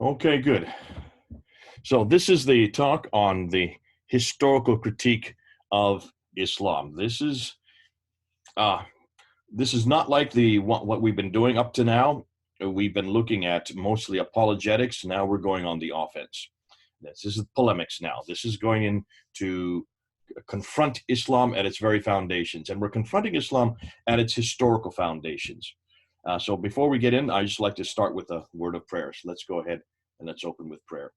Okay, good. So this is the talk on the historical critique of Islam. Uh, this is not like the what we've been doing up to now. We've been looking at mostly apologetics. Now we're going on the offense. This is polemics now. This is going in to confront Islam at its very foundations, and we're confronting Islam at its historical foundations. So before we get in, I just like to start with a word of prayer. So let's go ahead and let's open with prayer.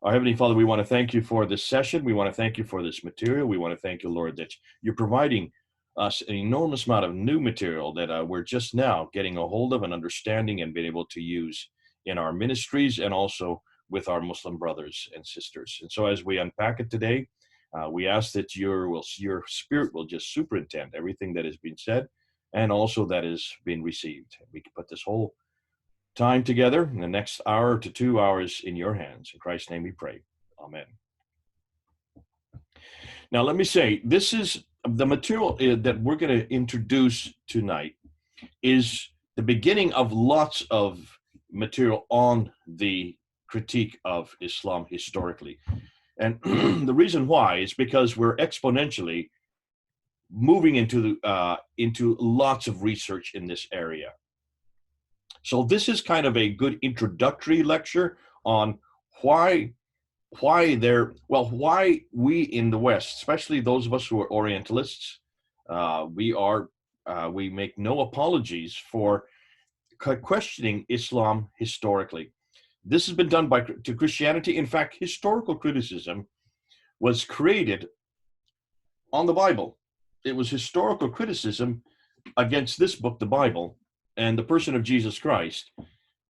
Our Heavenly Father, we want to thank you for this session. We want to thank you for this material. We want to thank you, Lord, that you're providing us an enormous amount of new material that we're just now getting a hold of and understanding and being able to use in our ministries and also with our Muslim brothers and sisters. And so as we unpack it today, we ask that your spirit will just superintend everything that has been said and also that is being received. We can put this whole time together in the next hour to 2 hours in your hands. In Christ's name we pray. Amen. Now, let me say, this is the material that we're going to introduce tonight is the beginning of lots of material on the critique of Islam historically. And the reason why is because we're exponentially moving into lots of research in this area. So this is kind of a good introductory lecture on why we in the West, especially those of us who are Orientalists, we make no apologies for questioning Islam historically. This has been done to Christianity. In fact, historical criticism was created on the Bible. It was historical criticism against this book, the Bible, and the person of Jesus Christ,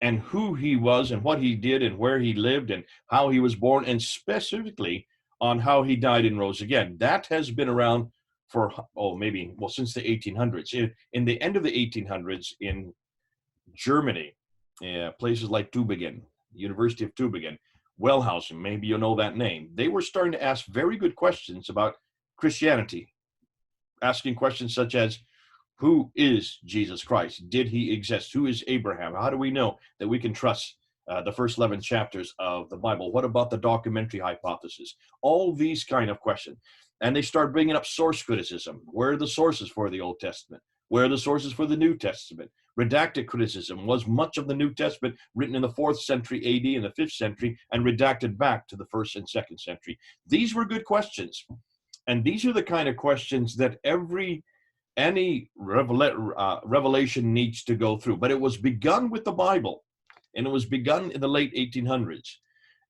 and who he was and what he did and where he lived and how he was born, and specifically on how he died and rose again. That has been around for, since the 1800s. In the end of the 1800s in Germany, places like Tübingen, University of Tübingen, Wellhausen, maybe you know that name, they were starting to ask very good questions about Christianity, asking questions such as, who is Jesus Christ? Did he exist? Who is Abraham? How do we know that we can trust the first 11 chapters of the Bible? What about the documentary hypothesis? All these kind of questions. And they start bringing up source criticism. Where are the sources for the Old Testament? Where are the sources for the New Testament? Redacted criticism. Was much of the New Testament written in the 4th century AD and the 5th century and redacted back to the 1st and 2nd century? These were good questions. And these are the kind of questions that any revelation needs to go through. But it was begun with the Bible, and it was begun in the late 1800s.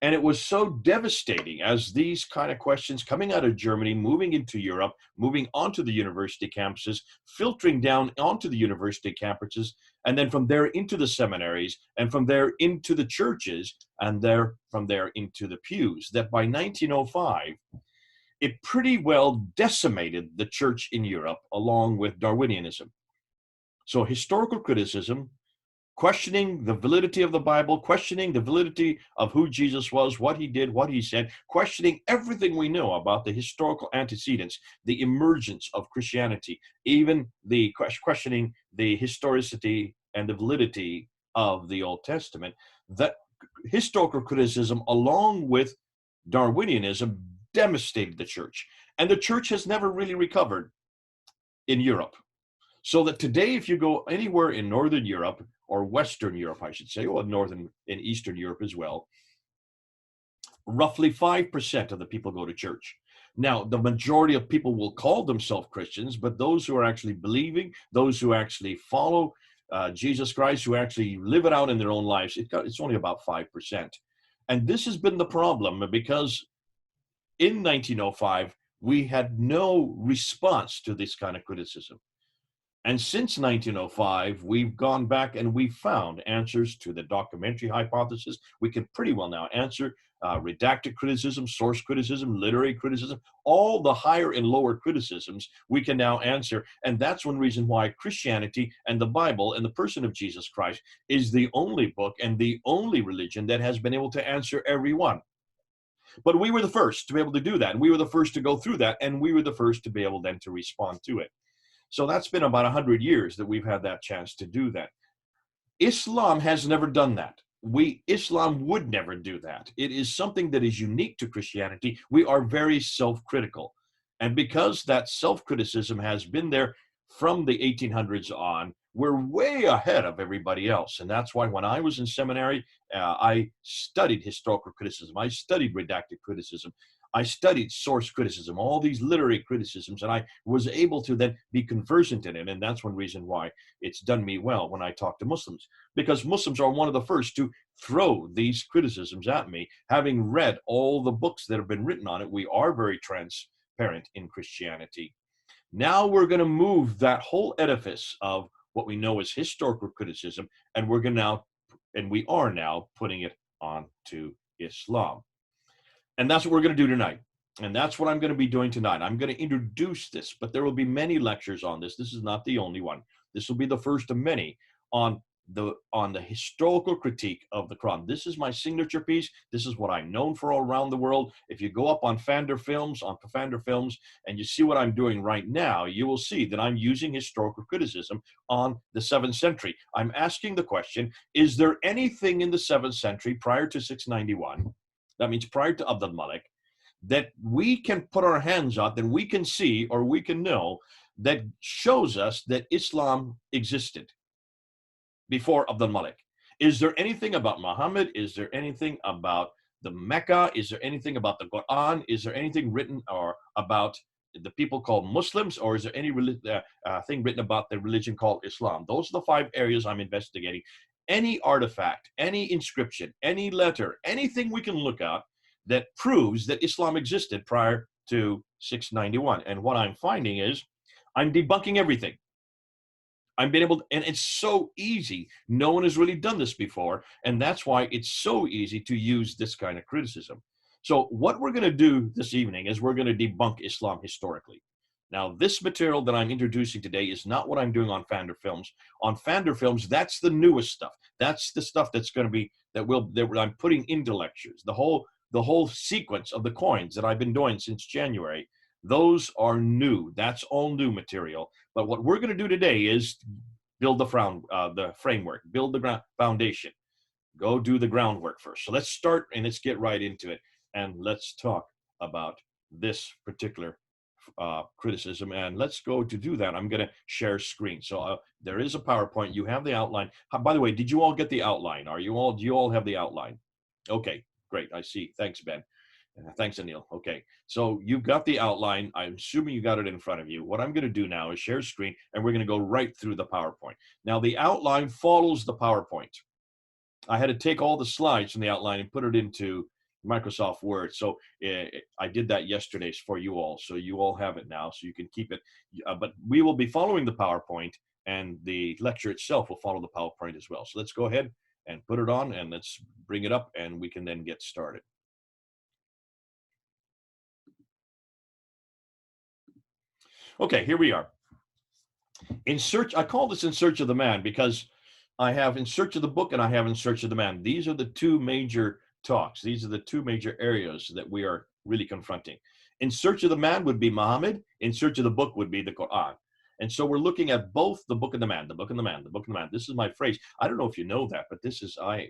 And it was so devastating as these kind of questions coming out of Germany, moving into Europe, moving onto the university campuses, filtering down onto the university campuses, and then from there into the seminaries, and from there into the churches, and from there into the pews, that by 1905, it pretty well decimated the church in Europe along with Darwinianism. So historical criticism, questioning the validity of the Bible, questioning the validity of who Jesus was, what he did, what he said, questioning everything we know about the historical antecedents, the emergence of Christianity, even the questioning the historicity and the validity of the Old Testament. That historical criticism, along with Darwinianism, devastated the church. And the church has never really recovered in Europe. So that today, if you go anywhere in Northern Europe, or Western Europe, I should say, or Northern and Eastern Europe as well, roughly 5% of the people go to church. Now, the majority of people will call themselves Christians, but those who are actually believing, those who actually follow Jesus Christ, who actually live it out in their own lives, it's only about 5%. And this has been the problem, because in 1905, we had no response to this kind of criticism. And since 1905, we've gone back and we've found answers to the documentary hypothesis. We can pretty well now answer redacted criticism, source criticism, literary criticism, all the higher and lower criticisms we can now answer. And that's one reason why Christianity and the Bible and the person of Jesus Christ is the only book and the only religion that has been able to answer every one. But we were the first to be able to do that. And we were the first to go through that. And we were the first to be able then to respond to it. So that's been about 100 years that we've had that chance to do that. Islam has never done that. Islam would never do that. It is something that is unique to Christianity. We are very self-critical. And because that self-criticism has been there from the 1800s on, we're way ahead of everybody else. And that's why when I was in seminary, I studied historical criticism. I studied redacted criticism. I studied source criticism, all these literary criticisms, and I was able to then be conversant in it. And that's one reason why it's done me well when I talk to Muslims, because Muslims are one of the first to throw these criticisms at me, having read all the books that have been written on it. We are very transparent in Christianity. Now we're going to move that whole edifice of what we know as historical criticism, and we are now putting it onto Islam. And that's what we're going to do tonight. And that's what I'm going to be doing tonight. I'm going to introduce this, but there will be many lectures on this. This is not the only one. This will be the first of many on the historical critique of the Quran. This is my signature piece. This is what I'm known for all around the world. If you go up on Fander Films, and you see what I'm doing right now, you will see that I'm using historical criticism on the 7th century. I'm asking the question, is there anything in the 7th century prior to 691, that means prior to Abd al-Malik, that we can put our hands on, that we can see or we can know, that shows us that Islam existed before Abd al-Malik? Is there anything about Muhammad? Is there anything about the Mecca? Is there anything about the Quran? Is there anything written or about the people called Muslims? Or is there any thing written about the religion called Islam? Those are the 5 areas I'm investigating. Any artifact, any inscription, any letter, anything we can look at that proves that Islam existed prior to 691. And what I'm finding is I'm debunking everything. I'm being able to, and it's so easy. No one has really done this before. And that's why it's so easy to use this kind of criticism. So what we're going to do this evening is we're going to debunk Islam historically. Now, this material that I'm introducing today is not what I'm doing on Fander Films. On Fander Films, that's the newest stuff. That's the stuff that's going to be, that I'm putting into lectures. The whole sequence of the coins that I've been doing since January, those are new. That's all new material. But what we're going to do today is build the framework, build the foundation. Go do the groundwork first. So let's start and let's get right into it. And let's talk about this particular criticism. And let's go to do that. I'm going to share screen. So there is a PowerPoint. You have the outline. By the way, did you all get the outline? Do you all have the outline? Okay, great. I see. Thanks, Ben. Thanks, Anil. Okay, so you've got the outline. I'm assuming you got it in front of you. What I'm going to do now is share screen, and we're going to go right through the PowerPoint. Now, the outline follows the PowerPoint. I had to take all the slides from the outline and put it into Microsoft Word. So I did that yesterday for you all. So you all have it now, so you can keep it. But we will be following the PowerPoint, and the lecture itself will follow the PowerPoint as well. So let's go ahead and put it on, and let's bring it up, and we can then get started. Okay, here we are. I call this In Search of the Man because I have In Search of the Book and I have In Search of the Man. These are the 2 major talks. These are the 2 major areas that we are really confronting. In Search of the Man would be Muhammad. In Search of the Book would be the Quran. And so we're looking at both the book and the man, the book and the man, the book and the man. This is my phrase. I don't know if you know that, but this is, I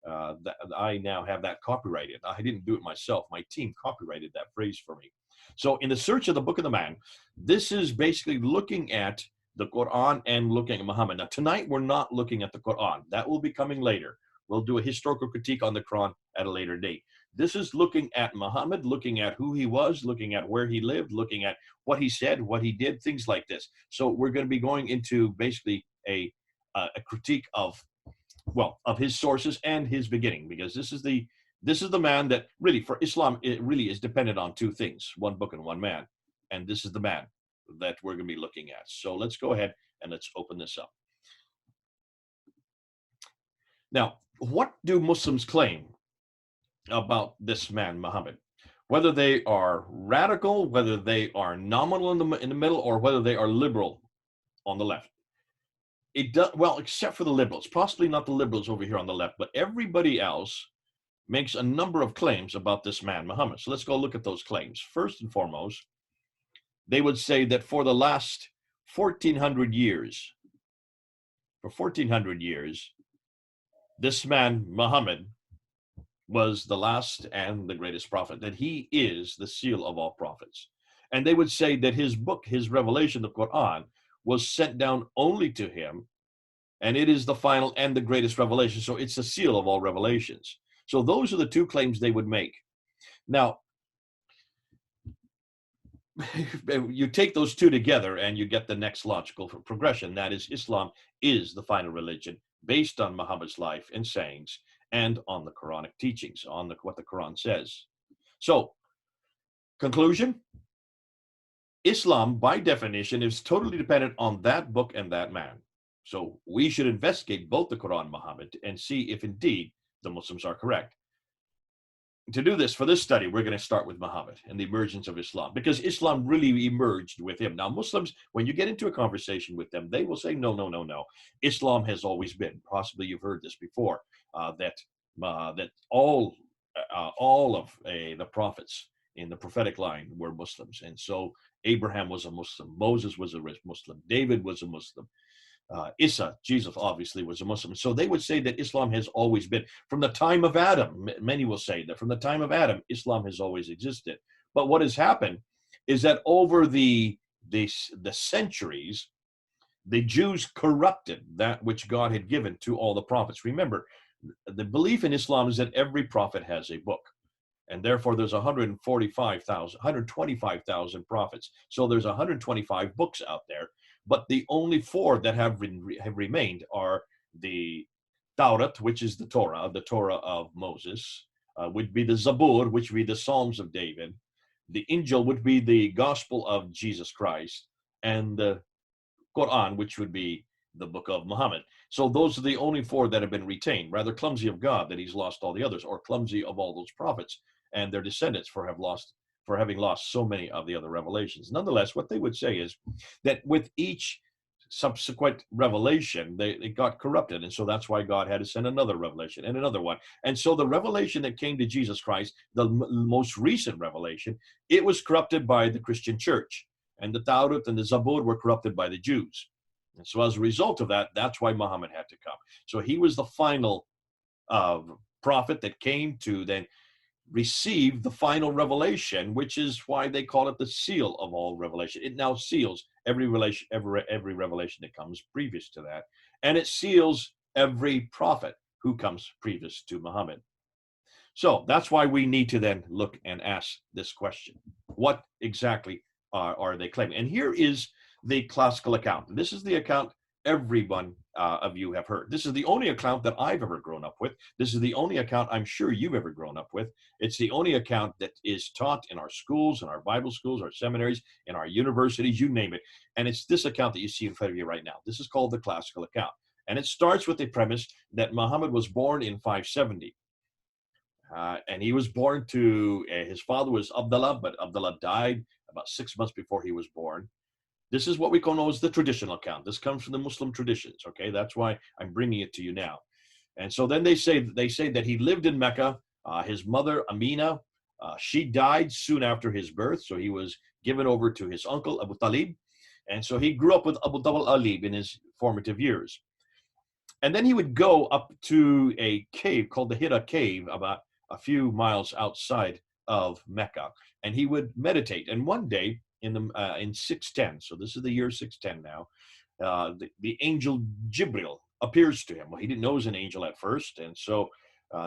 now have that copyrighted. I didn't do it myself. My team copyrighted that phrase for me. So in the search of the book of the man, this is basically looking at the Quran and looking at Muhammad. Now, tonight we're not looking at the Quran. That will be coming later. We'll do a historical critique on the Quran at a later date. This is looking at Muhammad, looking at who he was, looking at where he lived, looking at what he said, what he did, things like this. So we're going to be going into basically a critique of his sources and his beginning, because this is the man that really, for Islam, it really is dependent on 2 things, 1 book and 1 man. And this is the man that we're going to be looking at. So let's go ahead and let's open this up. Now, what do Muslims claim about this man, Muhammad? Whether they are radical, whether they are nominal in the middle, or whether they are liberal on the left. It does, well, except for the liberals, possibly not the liberals over here on the left, but everybody else makes a number of claims about this man, Muhammad. So let's go look at those claims. First and foremost, they would say that for the last 1,400 years, this man, Muhammad, was the last and the greatest prophet, that he is the seal of all prophets. And they would say that his book, his revelation, the Quran, was sent down only to him, and it is the final and the greatest revelation. So it's the seal of all revelations. So those are the two claims they would make. Now, you take those two together and you get the next logical progression. That is, Islam is the final religion based on Muhammad's life and sayings and on the Quranic teachings, on what the Quran says. So, conclusion, Islam, by definition, is totally dependent on that book and that man. So we should investigate both the Quran and Muhammad and see if indeed the Muslims are correct. To do this, for this study, we're going to start with Muhammad and the emergence of Islam, because Islam really emerged with him. Now, Muslims, when you get into a conversation with them, they will say, no, no, no, no. Islam has always been. Possibly you've heard this before, that all of the prophets in the prophetic line were Muslims. And so Abraham was a Muslim. Moses was a Muslim. David was a Muslim. Isa, Jesus, obviously was a Muslim. So they would say that Islam has always been, from the time of Adam. Many will say that from the time of Adam, Islam has always existed. But what has happened is that over the centuries, the Jews corrupted that which God had given to all the prophets. Remember, the belief in Islam is that every prophet has a book. And therefore, there's 125,000 prophets. So there's 125 books out there. But the only four that have remained are the Taurat, which is the Torah of Moses, would be the Zabur, which would be the Psalms of David. The Injil would be the Gospel of Jesus Christ, and the Qur'an, which would be the book of Muhammad. So those are the only four that have been retained. Rather clumsy of God that he's lost all the others, or clumsy of all those prophets and their descendants for having lost so many of the other revelations. Nonetheless, what they would say is that with each subsequent revelation, they got corrupted. And so that's why God had to send another revelation and another one. And so the revelation that came to Jesus Christ, the most recent revelation, it was corrupted by the Christian church. And the Taurat and the Zabur were corrupted by the Jews. And so as a result of that, that's why Muhammad had to come. So he was the final prophet that came to then receive the final revelation, which is why they call it the seal of all revelation. It now seals every revelation that comes previous to that, and it seals every prophet who comes previous to Muhammad. So that's why we need to then look and ask this question: what exactly are they claiming? And here is the classical account. This is the account everyone of you have heard. This is the only account that I've ever grown up with. This is the only account I'm sure you've ever grown up with. It's the only account that is taught in our schools, in our Bible schools, our seminaries, in our universities, you name it. And it's this account that you see in front of you right now. This is called the classical account. And it starts with the premise that Muhammad was born in 570. And he was born to, his father was Abdullah, but Abdullah died about 6 months before he was born. This is what we call know as the traditional account. This comes from the Muslim traditions, okay? That's why I'm bringing it to you now. And so then they say that he lived in Mecca. His mother, Amina, she died soon after his birth, so he was given over to his uncle, Abu Talib. And so he grew up with Abu Talib in his formative years. And then he would go up to a cave called the Hira Cave, about a few miles outside of Mecca, and he would meditate. And one day, in 610, so this is the year 610 now, the angel Jibril appears to him. Well, he didn't know it was an angel at first, and so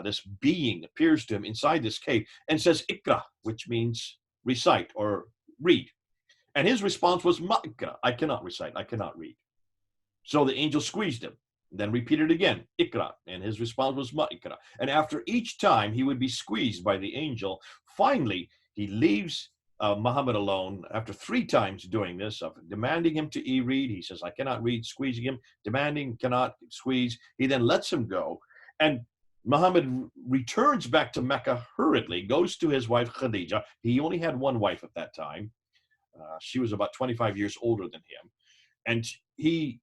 this being appears to him inside this cave and says, Ikra, which means recite or read. And his response was, Ma ikra, I cannot recite, I cannot read. So the angel squeezed him, then repeated again, Ikra, and his response was Ma ikra. And after each time he would be squeezed by the angel, finally he leaves Muhammad alone after 3 times doing this, of demanding him to read. He says, I cannot read, squeezing him, demanding, cannot, squeeze. He then lets him go. And Muhammad returns back to Mecca hurriedly, goes to his wife Khadija. He only had one wife at that time. She was about 25 years older than him. And he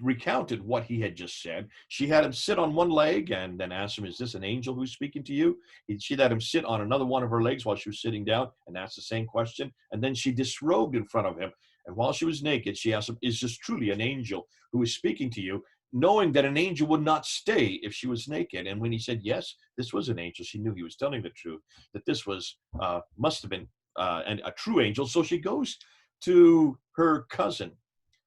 recounted what he had just said. She had him sit on one leg and then asked him, is this an angel who's speaking to you? She let him sit on another one of her legs while she was sitting down and asked the same question. And then she disrobed in front of him. And while she was naked, she asked him, is this truly an angel who is speaking to you? knowing that an angel would not stay if she was naked. And when he said, yes, this was an angel, she knew he was telling the truth, that this was, must have been a true angel. So she goes to her cousin,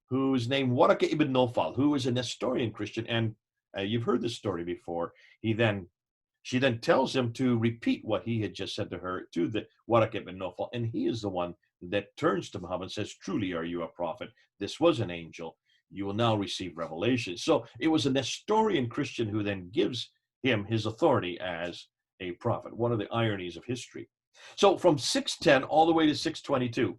who's named Waraka ibn Nofal, who is a Nestorian Christian. And you've heard this story before. She then tells him to repeat what he had just said to her, to the Waraka ibn Nofal. And he is the one that turns to Muhammad and says, truly, are you a prophet? This was an angel. You will now receive revelation. So it was a Nestorian Christian who then gives him his authority as a prophet. One of the ironies of history. So from 610 all the way to 622,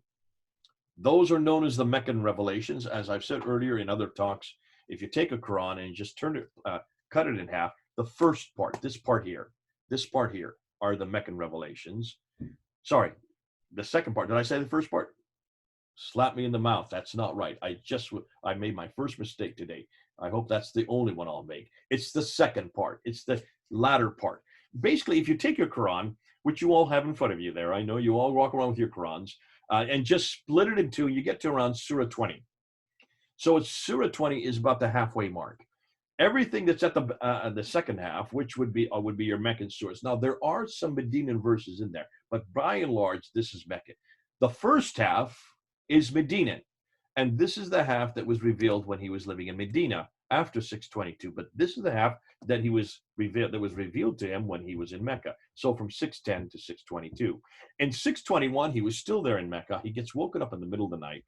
those are known as the Meccan Revelations. As I've said earlier in other talks, if you take a Quran and just turn it, cut it in half, the first part, this part here are the Meccan Revelations. Sorry, the second part. Did I say the first part? Slap me in the mouth. That's not right. I made my first mistake today. I hope that's the only one I'll make. It's the second part. It's the latter part. Basically, if you take your Quran, which you all have in front of you there, I know you all walk around with your Qurans, and just split it in two, you get to around Surah 20. So it's Surah 20 is about the halfway mark. Everything that's at the second half, which would be your Meccan surahs. Now, there are some Medinan verses in there, but by and large, this is Meccan. The first half is Medinan, and this is the half that was revealed when he was living in Medina after 622. But this is the half that was revealed to him when he was in Mecca. So from 610 to 622. In 621, he was still there in Mecca. He gets woken up in the middle of the night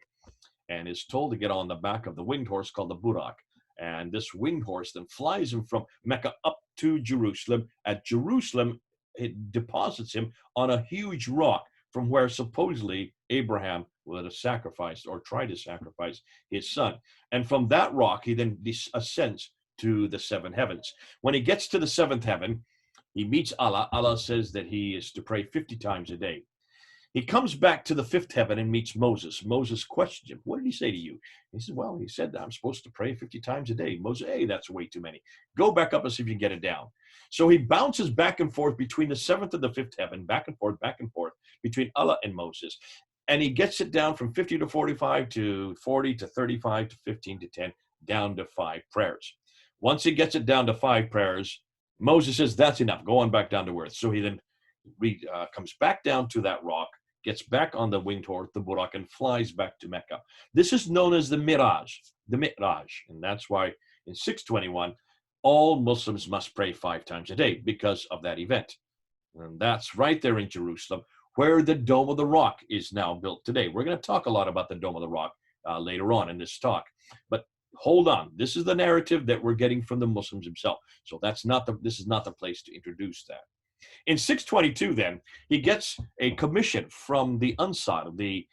and is told to get on the back of the winged horse called the Burak. And this winged horse then flies him from Mecca up to Jerusalem. At Jerusalem, it deposits him on a huge rock from where supposedly Abraham would have sacrificed or tried to sacrifice his son. And from that rock, he then ascends to the seven heavens. When he gets to the seventh heaven, he meets Allah. Allah says that he is to pray 50 times a day. He comes back to the fifth heaven and meets Moses. Moses questions him, what did he say to you? He says, well, he said that I'm supposed to pray 50 times a day. Moses, hey, that's way too many. Go back up and see if you can get it down. So he bounces back and forth between the seventh and the fifth heaven, back and forth between Allah and Moses. And he gets it down from 50 to 45 to 40 to 35 to 15 to 10, down to 5 prayers. Once he gets it down to 5 prayers, Moses says, that's enough. Go on back down to earth. So he then comes back down to that rock, gets back on the winged horse, the Burak, and flies back to Mecca. This is known as the Miraj, and that's why in 621, all Muslims must pray 5 times a day because of that event. And that's right there in Jerusalem, where the Dome of the Rock is now built today. We're going to talk a lot about the Dome of the Rock later on in this talk. But hold on, this is the narrative that we're getting from the Muslims themselves. So this is not the place to introduce that. In 622, then, he gets a commission from the Ansar, the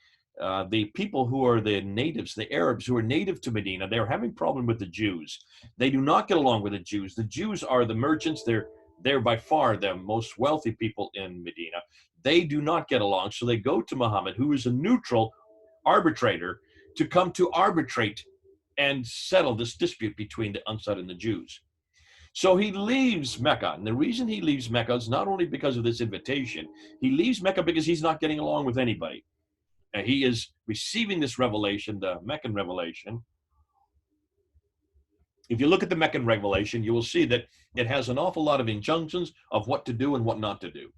people who are the natives, the Arabs who are native to Medina. They're having problem with the Jews. They do not get along with the Jews. The Jews are the merchants. They're by far the most wealthy people in Medina. They do not get along, so they go to Muhammad, who is a neutral arbitrator, to come to arbitrate and settle this dispute between the Ansar and the Jews. So he leaves Mecca. And the reason he leaves Mecca is not only because of this invitation. He leaves Mecca because he's not getting along with anybody. And he is receiving this revelation, the Meccan Revelation. If you look at the Meccan Revelation, you will see that it has an awful lot of injunctions of what to do and what not to do.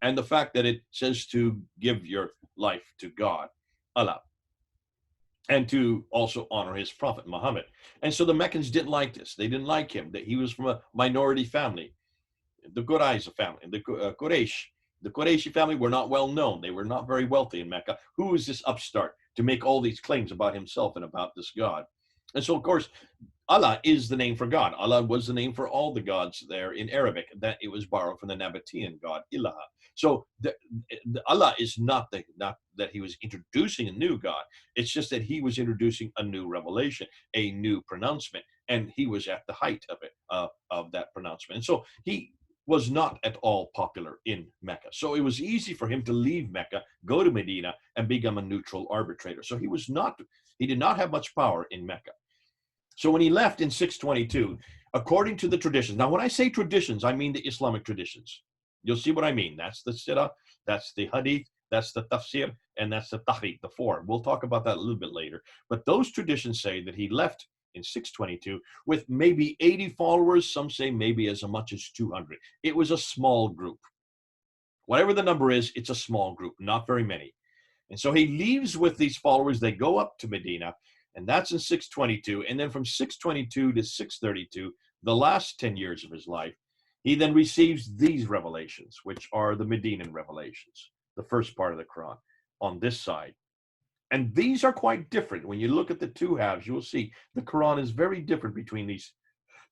And the fact that it says to give your life to God, Allah, and to also honor his prophet, Muhammad. And so the Meccans didn't like this. They didn't like him, that he was from a minority family. The Quraysh family, the Qurayshi family were not well known. They were not very wealthy in Mecca. Who is this upstart to make all these claims about himself and about this God? And so, of course, Allah is the name for God. Allah was the name for all the gods there in Arabic. That it was borrowed from the Nabatean god, Ilaha. So Allah is not that he was introducing a new God. It's just that he was introducing a new revelation, a new pronouncement, and he was at the height of it, of that pronouncement. And so he was not at all popular in Mecca. So it was easy for him to leave Mecca, go to Medina, and become a neutral arbitrator. So he did not have much power in Mecca. So when he left in 622, according to the traditions, now when I say traditions, I mean the Islamic traditions. You'll see what I mean. That's the Sirah, that's the Hadith, that's the Tafsir, and that's the Tahrir, the 4. We'll talk about that a little bit later. But those traditions say that he left in 622 with maybe 80 followers. Some say maybe as much as 200. It was a small group. Whatever the number is, it's a small group, not very many. And so he leaves with these followers. They go up to Medina, and that's in 622. And then from 622 to 632, the last 10 years of his life, he then receives these revelations, which are the Medinan Revelations, the first part of the Quran on this side. And these are quite different. When you look at the two halves, you will see the Quran is very different between these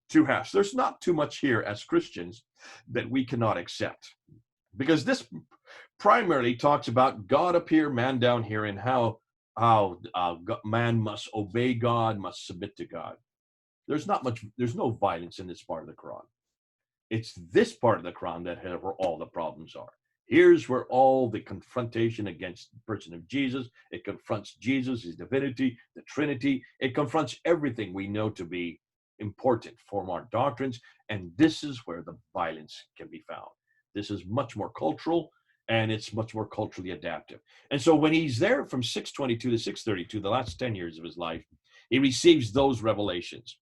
two halves. There's not too much here as Christians that we cannot accept, because this primarily talks about God up here, man down here, and how man must obey God, must submit to God. There's no violence in this part of the Quran. It's this part of the Quran that where all the problems are. Here's where all the confrontation against the person of Jesus, it confronts Jesus, his divinity, the Trinity. It confronts everything we know to be important for our doctrines. And this is where the violence can be found. This is much more cultural, and it's much more culturally adaptive. And so when he's there from 622 to 632, the last 10 years of his life, he receives those revelations.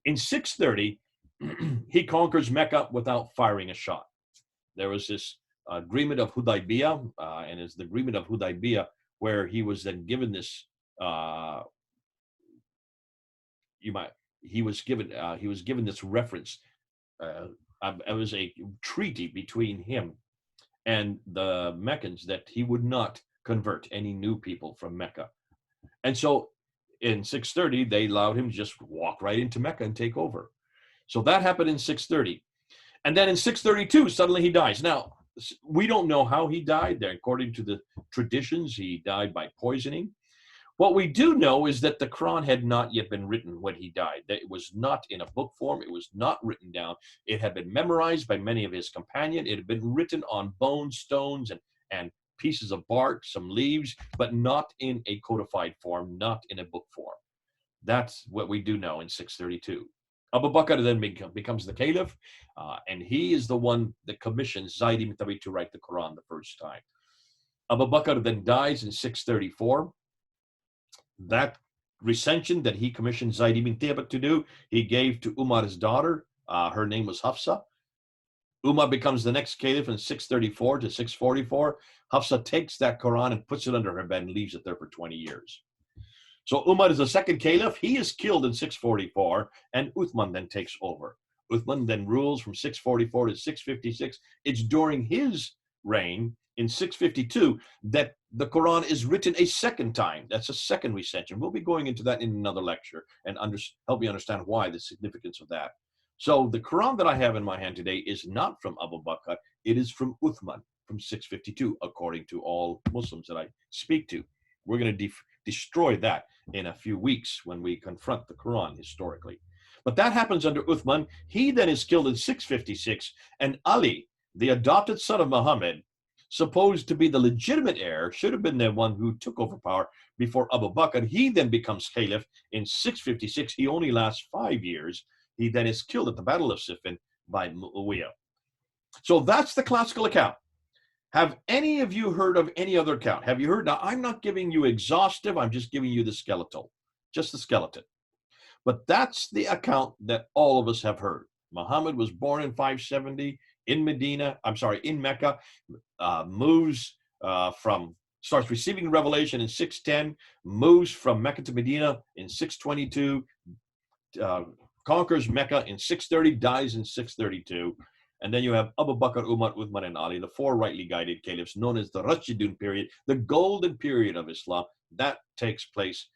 In 630, he conquers Mecca without firing a shot. There was this agreement of Hudaybiyah, and it's the agreement of Hudaybiyah where he was then given this. He was given this reference. It was a treaty between him and the Meccans that he would not convert any new people from Mecca. And so in 630, they allowed him to just walk right into Mecca and take over. So that happened in 630. And then in 632, suddenly he dies. Now, we don't know how he died there. According to the traditions, he died by poisoning. What we do know is that the Quran had not yet been written when he died. It was not in a book form. It was not written down. It had been memorized by many of his companions. It had been written on bones, stones, and pieces of bark, some leaves, but not in a codified form, not in a book form. That's what we do know in 632. Abu Bakr then becomes the caliph, and he is the one that commissions Zayd ibn Thabit to write the Quran the first time. Abu Bakr then dies in 634. That recension that he commissioned Zayd ibn Thabit to do, he gave to Umar's daughter. Her name was Hafsa. Umar becomes the next caliph in 634 to 644. Hafsa takes that Quran and puts it under her bed and leaves it there for 20 years. So Umar is the second caliph. He is killed in 644, and Uthman then takes over. Uthman then rules from 644 to 656. It's during his reign in 652 that the Quran is written a second time. That's a second recension. We'll be going into that in another lecture and help you understand why, the significance of that. So the Quran that I have in my hand today is not from Abu Bakr. It is from Uthman from 652, according to all Muslims that I speak to. We're going to destroy that in a few weeks when we confront the Quran historically. But that happens under Uthman. He then is killed in 656, and Ali, the adopted son of Muhammad, supposed to be the legitimate heir, should have been the one who took over power before Abu Bakr. He then becomes caliph in 656. He only lasts 5 years. He then is killed at the Battle of Siffin by Muawiyah. So that's the classical account. Have any of you heard of any other account? Have you heard? Now, I'm not giving you exhaustive. I'm just giving you the skeletal, just the skeleton. But that's the account that all of us have heard. Muhammad was born in 570 in Mecca, starts receiving revelation in 610, moves from Mecca to Medina in 622, conquers Mecca in 630, dies in 632. And then you have Abu Bakr, Umar, Uthman, and Ali, the four rightly guided caliphs, known as the Rashidun period, the golden period of Islam. That takes place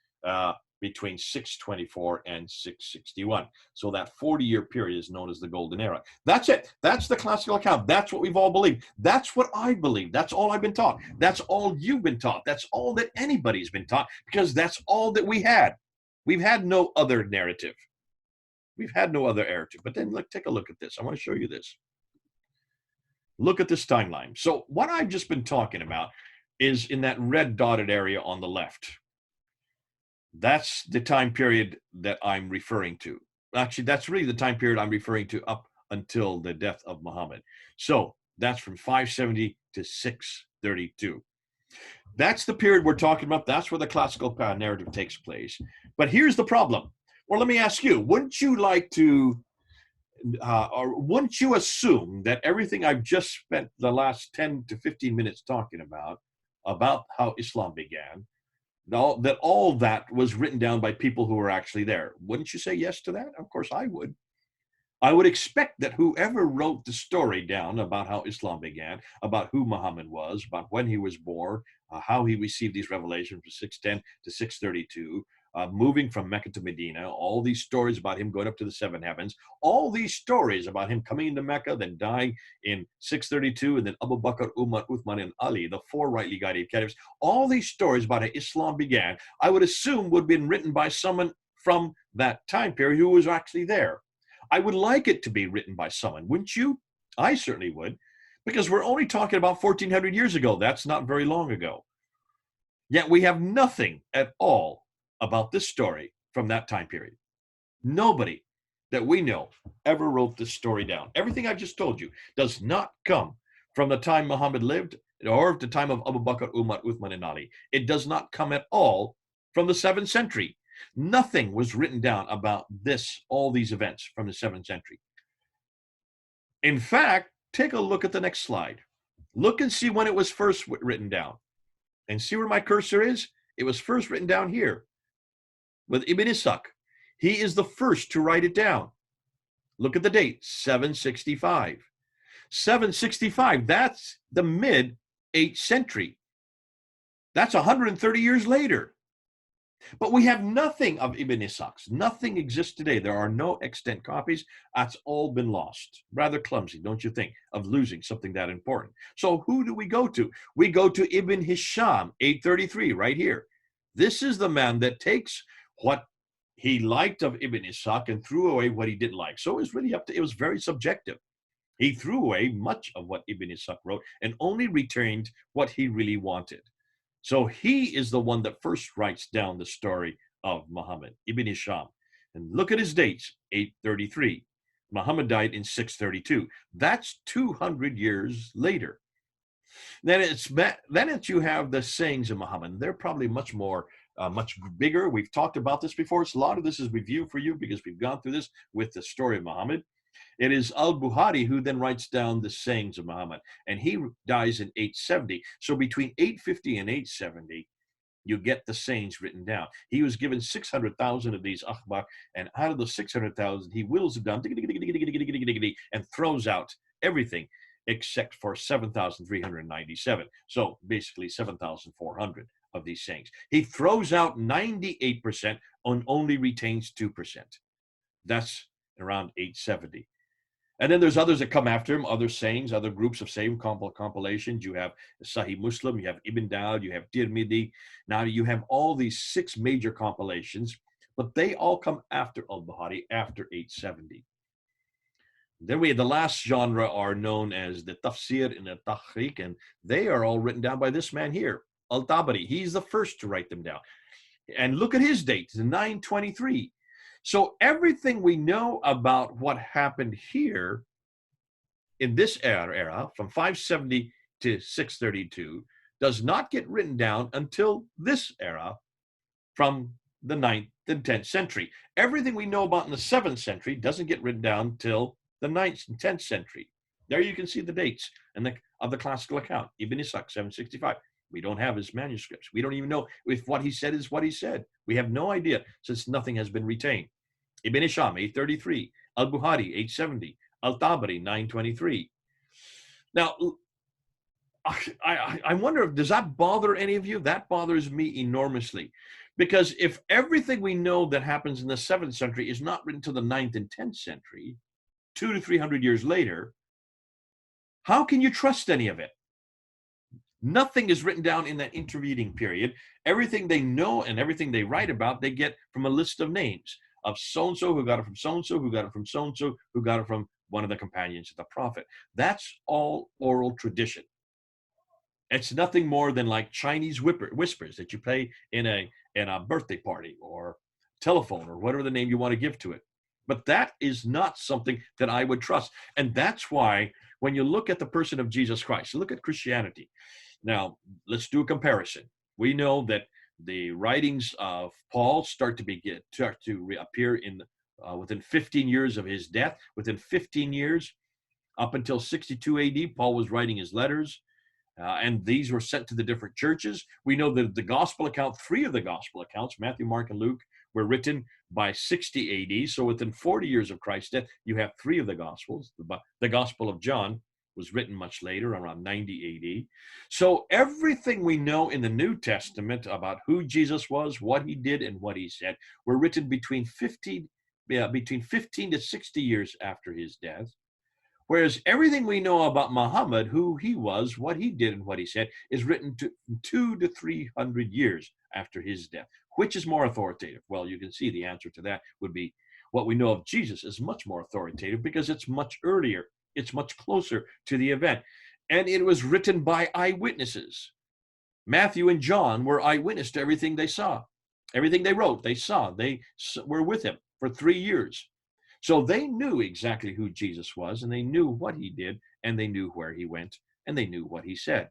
between 624 and 661. So that 40-year period is known as the golden era. That's it. That's the classical account. That's what we've all believed. That's what I believe. That's all I've been taught. That's all you've been taught. That's all that anybody's been taught, because that's all that we had. We've had no other narrative. We've had no other narrative. But then take a look at this. I want to show you this. Look at this timeline. So what I've just been talking about is in that red dotted area on the left. That's the time period that I'm referring to. Actually, that's really the time period I'm referring to up until the death of Muhammad. So that's from 570 to 632. That's the period we're talking about. That's where the classical narrative takes place. But here's the problem. Or let me ask you, wouldn't you like to, or wouldn't you assume that everything I've just spent the last 10 to 15 minutes talking about how Islam began, that all that was written down by people who were actually there? Wouldn't you say yes to that? Of course I would. I would expect that whoever wrote the story down about how Islam began, about who Muhammad was, about when he was born, how he received these revelations from 610 to 632, moving from Mecca to Medina, all these stories about him going up to the seven heavens, all these stories about him coming into Mecca, then dying in 632, and then Abu Bakr, Umar, Uthman, and Ali, the four rightly guided caliphs, all these stories about how Islam began, I would assume would have been written by someone from that time period who was actually there. I would like it to be written by someone, wouldn't you? I certainly would, because we're only talking about 1400 years ago. That's not very long ago. Yet we have nothing at all about this story from that time period. Nobody that we know ever wrote this story down. Everything I've just told you does not come from the time Muhammad lived or the time of Abu Bakr, Umar, Uthman, and Ali. It does not come at all from the 7th century. Nothing was written down about all these events from the 7th century. In fact, take a look at the next slide. Look and see when it was first written down. And see where my cursor is? It was first written down here with Ibn Ishaq. He is the first to write it down. Look at the date, 765. 765, that's the mid-8th century. That's 130 years later. But we have nothing of Ibn Ishaq's. Nothing exists today. There are no extant copies. That's all been lost. Rather clumsy, don't you think, of losing something that important. So who do we go to? We go to Ibn Hisham, 833, right here. This is the man that takes what he liked of Ibn Ishaq and threw away what he didn't like. So it was really it was very subjective. He threw away much of what Ibn Ishaq wrote and only retained what he really wanted. So he is the one that first writes down the story of Muhammad, Ibn Hisham. And look at his dates, 833. Muhammad died in 632. That's 200 years later. Then you have the sayings of Muhammad. They're probably much more, much bigger. We've talked about this before. So a lot of this is review for you because we've gone through this with the story of Muhammad. It is al-Bukhari who then writes down the sayings of Muhammad, and he dies in 870. So between 850 and 870, you get the sayings written down. He was given 600,000 of these akhbar, and out of the 600,000, he whittles it down and throws out everything except for 7,397. So basically 7,400 of these sayings. He throws out 98% and only retains 2%. That's around 870. And then there's others that come after him, other sayings, other groups of same compilations. You have Sahih Muslim, you have Ibn Dawud, you have Tirmidhi. Now you have all these 6 major compilations, but they all come after al-Bukhari, after 870. Then we have the last genre are known as the Tafsir and the Tahriq, and they are all written down by this man here, Al-Tabari. He's the first to write them down. And look at his date, 923. So everything we know about what happened here in this era from 570 to 632 does not get written down until this era from the 9th and 10th century. Everything we know about in the 7th century doesn't get written down till the 9th and 10th century. There you can see the dates of the classical account. Ibn Ishaq, 765. We don't have his manuscripts. We don't even know if what he said is what he said. We have no idea since nothing has been retained. Ibn Hisham, 833. Al-Bukhari, 870. Al-Tabari, 923. Now, I wonder, does that bother any of you? That bothers me enormously. Because if everything we know that happens in the 7th century is not written till the 9th and 10th century, 200 to 300 years later, how can you trust any of it? Nothing is written down in that intervening period. Everything they know and everything they write about, they get from a list of names of so-and-so who got it from so-and-so, who got it from so-and-so, who got it from one of the companions of the prophet. That's all oral tradition. It's nothing more than like Chinese whispers that you play in a birthday party or telephone or whatever the name you want to give to it. But that is not something that I would trust. And that's why when you look at the person of Jesus Christ, look at Christianity. Now, let's do a comparison. We know that The writings of Paul start to appear in within 15 years of his death. Within 15 years, up until 62 AD, Paul was writing his letters, and these were sent to the different churches. We know that the gospel account, 3 of the gospel accounts, Matthew, Mark, and Luke, were written by 60 AD. So within 40 years of Christ's death, you have 3 of the gospels. The Gospel of John was written much later, around 90 AD. So everything we know in the New Testament about who Jesus was, what he did, and what he said were written between 15 to 60 years after his death. Whereas everything we know about Muhammad, who he was, what he did, and what he said, is written 200 to 300 years after his death. Which is more authoritative? Well, you can see the answer to that would be what we know of Jesus is much more authoritative because it's much earlier. It's much closer to the event. And it was written by eyewitnesses. Matthew and John were eyewitness to everything they saw. Everything they wrote, they saw. They were with him for 3 years. So they knew exactly who Jesus was, and they knew what he did, and they knew where he went, and they knew what he said.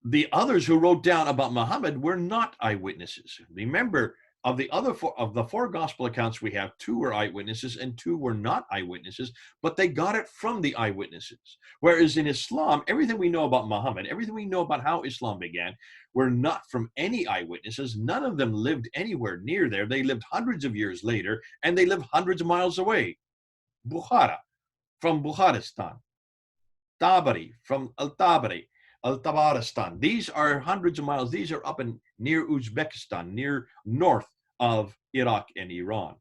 The others who wrote down about Muhammad were not eyewitnesses. Remember, of the four gospel accounts we have, 2 were eyewitnesses and 2 were not eyewitnesses, but they got it from the eyewitnesses. Whereas in Islam, everything we know about Muhammad, everything we know about how Islam began, were not from any eyewitnesses. None of them lived anywhere near there. They lived hundreds of years later, and they lived hundreds of miles away. Bukhara, from Bukharistan. Tabari, from Al-Tabari. Al-Tabaristan. These are hundreds of miles. These are up in near Uzbekistan, near north of Iraq and Iran.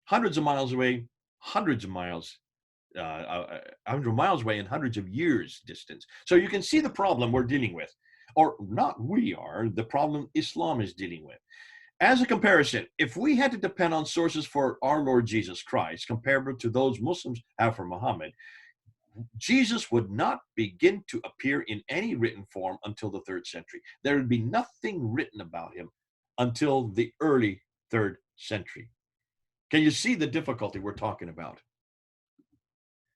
Hundreds of miles away, hundreds of miles away and hundreds of years distance. So you can see the problem we're dealing with, or not we are, the problem Islam is dealing with. As a comparison, if we had to depend on sources for our Lord Jesus Christ, comparable to those Muslims have for Muhammad, Jesus would not begin to appear in any written form until the 3rd century. There would be nothing written about him until the early 3rd century. Can you see the difficulty we're talking about?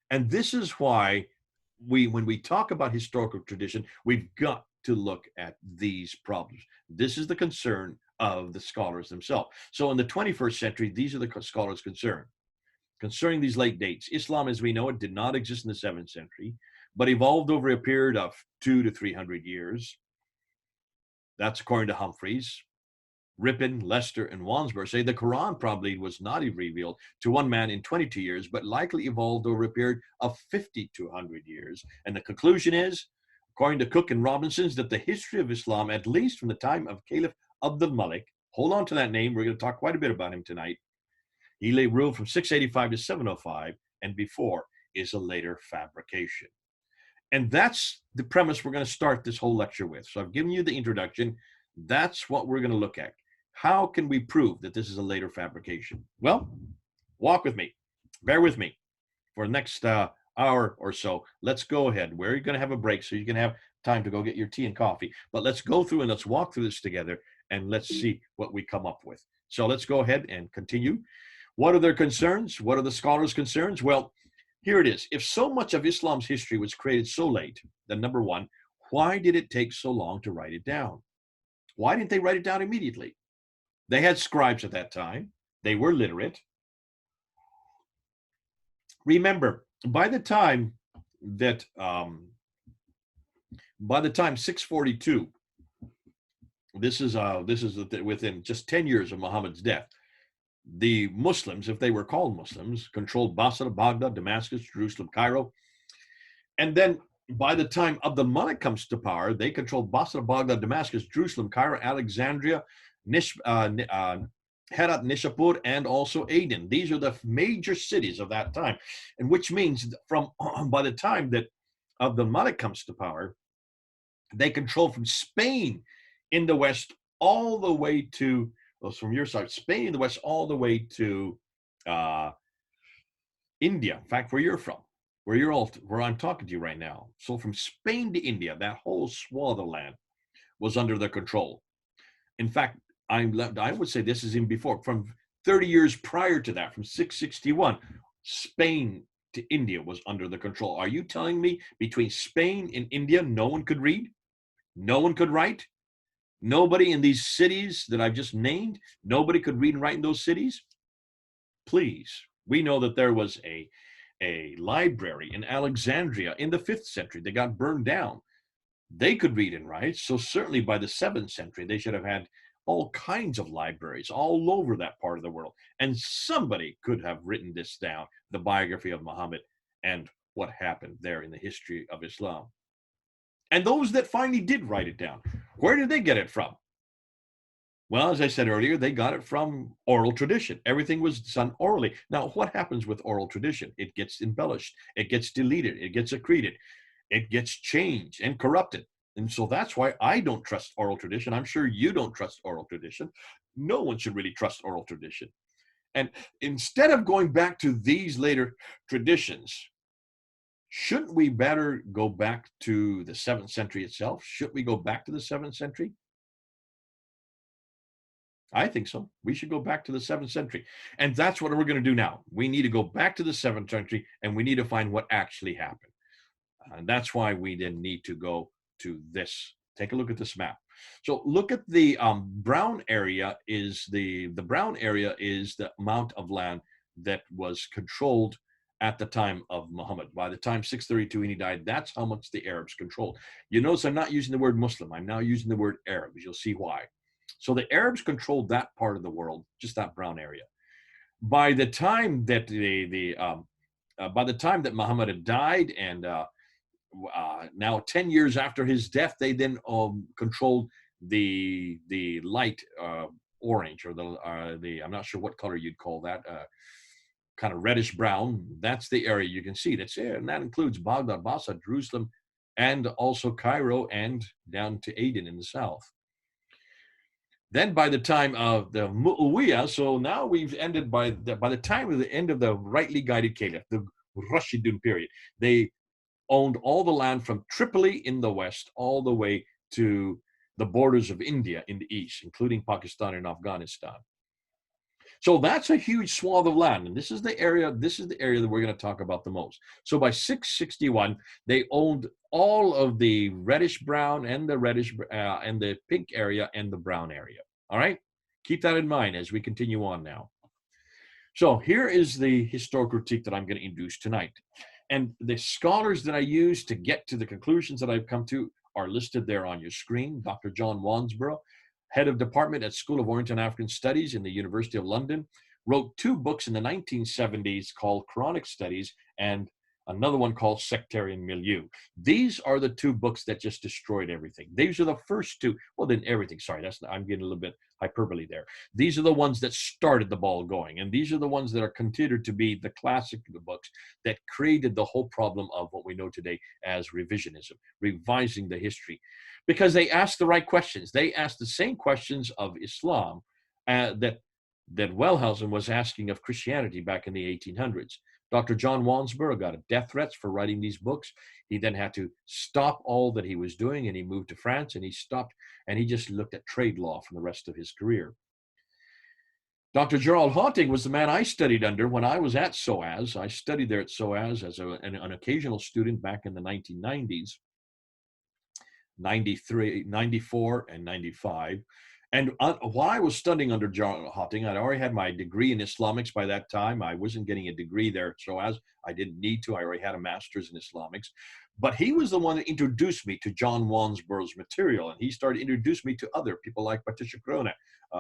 And this is why when we talk about historical tradition, we've got to look at these problems. This is the concern of the scholars themselves. So in the 21st century, these are the scholars concerned. Concerning these late dates, Islam as we know it did not exist in the 7th century, but evolved over a period of 200 to 300 years. That's according to Humphreys. Ripon, Lester, and Wansburg say the Quran probably was not revealed to one man in 22 years, but likely evolved over a period of 50 to 100 years. And the conclusion is, according to Cook and Robinson's, that the history of Islam, at least from the time of Caliph Abdul Malik, hold on to that name, we're going to talk quite a bit about him tonight. He lay ruled from 685 to 705, and before is a later fabrication. And that's the premise we're going to start this whole lecture with. So I've given you the introduction. That's what we're going to look at. How can we prove that this is a later fabrication? Well, walk with me. Bear with me for the next hour or so. Let's go ahead. We're going to have a break so you can have time to go get your tea and coffee. But let's go through and let's walk through this together, and let's see what we come up with. So let's go ahead and continue. What are their concerns? What are the scholars' concerns? Well, here it is. If so much of Islam's history was created so late, then number one, why did it take so long to write it down? Why didn't they write it down immediately? They had scribes at that time. They were literate. Remember, by the time 642, this is within just 10 years of Muhammad's death, the Muslims, if they were called Muslims, controlled Basra, Baghdad, Damascus, Jerusalem, Cairo. And then by the time Abdul Malik comes to power, they controlled Basra, Baghdad, Damascus, Jerusalem, Cairo, Alexandria, Herat, Nishapur, and also Aden. These are the major cities of that time. And which means by the time that Abdul Malik comes to power, they control from Spain in the west all the way to, well, from your side, Spain in the west all the way to India. In fact, where you're from, where I'm talking to you right now. So from Spain to India, that whole swath of land was under their control. In fact, I would say this is even before, from 30 years prior to that, from 661, Spain to India was under the control. Are you telling me between Spain and India, no one could read? No one could write? Nobody in these cities that I've just named, nobody could read and write in those cities. Please, we know that there was a library in Alexandria in the 5th century that got burned down. They could read and write, so certainly by the 7th century, they should have had all kinds of libraries all over that part of the world. And somebody could have written this down, the biography of Muhammad and what happened there in the history of Islam. And those that finally did write it down, where did they get it from? Well, as I said earlier, they got it from oral tradition. Everything was done orally. Now, what happens with oral tradition? It gets embellished, it gets deleted, it gets accreted, it gets changed and corrupted. And so that's why I don't trust oral tradition. I'm sure you don't trust oral tradition. No one should really trust oral tradition. And instead of going back to these later traditions, shouldn't we better go back to the 7th century itself? Should we go back to the 7th century? I think so. We should go back to the 7th century. And that's what we're going to do now. We need to go back to the 7th century and we need to find what actually happened. And that's why we then need to go to this. Take a look at this map. So look at the brown area is the brown area is the amount of land that was controlled at the time of Muhammad. By the time 632 when he died, that's how much the Arabs controlled. You notice I'm not using the word Muslim. I'm now using the word Arab. You'll see why. So the Arabs controlled that part of the world, just that brown area. By the time that by the time that Muhammad had died, and now 10 years after his death, they then controlled the light orange, or the I'm not sure what color you'd call that, kind of reddish brown. That's the area you can see. That's it, and that includes Baghdad, Basra, Jerusalem, and also Cairo, and down to Aden in the south. Then by the time of the Mu'awiyah, so now we've ended by the time of the end of the rightly guided caliph, the Rashidun period, they owned all the land from Tripoli in the west all the way to the borders of India in the east, including Pakistan and Afghanistan. So that's a huge swath of land, and this is the area that we're going to talk about the most. So by 661, they owned all of the reddish brown and the reddish and the pink area and the brown area. All right, keep that in mind as we continue on now. So here is the historical critique that I'm going to introduce tonight, and the scholars that I use to get to the conclusions that I've come to are listed there on your screen. Dr. John Wansborough, head of department at School of Orient and African Studies in the University of London, wrote 2 books in the 1970s called Quranic Studies and another one called Sectarian Milieu. These are the 2 books that just destroyed everything. These are the first 2. Well, then everything. Sorry, I'm getting a little bit hyperbole there. These are the ones that started the ball going, and these are the ones that are considered to be the classic books that created the whole problem of what we know today as revisionism, revising the history, because they asked the right questions. They asked the same questions of Islam that Wellhausen was asking of Christianity back in the 1800s. Dr. John Wansborough got death threats for writing these books. He then had to stop all that he was doing, and he moved to France, and he stopped, and he just looked at trade law for the rest of his career. Dr. Gerald Hawting was the man I studied under when I was at SOAS. I studied there at SOAS as an occasional student back in the 1990s, 93, 94, and 95. And while I was studying under John Hawting, I'd already had my degree in Islamics by that time. I wasn't getting a degree there, so as I didn't need to. I already had a master's in Islamics. But he was the one that introduced me to John Wansborough's material, and he started introducing me to other people like Patricia Corona,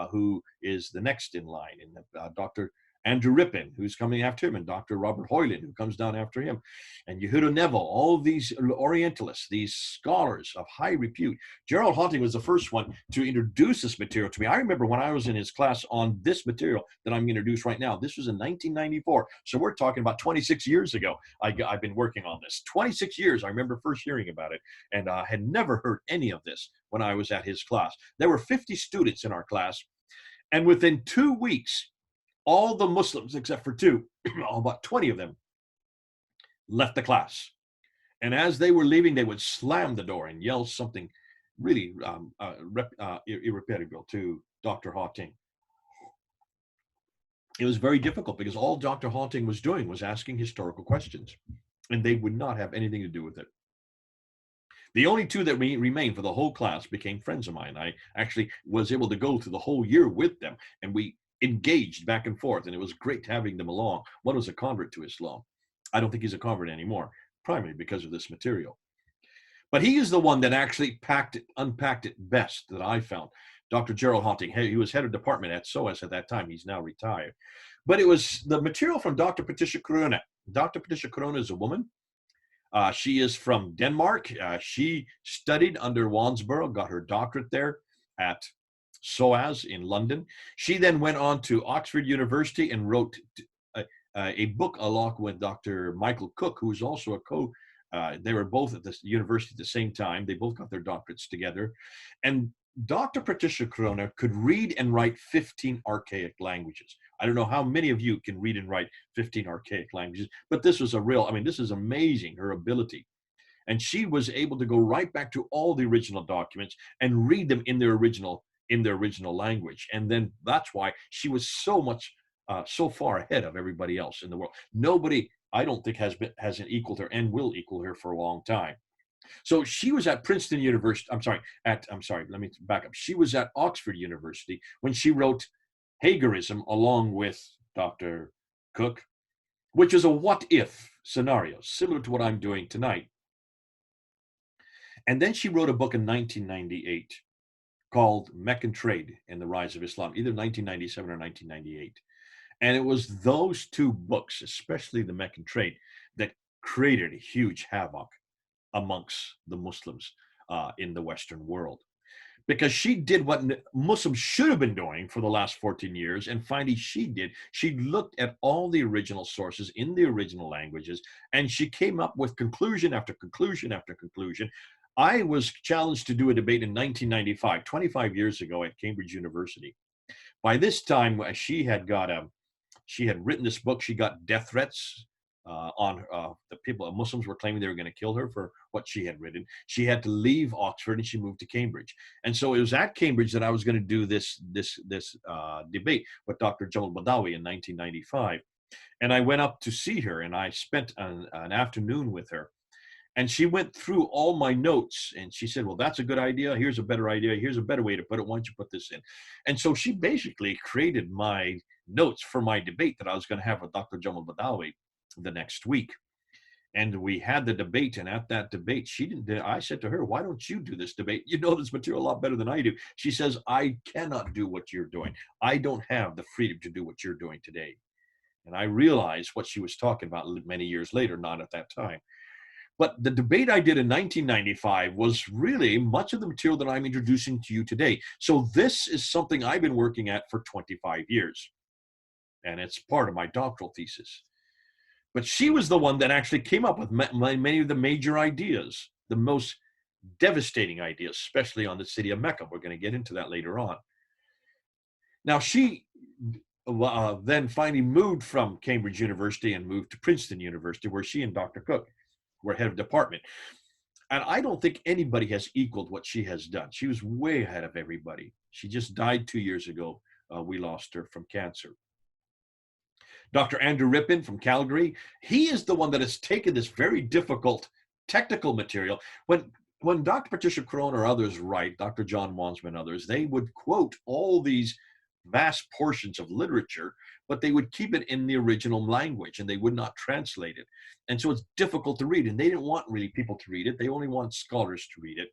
who is the next in line, and Dr. Andrew Rippin, who's coming after him, and Dr. Robert Hoyland, who comes down after him, and Yehuda Neville, all of these Orientalists, these scholars of high repute. Gerald Hawting was the first one to introduce this material to me. I remember when I was in his class on this material that I'm going to introduce right now. This was in 1994. So we're talking about 26 years ago. I've been working on this. 26 years, I remember first hearing about it, and I had never heard any of this when I was at his class. There were 50 students in our class, and within 2 weeks, all the Muslims, except for 2, about 20 of them, left the class. And as they were leaving, they would slam the door and yell something really irreparable to Dr. Hawting. It was very difficult because all Dr. Hawting was doing was asking historical questions, and they would not have anything to do with it. The only two that remained for the whole class became friends of mine. I actually was able to go through the whole year with them, and we engaged back and forth, and it was great having them along. One was a convert to Islam. I don't think he's a convert anymore, primarily because of this material. But he is the one that actually unpacked it best that I found. Dr. Gerald Haunting, he was head of department at SOAS at that time. He's now retired. But it was the material from Dr. Patricia Corona. Dr. Patricia Corona is a woman. She is from Denmark. She studied under Wandsborough, got her doctorate there at SOAS in London. She then went on to Oxford University and wrote a book along with Dr. Michael Cook, who was also they were both at the university at the same time. They both got their doctorates together. And Dr. Patricia Corona could read and write 15 archaic languages. I don't know how many of you can read and write 15 archaic languages, but this was this is amazing, her ability. And she was able to go right back to all the original documents and read them in their original language. And then that's why she was so far ahead of everybody else in the world. Nobody, I don't think, hasn't equaled her and will equal her for a long time. So she was at Princeton University. Let me back up. She was at Oxford University when she wrote Hagerism along with Dr. Cook, which is a what if scenario, similar to what I'm doing tonight. And then she wrote a book in 1998 called Meccan Trade and the Rise of Islam, either 1997 or 1998. And it was those two books, especially the Meccan Trade, that created a huge havoc amongst the Muslims in the Western world. Because she did what Muslims should have been doing for the last 14 years, and finally she looked at all the original sources in the original languages, and she came up with conclusion after conclusion after conclusion. I was challenged to do a debate in 1995, 25 years ago at Cambridge University. By this time, she had written this book. She got death threats on the people. Muslims were claiming they were going to kill her for what she had written. She had to leave Oxford and she moved to Cambridge. And so it was at Cambridge that I was going to do this debate with Dr. Jamal Badawi in 1995. And I went up to see her and I spent an afternoon with her. And she went through all my notes and she said, well, that's a good idea. Here's a better idea. Here's a better way to put it. Why don't you put this in? And so she basically created my notes for my debate that I was going to have with Dr. Jamal Badawi the next week. And we had the debate, and at that debate, I said to her, why don't you do this debate? You know this material a lot better than I do. She says, I cannot do what you're doing. I don't have the freedom to do what you're doing today. And I realized what she was talking about many years later, not at that time. But the debate I did in 1995 was really much of the material that I'm introducing to you today. So this is something I've been working at for 25 years. And it's part of my doctoral thesis. But she was the one that actually came up with many of the major ideas, the most devastating ideas, especially on the city of Mecca. We're going to get into that later on. Now, she then finally moved from Cambridge University and moved to Princeton University, where she and Dr. Cook were head of department. And I don't think anybody has equaled what she has done. She was way ahead of everybody. She just died 2 years ago. We lost her from cancer. Dr. Andrew Rippin from Calgary, he is the one that has taken this very difficult technical material. When Dr. Patricia Corona or others write, Dr. John Wansman and others, they would quote all these vast portions of literature, but they would keep it in the original language and they would not translate it. And so it's difficult to read. And they didn't want really people to read it. They only want scholars to read it.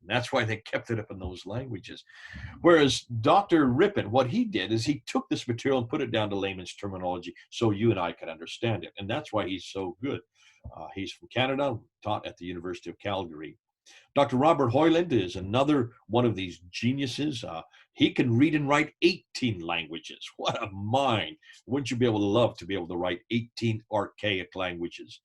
And that's why they kept it up in those languages. Whereas Dr. Rippin, what he did is he took this material and put it down to layman's terminology so you and I could understand it. And that's why he's so good. He's from Canada, taught at the University of Calgary. Dr. Robert Hoyland is another one of these geniuses. He can read and write 18 languages. What a mind. Wouldn't you be able to love to be able to write 18 archaic languages?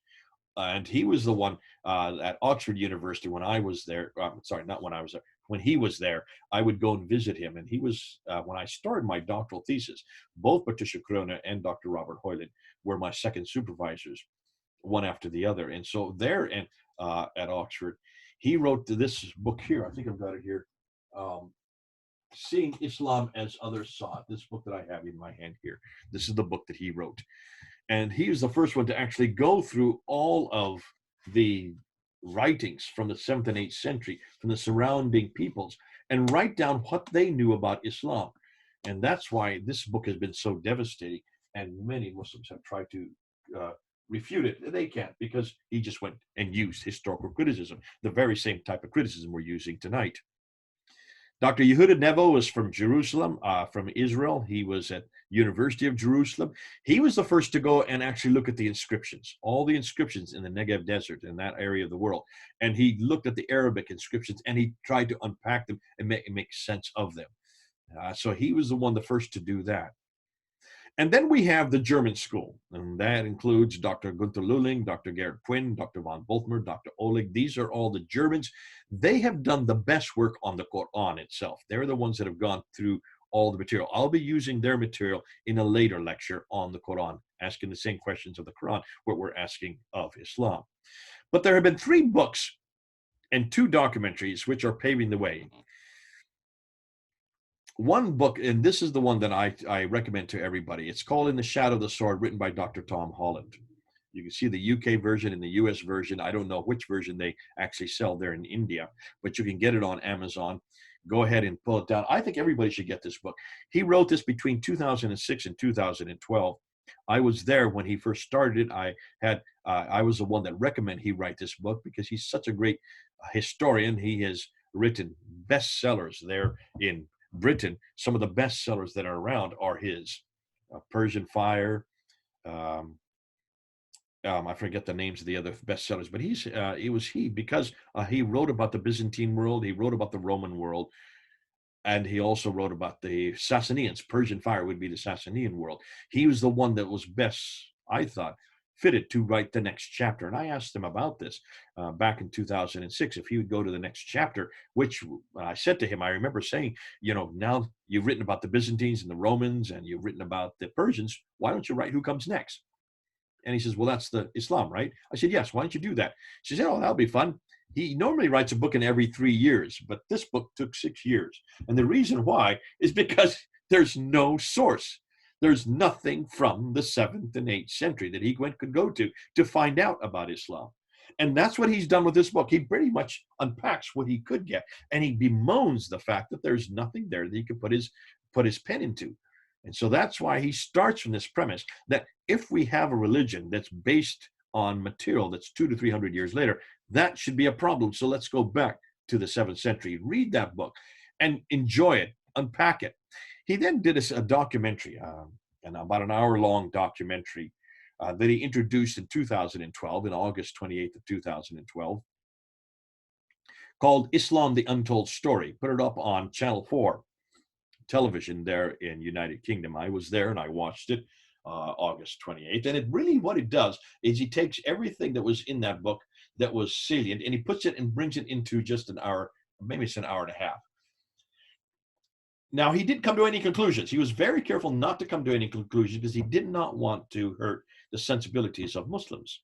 And he was the one at Oxford University when I was there. Sorry, not when I was there. When he was there, I would go and visit him. And he was, when I started my doctoral thesis, both Patricia Corona and Dr. Robert Hoyland were my second supervisors, one after the other. And so there at Oxford, he wrote this book here. I think I've got it here. Seeing Islam as Others Saw It. This book that I have in my hand here. This is the book that he wrote. And he was the first one to actually go through all of the writings from the 7th and 8th century, from the surrounding peoples, and write down what they knew about Islam. And that's why this book has been so devastating. And many Muslims have tried to refute it. They can't, because he just went and used historical criticism, the very same type of criticism we're using tonight. Dr. Yehuda Nevo was from Jerusalem, from Israel. He was at University of Jerusalem. He was the first to go and actually look at the inscriptions, all the inscriptions in the Negev Desert, in that area of the world. And he looked at the Arabic inscriptions, and he tried to unpack them and make sense of them. So he was the first to do that. And then we have the German school, and that includes Dr. Gunther Lulling, Dr. Gerhard Quinn, Dr. von Boltmer, Dr. Oleg. These are all the Germans. They have done the best work on the Quran itself. They're the ones that have gone through all the material. I'll be using their material in a later lecture on the Quran, asking the same questions of the Quran, what we're asking of Islam. But there have been 3 books and 2 documentaries which are paving the way. One book, and this is the one that I recommend to everybody. It's called In the Shadow of the Sword, written by Dr. Tom Holland. You can see the UK version and the US version. I don't know which version they actually sell there in India, but you can get it on Amazon. Go ahead and pull it down. I think everybody should get this book. He wrote this between 2006 and 2012. I was there when he first started it. I was the one that recommended he write this book, because he's such a great historian. He has written bestsellers there in Britain. Some of the bestsellers that are around are his. Persian Fire. I forget the names of the other bestsellers, but because he wrote about the Byzantine world, he wrote about the Roman world, and he also wrote about the Sassanians. Persian Fire would be the Sasanian world. He was the one that was best, I thought, fitted to write the next chapter. And I asked him about this back in 2006, if he would go to the next chapter, which I said to him, I remember saying, now you've written about the Byzantines and the Romans, and you've written about the Persians, why don't you write who comes next? And he says, well, that's the Islam, right? I said, yes, why don't you do that? She said, oh, that'll be fun. He normally writes a book in every 3 years, but this book took 6 years. And the reason why is because there's no source. There's nothing from the 7th and 8th century that he could go to find out about Islam. And that's what he's done with this book. He pretty much unpacks what he could get, and he bemoans the fact that there's nothing there that he could put his pen into. And so that's why he starts from this premise that if we have a religion that's based on material that's 200 to 300 years later, that should be a problem. So let's go back to the 7th century, read that book and enjoy it, unpack it. He then did a documentary, about an hour-long documentary that he introduced in 2012, in August 28th of 2012, called Islam, the Untold Story. Put it up on Channel 4 television there in United Kingdom. I was there and I watched it August 28th. And what it does is he takes everything that was in that book that was salient, and he puts it and brings it into just an hour, maybe it's an hour and a half. Now, he didn't come to any conclusions. He was very careful not to come to any conclusions because he did not want to hurt the sensibilities of Muslims.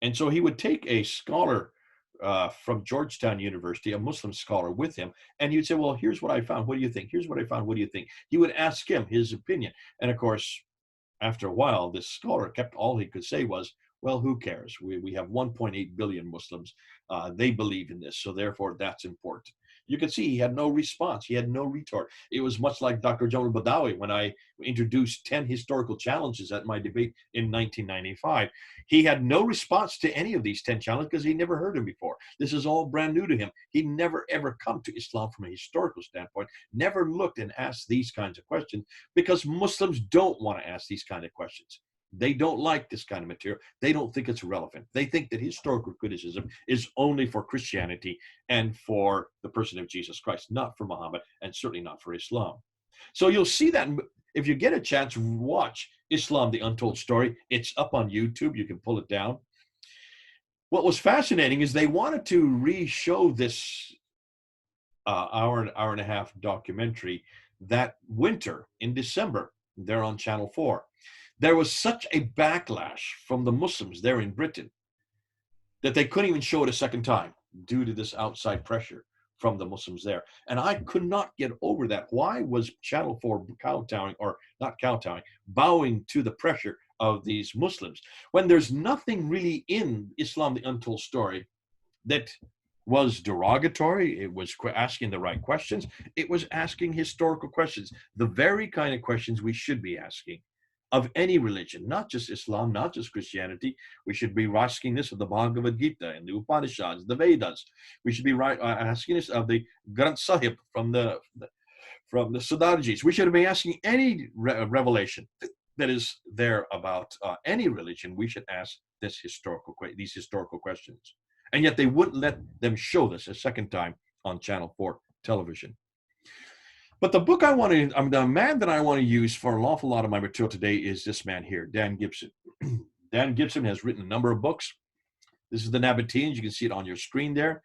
And so he would take a scholar from Georgetown University, a Muslim scholar, with him, and he would say, well, here's what I found. What do you think? Here's what I found. What do you think? He would ask him his opinion. And of course, after a while, this scholar all he could say was, well, who cares? We have 1.8 billion Muslims. They believe in this, so therefore that's important. You can see he had no response. He had no retort. It was much like Dr. Jamal Badawi when I introduced 10 historical challenges at my debate in 1995. He had no response to any of these 10 challenges because he never heard them before. This is all brand new to him. He never, ever come to Islam from a historical standpoint, never looked and asked these kinds of questions, because Muslims don't want to ask these kind of questions. They don't like this kind of material. They don't think it's relevant. They think that historical criticism is only for Christianity and for the person of Jesus Christ, not for Muhammad, and certainly not for Islam. So you'll see that if you get a chance, watch Islam, the Untold Story. It's up on YouTube. You can pull it down. What was fascinating is they wanted to re-show this hour and a half documentary that winter in December. They're on Channel 4. There was such a backlash from the Muslims there in Britain that they couldn't even show it a second time due to this outside pressure from the Muslims there. And I could not get over that. Why was Channel 4 kowtowing, or not kowtowing, bowing to the pressure of these Muslims when there's nothing really in Islam, the Untold Story that was derogatory. It was asking the right questions. It was asking historical questions, the very kind of questions we should be asking of any religion, not just Islam, not just Christianity. We should be asking this of the Bhagavad Gita and the Upanishads, the Vedas. We should be asking this of the Granth Sahib from the Siddharthis. We should be asking any revelation that is there about any religion. We should ask these historical questions. And yet they wouldn't let them show this a second time on Channel 4 television. But the book the man that I want to use for an awful lot of my material today is this man here, Dan Gibson. Dan Gibson has written a number of books. This is the Nabateans. You can see it on your screen there.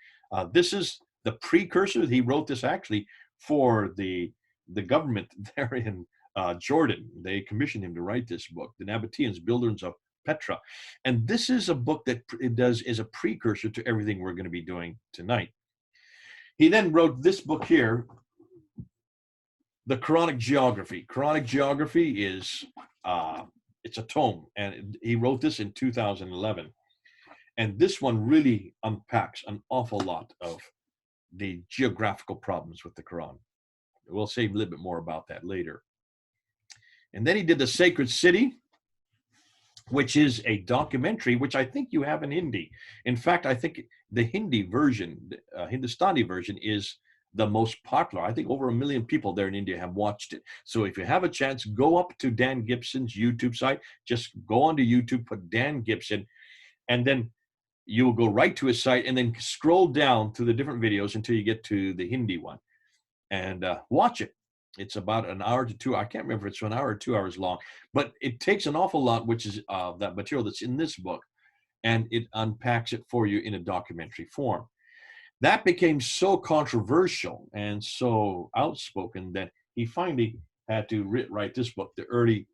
This is the precursor. He wrote this actually for the government there in Jordan. They commissioned him to write this book, the Nabateans, Builders of Petra. And this is a book that is a precursor to everything we're going to be doing tonight. He then wrote this book here, the Quranic Geography. Quranic Geography is it's a tome, and he wrote this in 2011. And this one really unpacks an awful lot of the geographical problems with the Quran. We'll say a little bit more about that later. And then he did The Sacred City, which is a documentary, which I think you have in Hindi. In fact, I think the Hindi version, Hindustani version, is the most popular. I think over 1 million people there in India have watched it. So if you have a chance, go up to Dan Gibson's YouTube site. Just go onto YouTube, put Dan Gibson, and then you will go right to his site and then scroll down to the different videos until you get to the Hindi one and watch it. It's about an hour to 2. I can't remember if it's 1 hour or 2 hours long, but it takes an awful lot, which is that material that's in this book, and it unpacks it for you in a documentary form. That became so controversial and so outspoken that he finally had to write this book, The Early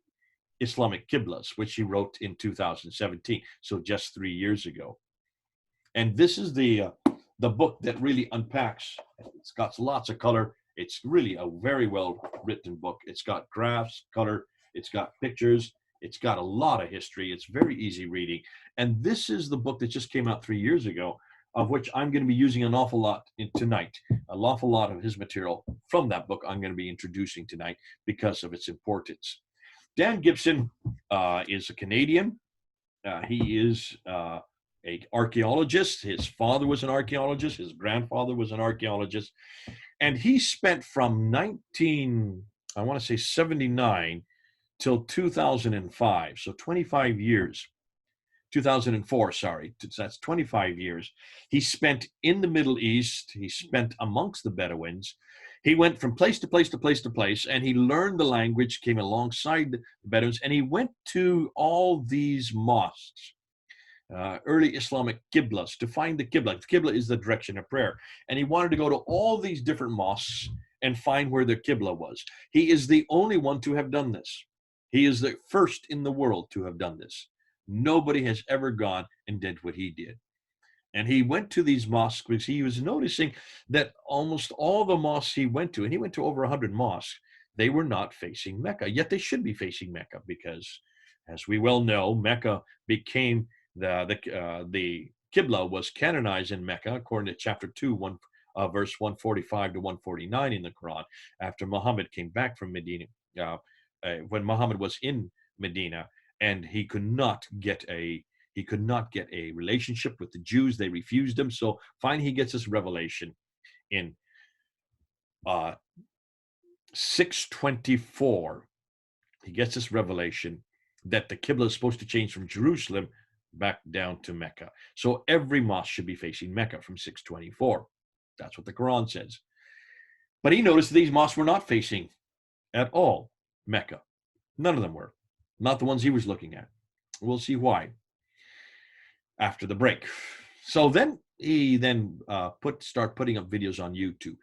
Islamic Qiblas, which he wrote in 2017, so just 3 years ago. And this is the book that really unpacks. It's got lots of color. It's really a very well written book. It's got graphs, color, it's got pictures, it's got a lot of history. It's very easy reading. And this is the book that just came out 3 years ago, of which I'm going to be using an awful lot tonight. An awful lot of his material from that book I'm going to be introducing tonight because of its importance. Dan Gibson is a Canadian. He is an archaeologist. His father was an archaeologist. His grandfather was an archaeologist. And he spent from 79 till 2005, so 25 years. 2004, sorry, that's 25 years. He spent in the Middle East. He spent amongst the Bedouins. He went from place to place to place to place, and he learned the language, came alongside the Bedouins, and he went to all these mosques, early Islamic Qiblas, to find the Qibla. The Qibla is the direction of prayer. And he wanted to go to all these different mosques and find where the Qibla was. He is the only one to have done this. He is the first in the world to have done this. Nobody has ever gone and did what he did. And he went to these mosques because he was noticing that almost all the mosques he went to, and he went to over 100 mosques, they were not facing Mecca. Yet they should be facing Mecca because, as we well know, Mecca became the Qibla was canonized in Mecca according to chapter 2, verse 145 to 149 in the Quran, after Muhammad came back from Medina, when Muhammad was in Medina, and he could not get a relationship with the Jews. They refused him. So finally he gets this revelation in 624. He gets this revelation that the Qibla is supposed to change from Jerusalem back down to Mecca. So every mosque should be facing Mecca from 624. That's what the Quran says. But he noticed these mosques were not facing at all Mecca. None of them were. Not the ones he was looking at. We'll see why after the break. So then he start putting up videos on YouTube.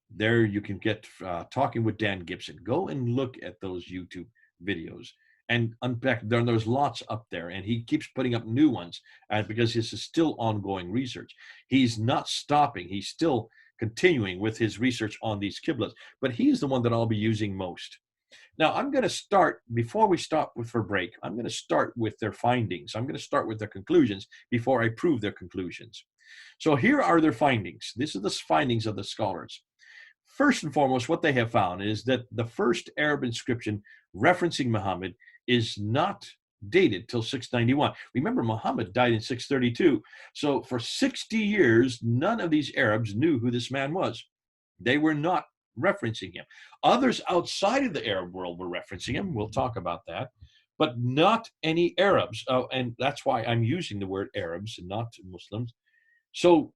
There you can get Talking with Dan Gibson. Go and look at those YouTube videos and unpack. There's lots up there, and he keeps putting up new ones because this is still ongoing research. He's not stopping. He's still continuing with his research on these Qiblas, but he's the one that I'll be using most. Now, I'm going to start, before we stop for break, I'm going to start with their findings. I'm going to start with their conclusions before I prove their conclusions. So here are their findings. These are the findings of the scholars. First and foremost, what they have found is that the first Arab inscription referencing Muhammad is not dated till 691. Remember, Muhammad died in 632. So for 60 years, none of these Arabs knew who this man was. They were not referencing him. Others outside of the Arab world were referencing him. We'll talk about that. But not any Arabs. And that's why I'm using the word Arabs and not Muslims. So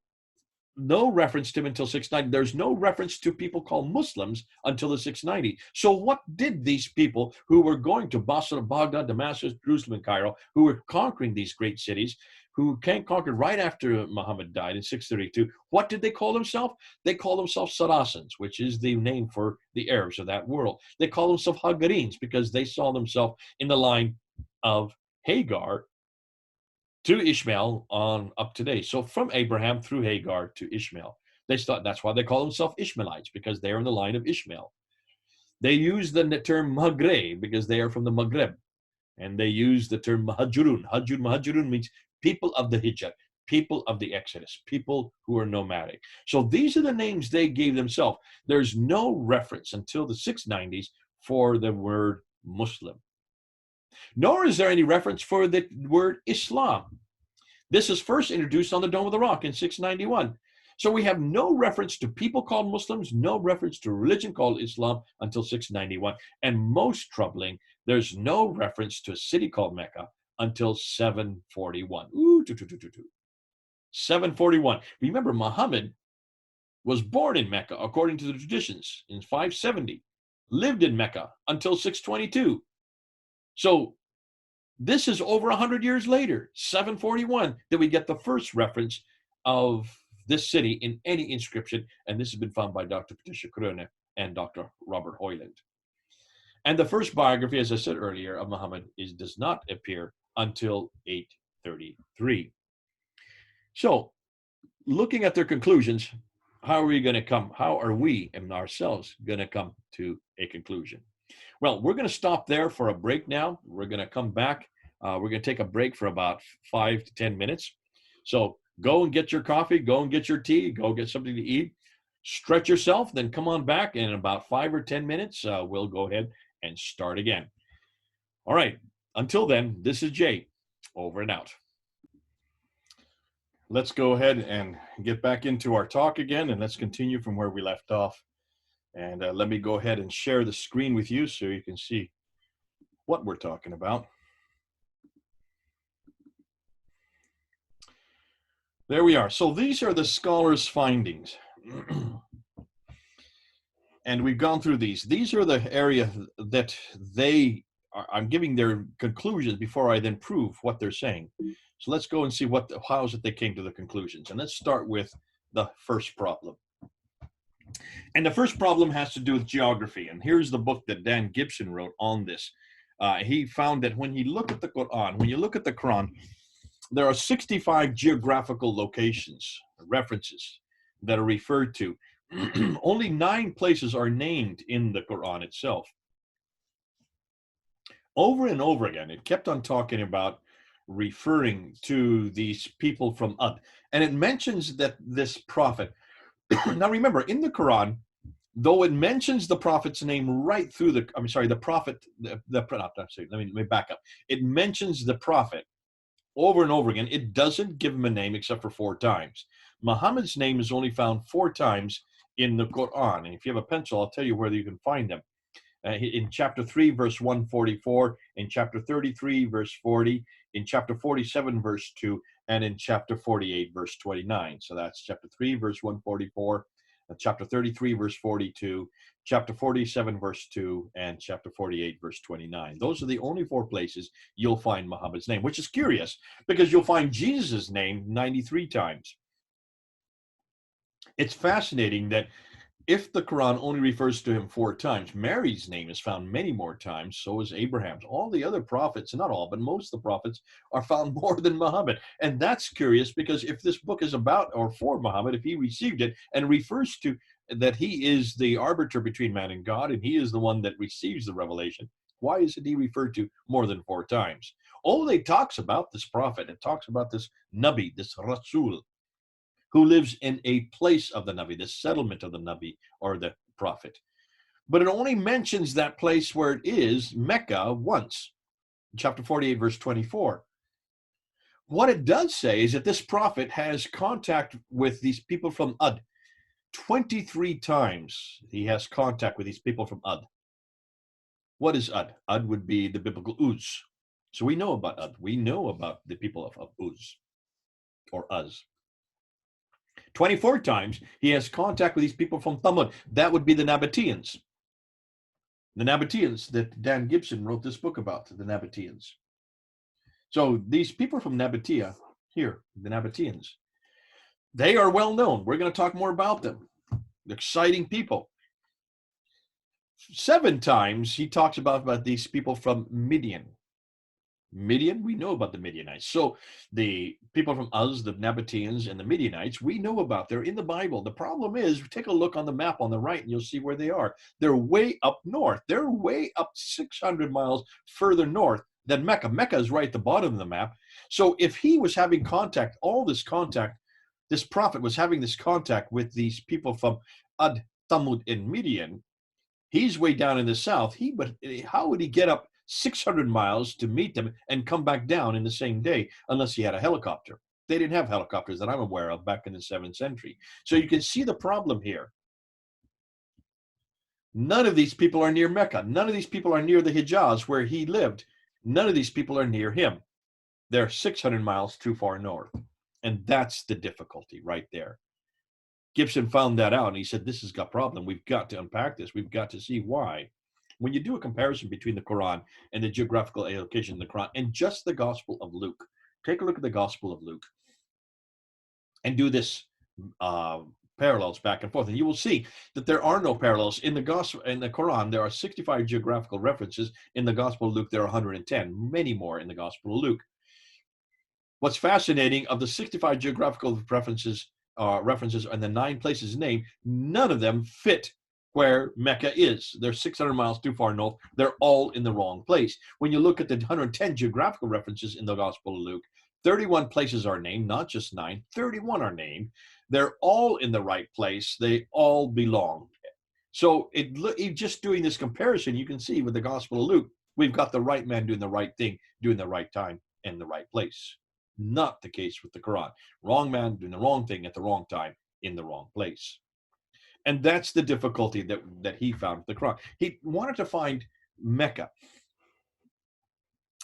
no reference to him until 690. There's no reference to people called Muslims until the 690. So what did these people who were going to Basra, Baghdad, Damascus, Jerusalem, and Cairo, who were conquering these great cities, who came conquered right after Muhammad died in 632, what did they call themselves? They call themselves Saracens, which is the name for the Arabs of that world. They call themselves Hagarines because they saw themselves in the line of Hagar to Ishmael on up to date. So from Abraham through Hagar to Ishmael. They thought that's why they call themselves Ishmaelites, because they are in the line of Ishmael. They use the term Maghreb because they are from the Maghreb. And they use the term Mahajurun. Mahajurun means people of the Hijrah, people of the Exodus, people who are nomadic. So these are the names they gave themselves. There's no reference until the 690s for the word Muslim. Nor is there any reference for the word Islam. This is first introduced on the Dome of the Rock in 691. So we have no reference to people called Muslims, no reference to religion called Islam until 691. And most troubling, there's no reference to a city called Mecca until 741. 741. Remember, Muhammad was born in Mecca, according to the traditions, in 570, lived in Mecca until 622. So this is over 100 years later, 741, that we get the first reference of this city in any inscription, and this has been found by Dr. Patricia Corona and Dr. Robert Hoyland. And the first biography, as I said earlier, of Muhammad does not appear until 833. So, looking at their conclusions, how are we and ourselves going to come to a conclusion? Well, we're going to stop there for a break now. We're going to come back. We're going to take a break for about 5 to 10 minutes. So go and get your coffee, go and get your tea, go get something to eat, stretch yourself, then come on back. And in about 5 or 10 minutes, we'll go ahead and start again. All right. Until then, this is Jay. Over and out. Let's go ahead and get back into our talk again, and let's continue from where we left off. And let me go ahead and share the screen with you so you can see what we're talking about. There we are. So these are the scholars' findings. And we've gone through these. These are the area that I'm giving their conclusions before I then prove what they're saying. So let's go and see how is it they came to the conclusions. And let's start with the first problem. And the first problem has to do with geography. And here's the book that Dan Gibson wrote on this. He found that when you look at the Quran, there are 65 geographical locations, references that are referred to. Only 9 places are named in the Quran itself. Over and over again, it kept on talking about referring to these people from Ad. And it mentions that this prophet. Now remember, in the Quran, though it mentions the prophet's name right through let me back up. It mentions the prophet over and over again. It doesn't give him a name except for 4 times. Muhammad's name is only found 4 times in the Quran. And if you have a pencil, I'll tell you where you can find them. In chapter 3, verse 144, in chapter 33, verse 40, in chapter 47, verse 2, and in chapter 48, verse 29. So that's chapter 3, verse 144, chapter 33, verse 42, chapter 47, verse 2, and chapter 48, verse 29. Those are the only 4 places you'll find Muhammad's name, which is curious because you'll find Jesus' name 93 times. It's fascinating that if the Quran only refers to him 4 times, Mary's name is found many more times, so is Abraham's. All the other prophets, not all, but most of the prophets are found more than Muhammad. And that's curious because if this book is about or for Muhammad, if he received it and refers to that he is the arbiter between man and God, and he is the one that receives the revelation, why isn't he referred to more than 4 times? Only talks about this prophet. It talks about this Nabi, this Rasul, who lives in a place of the Nabi, the settlement of the Nabi or the prophet. But it only mentions that place where it is, Mecca, once, chapter 48, verse 24. What it does say is that this prophet has contact with these people from Ad. 23 times he has contact with these people from Ad. What is Ad? Ad would be the biblical Uz. So we know about Ad. We know about the people of Uz or Uz. 24 times he has contact with these people from Thamud. That would be the Nabateans. The Nabateans that Dan Gibson wrote this book about, the Nabateans. So these people from Nabatea, here, the Nabateans, they are well known. We're going to talk more about them. Exciting people. 7 times he talks about these people from Midian. Midian, we know about the Midianites. So the people from Uz, the Nabateans, and the Midianites, we know about. They're in the Bible. The problem is, take a look on the map on the right, and you'll see where they are. They're way up north. They're way up 600 miles further north than Mecca. Mecca is right at the bottom of the map. So if he was having contact, this prophet was having this contact with these people from Ad, Thamud, and Midian, he's way down in the south. How would he get up 600 miles to meet them and come back down in the same day unless he had a helicopter? They didn't have helicopters that I'm aware of back in the 7th century. So you can see the problem here. None of these people are near Mecca. None of these people are near the Hijaz where he lived. None of these people are near him. They're 600 miles too far north. And that's the difficulty right there. Gibson found that out, and he said, this has got a problem. We've got to unpack this. We've got to see why. When you do a comparison between the Quran and the geographical allocation of the Quran and just the Gospel of Luke, take a look at the Gospel of Luke and do this parallels back and forth, and you will see that there are no parallels in the Gospel. In the Quran, there are 65 geographical references. In the Gospel of Luke, there are 110, many more in the Gospel of Luke. What's fascinating, of the 65 geographical references and the 9 places named, none of them fit where Mecca is. They're 600 miles too far north. They're all in the wrong place. When you look at the 110 geographical references in the Gospel of Luke, 31 places are named, not just 9, 31 are named. They're all in the right place. They all belong. So just doing this comparison, you can see with the Gospel of Luke, we've got the right man doing the right thing, doing the right time, in the right place. Not the case with the Quran. Wrong man doing the wrong thing at the wrong time in the wrong place. And that's the difficulty that he found with the Quran. He wanted to find Mecca.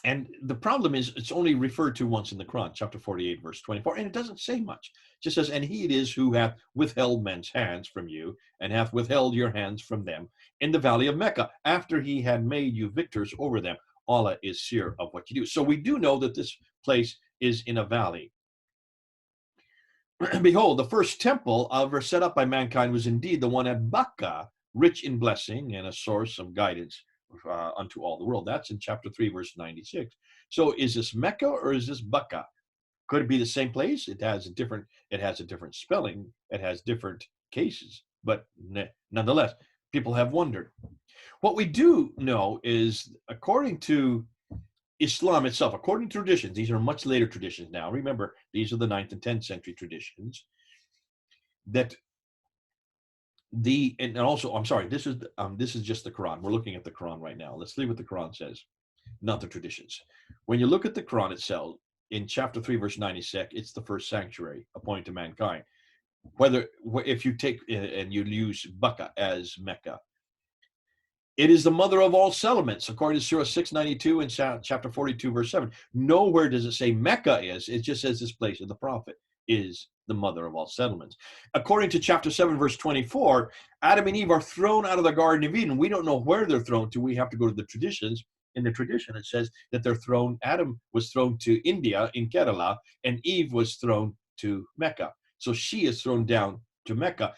And the problem is, it's only referred to once in the Quran, chapter 48, verse 24, and it doesn't say much. It just says, and he it is who hath withheld men's hands from you, and hath withheld your hands from them in the valley of Mecca, after he had made you victors over them. Allah is seer of what you do. So we do know that this place is in a valley. Behold, the first temple ever set up by mankind was indeed the one at Bakka, rich in blessing and a source of guidance unto all the world. That's in chapter 3, verse 96. So is this Mecca or is this Bakka? Could it be the same place? It has a different spelling. It has different cases. But nonetheless, people have wondered. What we do know is, according to Islam itself, according to traditions, these are much later traditions now. Remember, these are the 9th and 10th century traditions. This is just the Quran. We're looking at the Quran right now. Let's see what the Quran says, not the traditions. When you look at the Quran itself, in chapter 3, verse 96, it's the first sanctuary appointed to mankind. If you take and you use Bakka as Mecca, it is the mother of all settlements, according to Surah 692 and chapter 42, verse 7. Nowhere does it say Mecca is. It just says this place of the prophet is the mother of all settlements. According to chapter 7, verse 24, Adam and Eve are thrown out of the Garden of Eden. We don't know where they're thrown to. We have to go to the traditions. In the tradition, it says that Adam was thrown to India in Kerala, and Eve was thrown to Mecca. So she is thrown down to Mecca.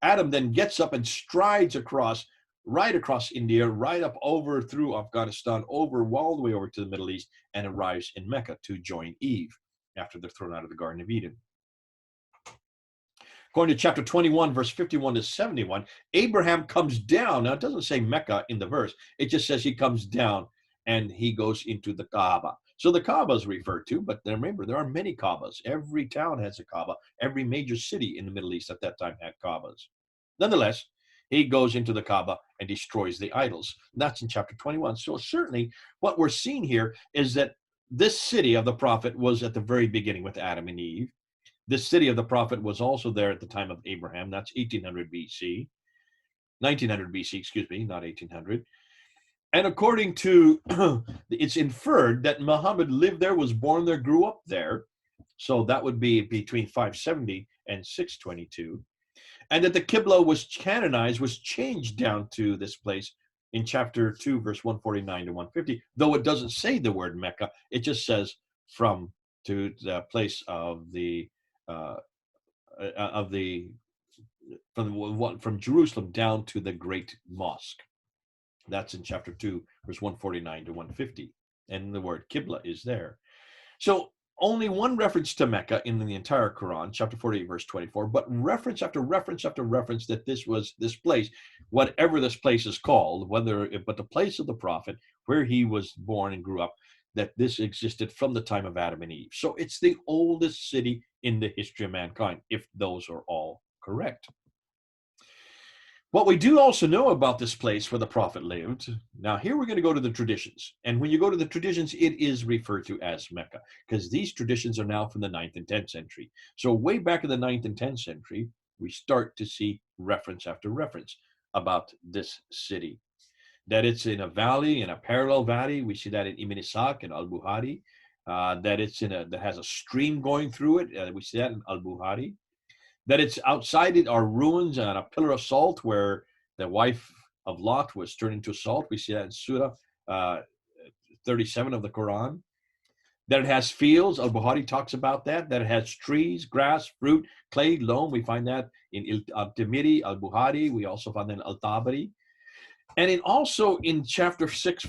Adam then gets up and strides right across India, right up over through Afghanistan, all the way over to the Middle East, and arrives in Mecca to join Eve after they're thrown out of the Garden of Eden. According to chapter 21, verse 51 to 71, Abraham comes down. Now, it doesn't say Mecca in the verse. It just says he comes down and he goes into the Kaaba. So the Kaaba is referred to, but remember, there are many Kaabas. Every town has a Kaaba. Every major city in the Middle East at that time had Kaabas. Nonetheless, he goes into the Kaaba and destroys the idols. That's in chapter 21. So certainly what we're seeing here is that this city of the prophet was at the very beginning with Adam and Eve. This city of the prophet was also there at the time of Abraham. That's 1800 BC, 1900 BC, excuse me, not 1800. And according to, it's inferred that Muhammad lived there, was born there, grew up there. So that would be between 570 and 622. And that the Qibla was canonized, was changed down to this place in chapter 2, verse 149 to 150, though it doesn't say the word Mecca. It just says from to the place of the from Jerusalem down to the Great Mosque. That's in chapter 2, verse 149 to 150. And the word Qibla is there. So only one reference to Mecca in the entire Quran, chapter 48, verse 24, but reference after reference after reference that this was this place, whatever this place is called, but the place of the prophet, where he was born and grew up, that this existed from the time of Adam and Eve. So it's the oldest city in the history of mankind, if those are all correct. What we do also know about this place where the prophet lived, now here we're going to go to the traditions. And when you go to the traditions, it is referred to as Mecca, because these traditions are now from the 9th and 10th century. So way back in the 9th and 10th century, we start to see reference after reference about this city. That it's in a valley, in a parallel valley. We see that in Ibn Ishaq and Al-Bukhari. That it's that has a stream going through it. We see that in Al-Bukhari. That it's outside it are ruins and a pillar of salt where the wife of Lot was turned into salt. We see that in Surah 37 of the Quran. That it has fields. Al-Bukhari talks about that. That it has trees, grass, fruit, clay, loam. We find that in Al-Tirmidhi, Al-Bukhari. We also find that in Al-Tabari. And also in chapter 6,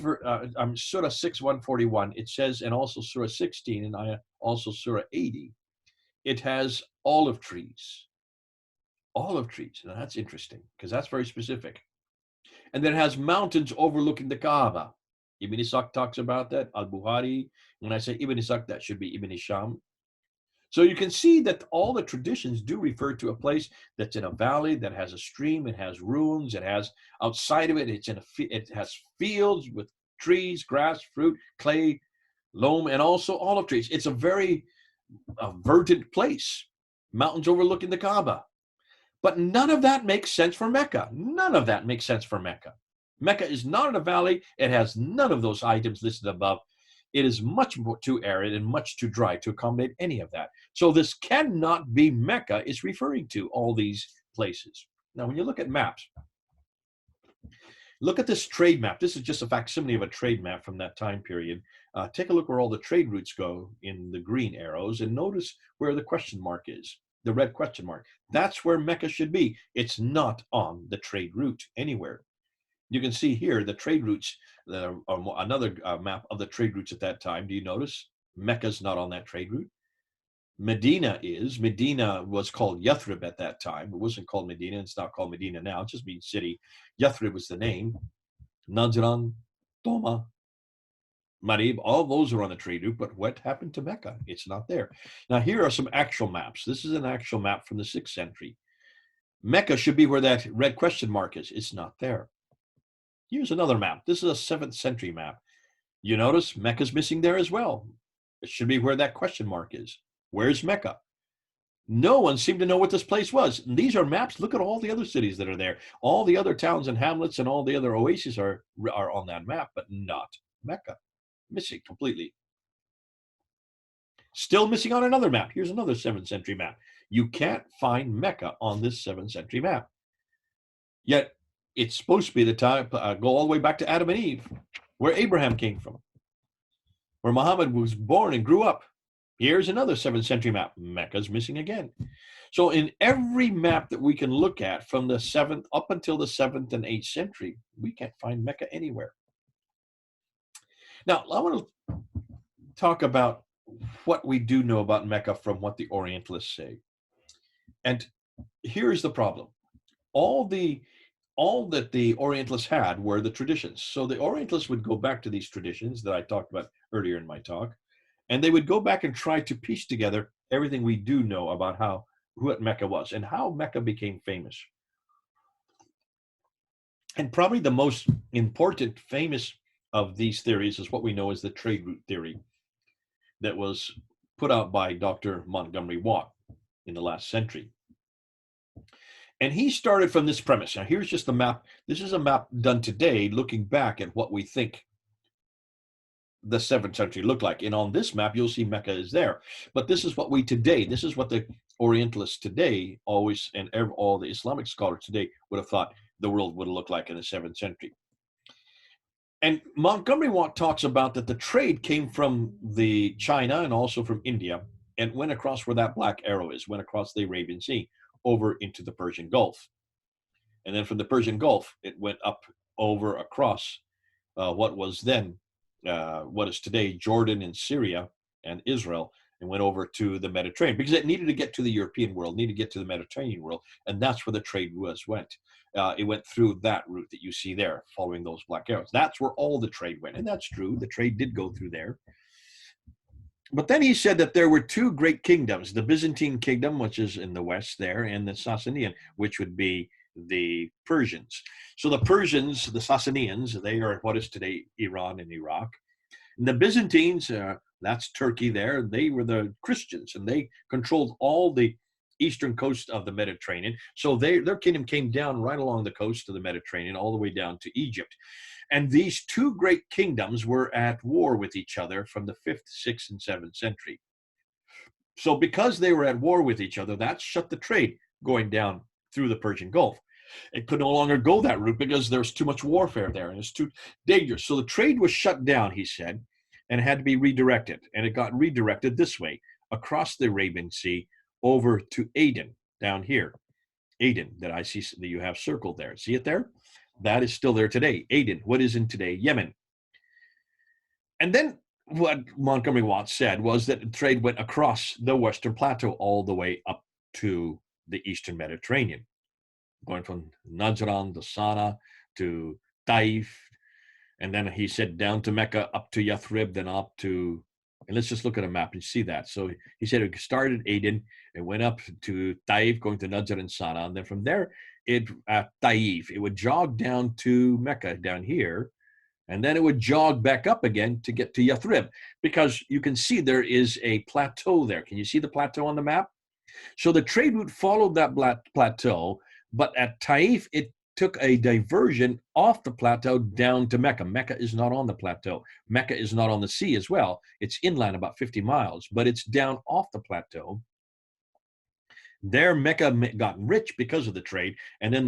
Surah 6, 141, it says, and also Surah 16, and also Surah 80, it has olive trees. Olive trees. Now that's interesting because that's very specific. And then it has mountains overlooking the Kaaba. Ibn Ishaq talks about that. Al-Bukhari. When I say Ibn Ishaq, that should be Ibn Hisham. So you can see that all the traditions do refer to a place that's in a valley, that has a stream, it has ruins, it has outside of it, it has fields with trees, grass, fruit, clay, loam, and also olive trees. It's a very verdant place, mountains overlooking the Kaaba. But none of that makes sense for Mecca. None of that makes sense for Mecca. Mecca is not in a valley. It has none of those items listed above. It is much more too arid and much too dry to accommodate any of that. So this cannot be Mecca is referring to all these places. Now, when you look at maps, look at this trade map. This is just a facsimile of a trade map from that time period. Take a look where all the trade routes go in the green arrows and notice where the question mark is, the red question mark. That's where Mecca should be. It's not on the trade route anywhere. You can see here the trade routes, another map of the trade routes at that time. Do you notice Mecca's not on that trade route? Medina is. Medina was called Yathrib at that time. It wasn't called Medina. It's not called Medina now. It just means city. Yathrib was the name. Najran, Toma, Marib, all those are on the trade route, but what happened to Mecca? It's not there. Now, here are some actual maps. This is an actual map from the 6th century. Mecca should be where that red question mark is. It's not there. Here's another map. This is a 7th century map. You notice Mecca's missing there as well. It should be where that question mark is. Where's Mecca? No one seemed to know what this place was. And these are maps. Look at all the other cities that are there. All the other towns and hamlets and all the other oases are on that map, but not Mecca. Missing completely. Still missing on another map. Here's another 7th century map. You can't find Mecca on this 7th century map. Yet it's supposed to be the time, go all the way back to Adam and Eve, where Abraham came from, where Muhammad was born and grew up. Here's another 7th century map. Mecca's missing again. So in every map that we can look at from the 7th up until the 7th and 8th century, we can't find Mecca anywhere. Now, I want to talk about what we do know about Mecca from what the Orientalists say. And here's the problem. All that the Orientalists had were the traditions. So the Orientalists would go back to these traditions that I talked about earlier in my talk, and they would go back and try to piece together everything we do know about what Mecca was and how Mecca became famous. And probably the most important, famous of these theories is what we know as the trade route theory that was put out by Dr. Montgomery Watt in the last century. And he started from this premise. Now, here's just the map. This is a map done today, looking back at what we think the 7th century looked like. And on this map, you'll see Mecca is there. But this is what this is what the Orientalists today always, and all the Islamic scholars today would have thought the world would have looked like in the 7th century. And Montgomery Watt talks about that the trade came from the China and also from India and went across where that black arrow is, went across the Arabian Sea over into the Persian Gulf. And then from the Persian Gulf, it went up over across what was then, what is today Jordan and Syria and Israel, and went over to the Mediterranean because it needed to get to the European world, needed to get to the Mediterranean world, and that's where the trade went. It went through that route that you see there, following those black arrows. That's where all the trade went, and that's true. The trade did go through there. But then he said that there were two great kingdoms, the Byzantine kingdom, which is in the west there, and the Sasanian, which would be the Persians. So the Persians, the Sassanians, they are what is today Iran and Iraq. And the Byzantines, that's Turkey there, they were the Christians, and they controlled all the eastern coast of the Mediterranean. So their kingdom came down right along the coast of the Mediterranean, all the way down to Egypt. And these two great kingdoms were at war with each other from the 5th, 6th, and 7th century. So because they were at war with each other, that shut the trade going down through the Persian Gulf. It could no longer go that route because there's too much warfare there and it's too dangerous. So the trade was shut down, he said, and it had to be redirected. And it got redirected this way, across the Arabian Sea, over to Aden, down here. Aden, that I see that you have circled there. See it there? That is still there today. Aden, what is in today Yemen. And then what Montgomery Watt said was that trade went across the Western Plateau all the way up to the Eastern Mediterranean, going from Najran, the Sana, to Taif, and then he said down to Mecca, up to Yathrib, then up to, and let's just look at a map and see that. So he said it started Aden, it went up to Taif, going to Najran and Sana, and then from there, at Taif, it would jog down to Mecca down here, and then it would jog back up again to get to Yathrib, because you can see there is a plateau there. Can you see the plateau on the map? So the trade route followed that plateau, but at Taif, it took a diversion off the plateau down to Mecca. Mecca is not on the plateau. Mecca is not on the sea as well. It's inland about 50 miles, but it's down off the plateau. There, Mecca got rich because of the trade, and then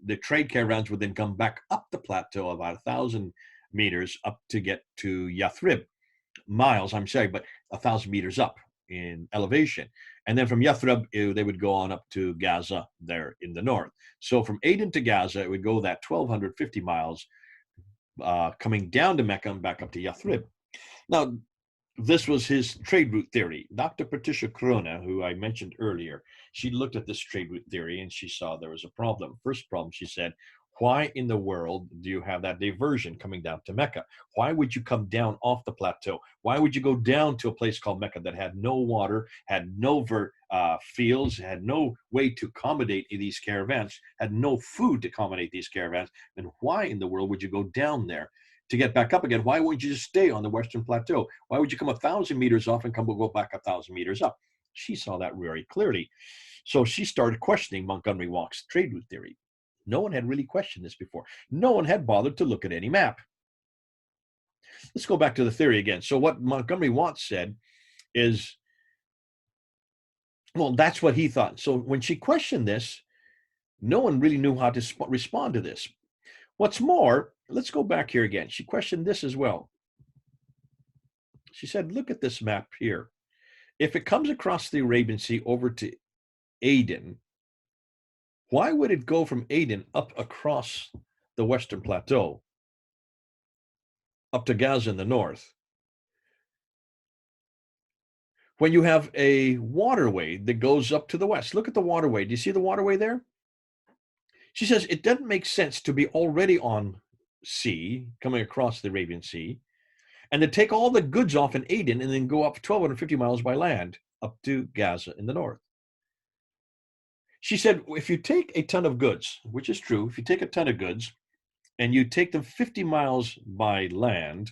the trade caravans would then come back up the plateau about 1,000 meters up to get to Yathrib. Miles, I'm sorry, but 1,000 meters up in elevation. And then from Yathrib, they would go on up to Gaza there in the north. So from Aden to Gaza, it would go that 1,250 miles, coming down to Mecca and back up to Yathrib. Now, this was his trade route theory. Dr. Patricia Corona, who I mentioned earlier, she looked at this trade route theory and she saw there was a problem. First problem, she said, why in the world do you have that diversion coming down to Mecca? Why would you come down off the plateau? Why would you go down to a place called Mecca that had no water, had no fields, had no way to accommodate these caravans, had no food to accommodate these caravans? And why in the world would you go down there to get back up again? Why wouldn't you just stay on the Western Plateau? Why would you come 1,000 meters off and go back 1,000 meters up? She saw that very clearly. So she started questioning Montgomery Watt's trade route theory. No one had really questioned this before. No one had bothered to look at any map. Let's go back to the theory again. So what Montgomery Watt said is, well, that's what he thought. So when she questioned this, no one really knew how to respond to this. What's more, let's go back here again. She questioned this as well. She said, look at this map here. If it comes across the Arabian Sea over to Aden, why would it go from Aden up across the Western Plateau, up to Gaza in the north? When you have a waterway that goes up to the west, look at the waterway. Do you see the waterway there? She says it doesn't make sense to be already on sea, coming across the Arabian Sea, and then take all the goods off in Aden and then go up 1,250 miles by land up to Gaza in the north. She said, if you take a ton of goods, which is true, if you take a ton of goods and you take them 50 miles by land,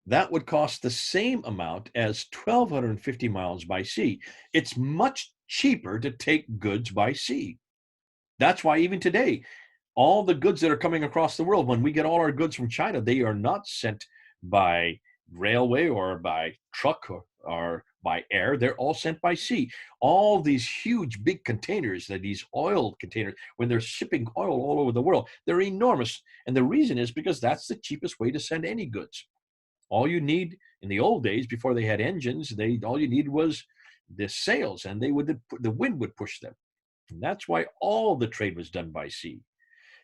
that would cost the same amount as 1,250 miles by sea. It's much cheaper to take goods by sea. That's why even today, all the goods that are coming across the world, when we get all our goods from China, they are not sent by railway or by truck or by air. They're all sent by sea. All these huge, big containers, these oil containers, when they're shipping oil all over the world, they're enormous. And the reason is because that's the cheapest way to send any goods. All you need in the old days, before they had engines, all you needed was the sails, and the wind would push them. And that's why all the trade was done by sea.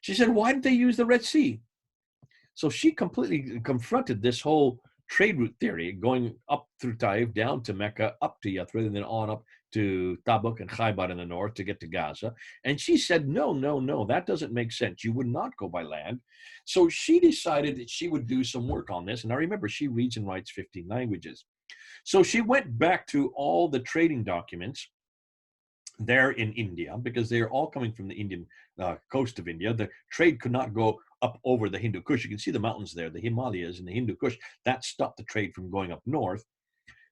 She said, why did they use the Red Sea? So she completely confronted this whole trade route theory, going up through Taif, down to Mecca, up to Yathrib, and then on up to Tabuk and Khaybar in the north to get to Gaza. And she said, no, no, no, that doesn't make sense. You would not go by land. So she decided that she would do some work on this. And I remember she reads and writes 15 languages. So she went back to all the trading documents there in India, because they are all coming from the Indian coast of India. The trade could not go up over the Hindu Kush. You can see the mountains there, the Himalayas and the Hindu Kush. That stopped the trade from going up north.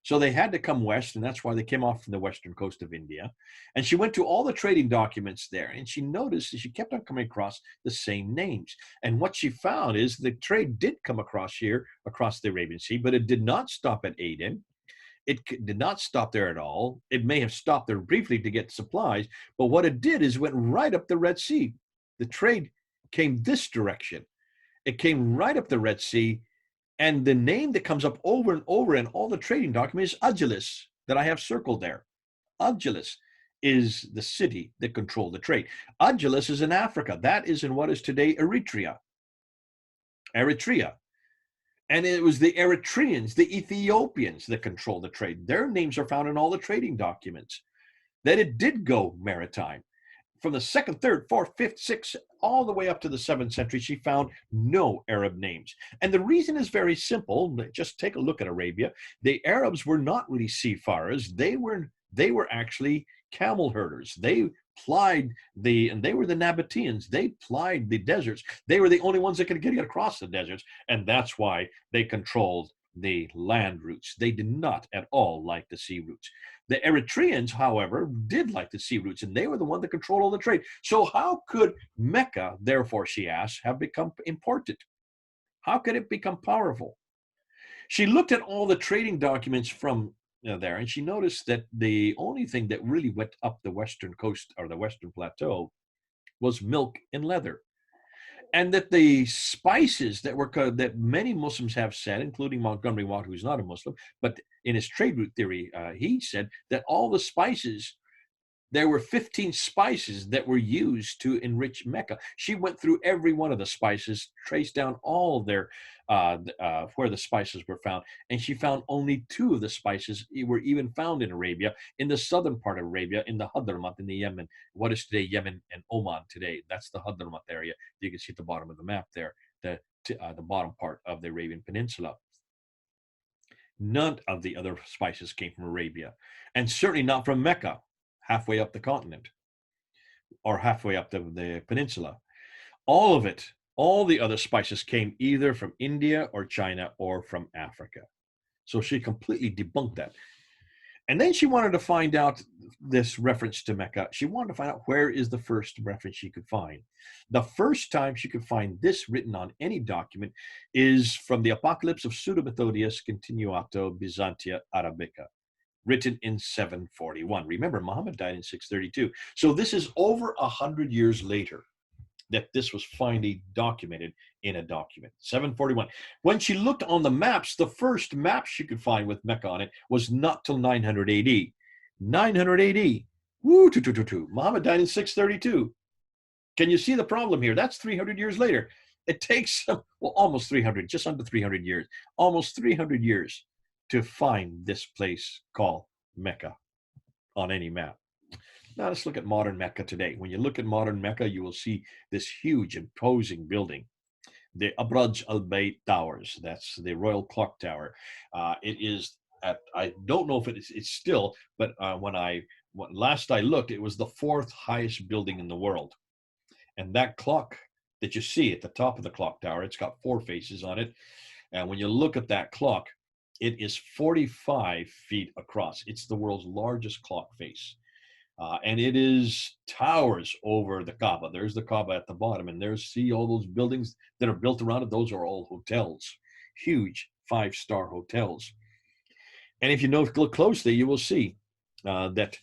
So they had to come west, and that's why they came off from the western coast of India. And she went to all the trading documents there, and she noticed that she kept on coming across the same names. And what she found is the trade did come across here, across the Arabian Sea, but it did not stop at Aden. It did not stop there at all. It may have stopped there briefly to get supplies, but what it did is went right up the Red Sea. The trade came this direction. It came right up the Red Sea, and the name that comes up over and over in all the trading documents is Agilis, that I have circled there. Agilis is the city that controlled the trade. Agilis is in Africa. That is in what is today Eritrea. Eritrea. And it was the Eritreans, the Ethiopians that controlled the trade. Their names are found in all the trading documents. That it did go maritime. From the 2nd, 3rd, 4th, 5th, 6th, all the way up to the 7th century, she found no Arab names. And the reason is very simple. Just take a look at Arabia. The Arabs were not really seafarers. They were actually camel herders. They plied and they were the Nabateans. They plied the deserts. They were the only ones that could get across the deserts. And that's why they controlled the land routes. They did not at all like the sea routes. The Eritreans, however, did like the sea routes, and they were the one that controlled all the trade. So how could Mecca, therefore, she asked, have become important? How could it become powerful? She looked at all the trading documents from there, and she noticed that the only thing that really went up the western coast or the western plateau was milk and leather. And that the spices that many Muslims have said, including Montgomery Watt, who's not a Muslim, but in his trade route theory, he said that all the spices, there were 15 spices that were used to enrich Mecca. She went through every one of the spices, traced down all their where the spices were found, and she found only 2 of the spices were even found in Arabia, in the southern part of Arabia, in the Hadramaut in the Yemen, what is today Yemen and Oman today. That's the Hadramaut area. You can see at the bottom of the map there, the bottom part of the Arabian Peninsula. None of the other spices came from Arabia, and certainly not from Mecca, halfway up the continent or halfway up the peninsula. All of it, all the other spices came either from India or China or from Africa. So she completely debunked that. And then she wanted to find out this reference to Mecca. She wanted to find out where is the first reference she could find. The first time she could find this written on any document is from the Apocalypse of Pseudo-Methodius Continuato Byzantia Arabica, written in 741. Remember, Muhammad died in 632. So this is over 100 years later that this was finally documented in a document, 741. When she looked on the maps, the first map she could find with Mecca on it was not till 900 AD. 900 AD. Woo, Muhammad died in 632. Can you see the problem here? That's 300 years later. It takes, well, almost 300, just under 300 years, almost 300 years to find this place called Mecca on any map. Now let's look at modern Mecca today. When you look at modern Mecca, you will see this huge, imposing building, the Abraj Al Bayt Towers. That's the Royal Clock Tower. It is at, I don't know if it's still, but when last I looked, it was the fourth highest building in the world. And that clock that you see at the top of the clock tower, it's got four faces on it. And when you look at that clock, it is 45 feet across. It's the world's largest clock face. And it is towers over the Kaaba. There's the Kaaba at the bottom, and there's, see all those buildings that are built around it. Those are all hotels, huge 5-star hotels. And if you look closely, you will see that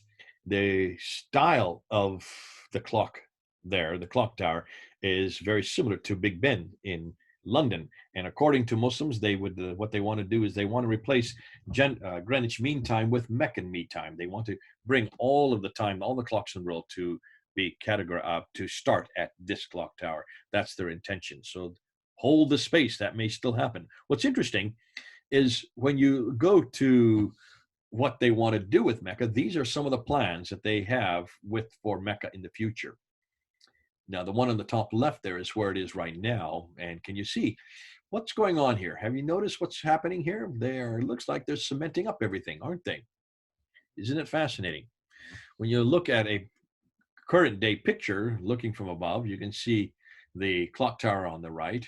the style of the clock there, the clock tower, is very similar to Big Ben in London. And according to Muslims, they would what they want to do is they want to replace Greenwich Mean Time with Meccan Mean Time. They want to bring all of the time, all the clocks in the world to be categorized to start at this clock tower. That's their intention. So hold the space. That may still happen. What's interesting is when you go to what they want to do with Mecca, these are some of the plans that they have for Mecca in the future. Now, the one on the top left there is where it is right now. And can you see what's going on here? Have you noticed what's happening here? Looks like they're cementing up everything, aren't they? Isn't it fascinating? When you look at a current day picture, looking from above, you can see the clock tower on the right.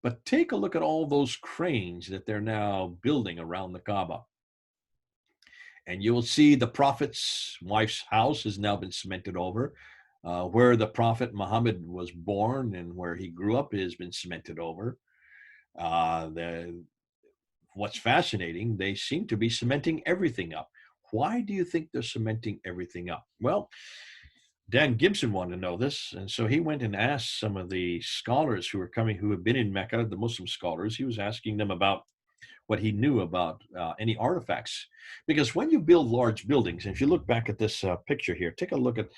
But take a look at all those cranes that they're now building around the Kaaba. And you will see the Prophet's wife's house has now been cemented over. Where the Prophet Muhammad was born and where he grew up has been cemented over. What's fascinating, they seem to be cementing everything up. Why do you think they're cementing everything up? Well, Dan Gibson wanted to know this, and so he went and asked some of the scholars who have been in Mecca, the Muslim scholars. He was asking them about what he knew about any artifacts. Because when you build large buildings, and if you look back at this picture here, take a look at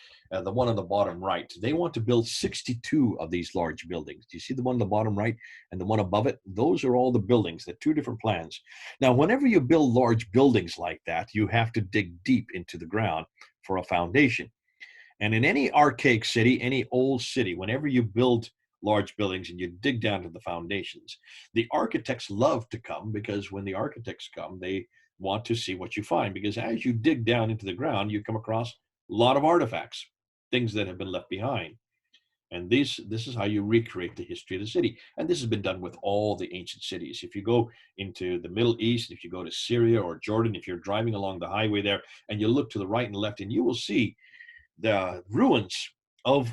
the one on the bottom right. They want to build 62 of these large buildings. Do you see the one on the bottom right and the one above it? Those are all the buildings, the two different plans. Now, whenever you build large buildings like that, you have to dig deep into the ground for a foundation. And in any archaic city, any old city, whenever you build large buildings and you dig down to the foundations, the architects love to come, because when the architects come, they want to see what you find, because as you dig down into the ground, you come across a lot of artifacts, things that have been left behind. And this is how you recreate the history of the city. And this has been done with all the ancient cities. If you go into the Middle East, if you go to Syria or Jordan, if you're driving along the highway there and you look to the right and left, and you will see the ruins of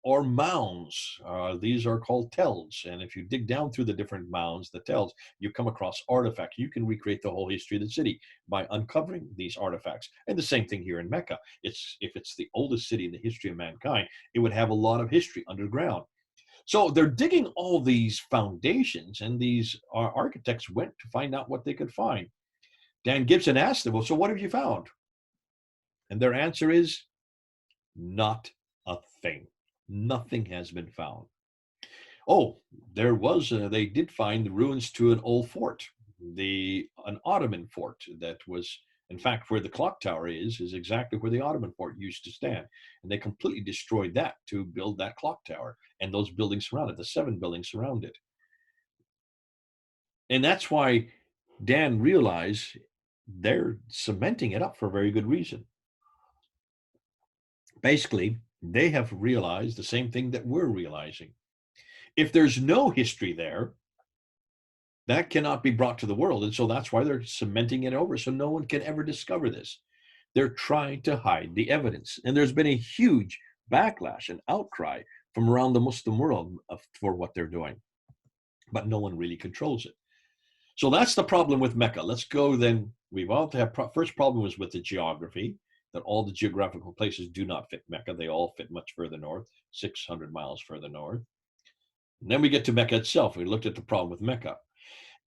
or mounds. These are called tells. And if you dig down through the different mounds, the tells, you come across artifacts. You can recreate the whole history of the city by uncovering these artifacts. And the same thing here in Mecca. If it's the oldest city in the history of mankind, it would have a lot of history underground. So they're digging all these foundations, and these architects went to find out what they could find. Dan Gibson asked them, well, so what have you found? And their answer is not a thing. Nothing has been found. Oh, they did find the ruins to an old fort, an Ottoman fort that was, in fact, where the clock tower is exactly where the Ottoman fort used to stand. And they completely destroyed that to build that clock tower and those buildings surround it, the 7 buildings surround it. And that's why Dan realized they're cementing it up for a very good reason. Basically, they have realized the same thing that we're realizing. If there's no history there, that cannot be brought to the world. And so that's why they're cementing it over, so no one can ever discover this. They're trying to hide the evidence. And there's been a huge backlash and outcry from around the Muslim world for what they're doing. But no one really controls it. So that's the problem with Mecca. Let's go then. First problem was with the geography, that all the geographical places do not fit Mecca. They all fit much further north, 600 miles further north. And then we get to Mecca itself. We looked at the problem with Mecca.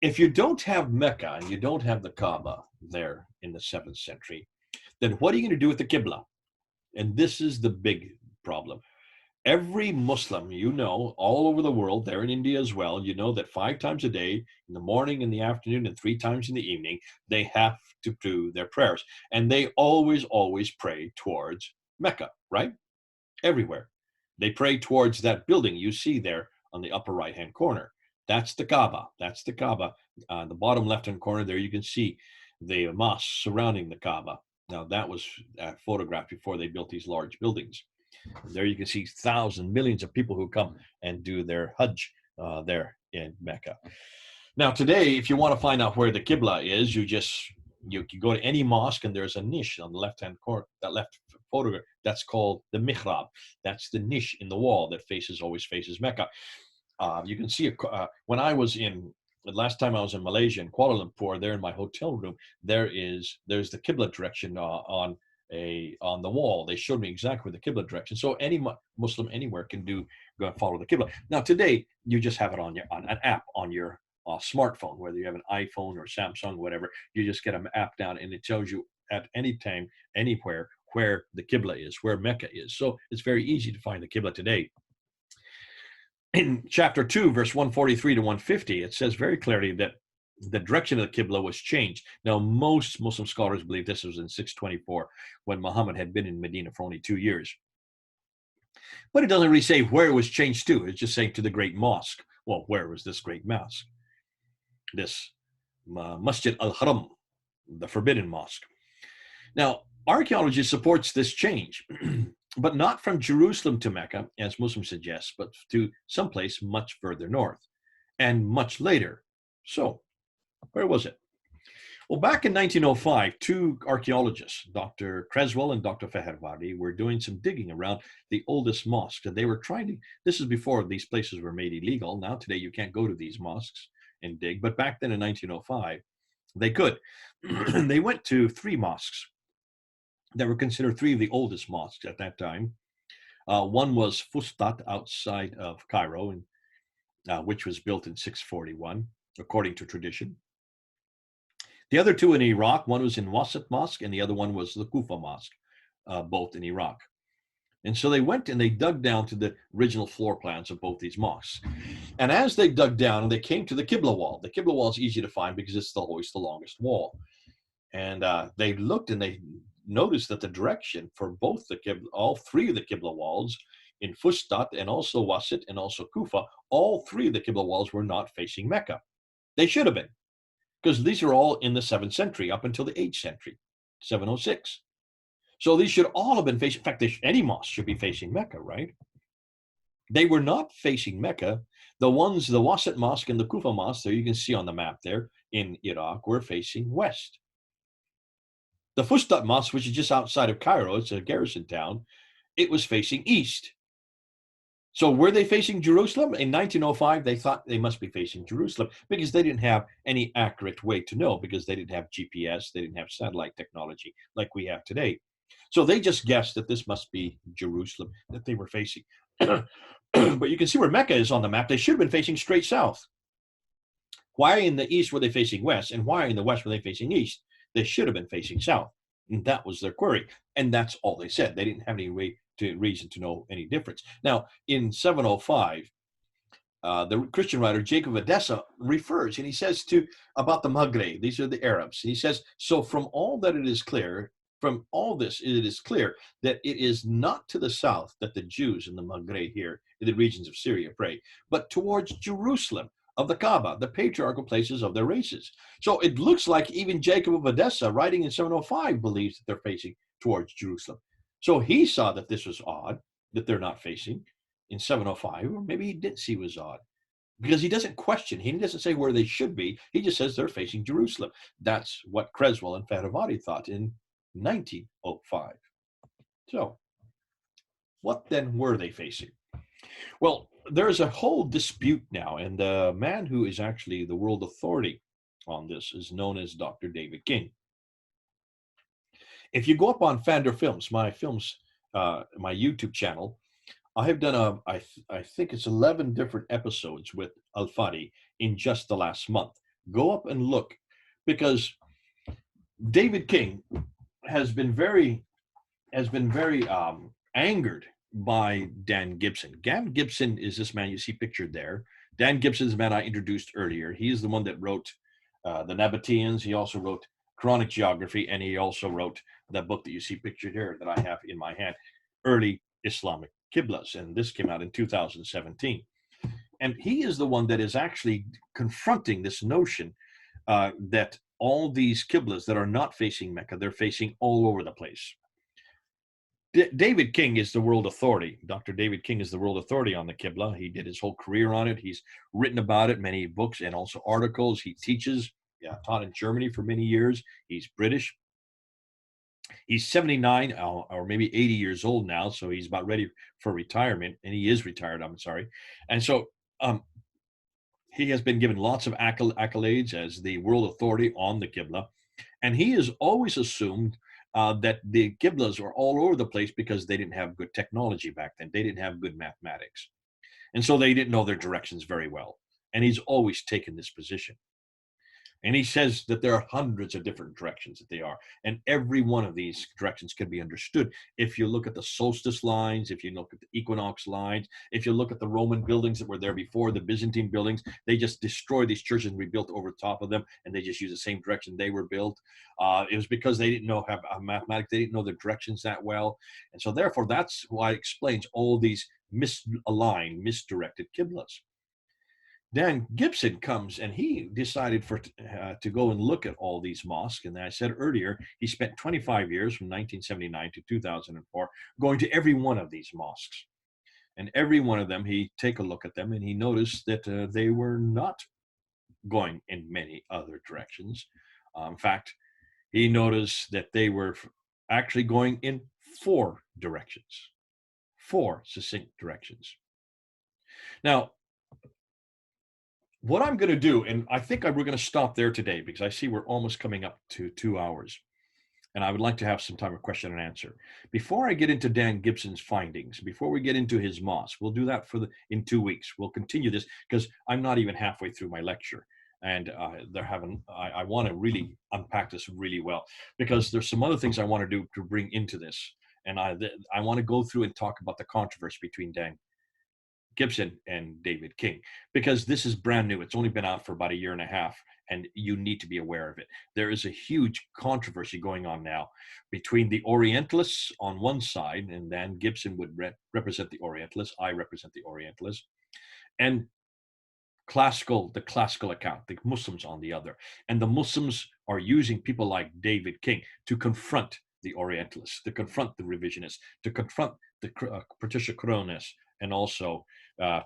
If you don't have Mecca and you don't have the Kaaba there in the 7th century, then what are you going to do with the Qibla? And this is the big problem. Every Muslim, all over the world, there in India as well, that 5 times a day, in the morning, in the afternoon, and 3 times in the evening, they have to do their prayers. And they always, always pray towards Mecca, right? Everywhere. They pray towards that building you see there on the upper right-hand corner. That's the Kaaba. That's the Kaaba. The bottom left-hand corner there, you can see the mosque surrounding the Kaaba. Now, that was photographed before they built these large buildings. There you can see thousands, millions of people who come and do their Hajj there in Mecca. Now, today, if you want to find out where the Qibla is, you can go to any mosque and there's a niche on the left-hand corner, that left photograph, that's called the mihrab. That's the niche in the wall that always faces Mecca. You can see the last time I was in Malaysia, in Kuala Lumpur, there in my hotel room, there's the Qibla direction on the wall. They showed me exactly the Qibla direction. So any Muslim anywhere can go and follow the Qibla. Now today, you just have it on an app on your smartphone, whether you have an iPhone or Samsung, whatever. You just get an app down and it tells you at any time, anywhere, where the Qibla is, where Mecca is. So it's very easy to find the Qibla today. In chapter 2, verse 143 to 150, it says very clearly that the direction of the Qibla was changed. Now, most Muslim scholars believe this was in 624, when Muhammad had been in Medina for only 2 years. But it doesn't really say where it was changed to. It's just saying to the great mosque. Well, where was this great mosque? This Masjid al-Haram, the forbidden mosque. Now, archaeology supports this change, but not from Jerusalem to Mecca, as Muslims suggest, but to someplace much further north and much later. So, where was it? Well, back in 1905, two archaeologists, Dr. Creswell and Dr. Fehervari, were doing some digging around the oldest mosque. And they were this is before these places were made illegal. Now, today, you can't go to these mosques and dig. But back then in 1905, they could. They went to 3 mosques that were considered 3 of the oldest mosques at that time. One was Fustat outside of Cairo, which was built in 641, according to tradition. The other 2 in Iraq, one was in Wasat Mosque and the other one was the Kufa Mosque, both in Iraq. And so they went and they dug down to the original floor plans of both these mosques. And as they dug down, they came to the Qibla wall. The Qibla wall is easy to find because it's always the longest wall. And they looked and they noticed that the direction for both all 3 of the Qibla walls in Fustat and also Wasit and also Kufa, all 3 of the Qibla walls were not facing Mecca. They should have been, because these are all in the 7th century up until the 8th century, 706. So these should all have been facing, in fact, any mosque should be facing Mecca, right? They were not facing Mecca. The Wasit Mosque and the Kufa Mosque, there you can see on the map there in Iraq, were facing west. The Fustat Mosque, which is just outside of Cairo, it's a garrison town, it was facing east. So were they facing Jerusalem? In 1905, they thought they must be facing Jerusalem because they didn't have any accurate way to know, because they didn't have GPS, they didn't have satellite technology like we have today. So they just guessed that this must be Jerusalem that they were facing. But you can see where Mecca is on the map. They should have been facing straight south. Why in the east were they facing west? And why in the west were they facing east? They should have been facing south. And that was their query. And that's all they said. They didn't have any reason to know any difference. Now, in 705, the Christian writer Jacob of Edessa refers, and he says about the Maghreb, these are the Arabs. And he says, so from all that it is clear, from all this, it is clear that it is not to the south that the Jews in the Maghreb here, in the regions of Syria, pray, but towards Jerusalem, of the Kaaba, the patriarchal places of their races. So it looks like even Jacob of Edessa, writing in 705, believes that they're facing towards Jerusalem. So he saw that this was odd, that they're not facing in 705, or maybe he didn't see it was odd, because he doesn't question. He doesn't say where they should be. He just says they're facing Jerusalem. That's what Creswell and Fehervari thought in 1905. So what then were they facing? Well, there's a whole dispute now, and the man who is actually the world authority on this is known as Dr. David King. If you go up on Fander Films, my YouTube channel, I have done I think it's 11 different episodes with Al-Fadi in just the last month. Go up and look, because David King has been very angered by Dan Gibson. Dan Gibson is this man you see pictured there. Dan Gibson is the man I introduced earlier. He is the one that wrote the Nabateans. He also wrote Quranic Geography, and he also wrote that book that you see pictured here that I have in my hand, Early Islamic Qiblas, and this came out in 2017. And he is the one that is actually confronting this notion that all these Qiblas that are not facing Mecca, they're facing all over the place. David King is the world authority. Dr. David King is the world authority on the Qibla. He did his whole career on it. He's written about it, many books and also articles. He teaches, taught in Germany for many years. He's British. He's 79 or maybe 80 years old now, so he's about ready for retirement, and he is retired, I'm sorry. And so he has been given lots of accolades as the world authority on the Qibla, and he has always assumed that the Qiblas are all over the place because they didn't have good technology back then. They didn't have good mathematics. And so they didn't know their directions very well. And he's always taken this position. And he says that there are hundreds of different directions that they are. And every one of these directions can be understood. If you look at the solstice lines, if you look at the equinox lines, if you look at the Roman buildings that were there before, the Byzantine buildings, they just destroyed these churches and rebuilt over top of them. And they just use the same direction they were built. It was because they didn't know have mathematics. They didn't know the directions that well. And so therefore, that's why it explains all these misaligned, misdirected Qiblas. Dan Gibson comes and he decided to go and look at all these mosques. And I said earlier, he spent 25 years from 1979 to 2004 going to every one of these mosques. And every one of them, he'd take a look at them and he noticed that they were not going in many other directions. In fact, he noticed that they were actually going in 4 directions, 4 succinct directions. Now, what I'm going to do, and I think we're going to stop there today because I see we're almost coming up to 2 hours, and I would like to have some time for question and answer. Before I get into Dan Gibson's findings, before we get into his mosque, we'll do that in 2 weeks. We'll continue this because I'm not even halfway through my lecture, and I want to really unpack this really well because there's some other things I want to do to bring into this, and I want to go through and talk about the controversy between Dan Gibson and David King, because this is brand new. It's only been out for about 1.5 years, and you need to be aware of it. There is a huge controversy going on now between the Orientalists on one side, and then Gibson would represent the Orientalists. I represent the Orientalists, and the classical account, the Muslims on the other. And the Muslims are using people like David King to confront the Orientalists, to confront the revisionists, to confront the Patricia Coronas, and also to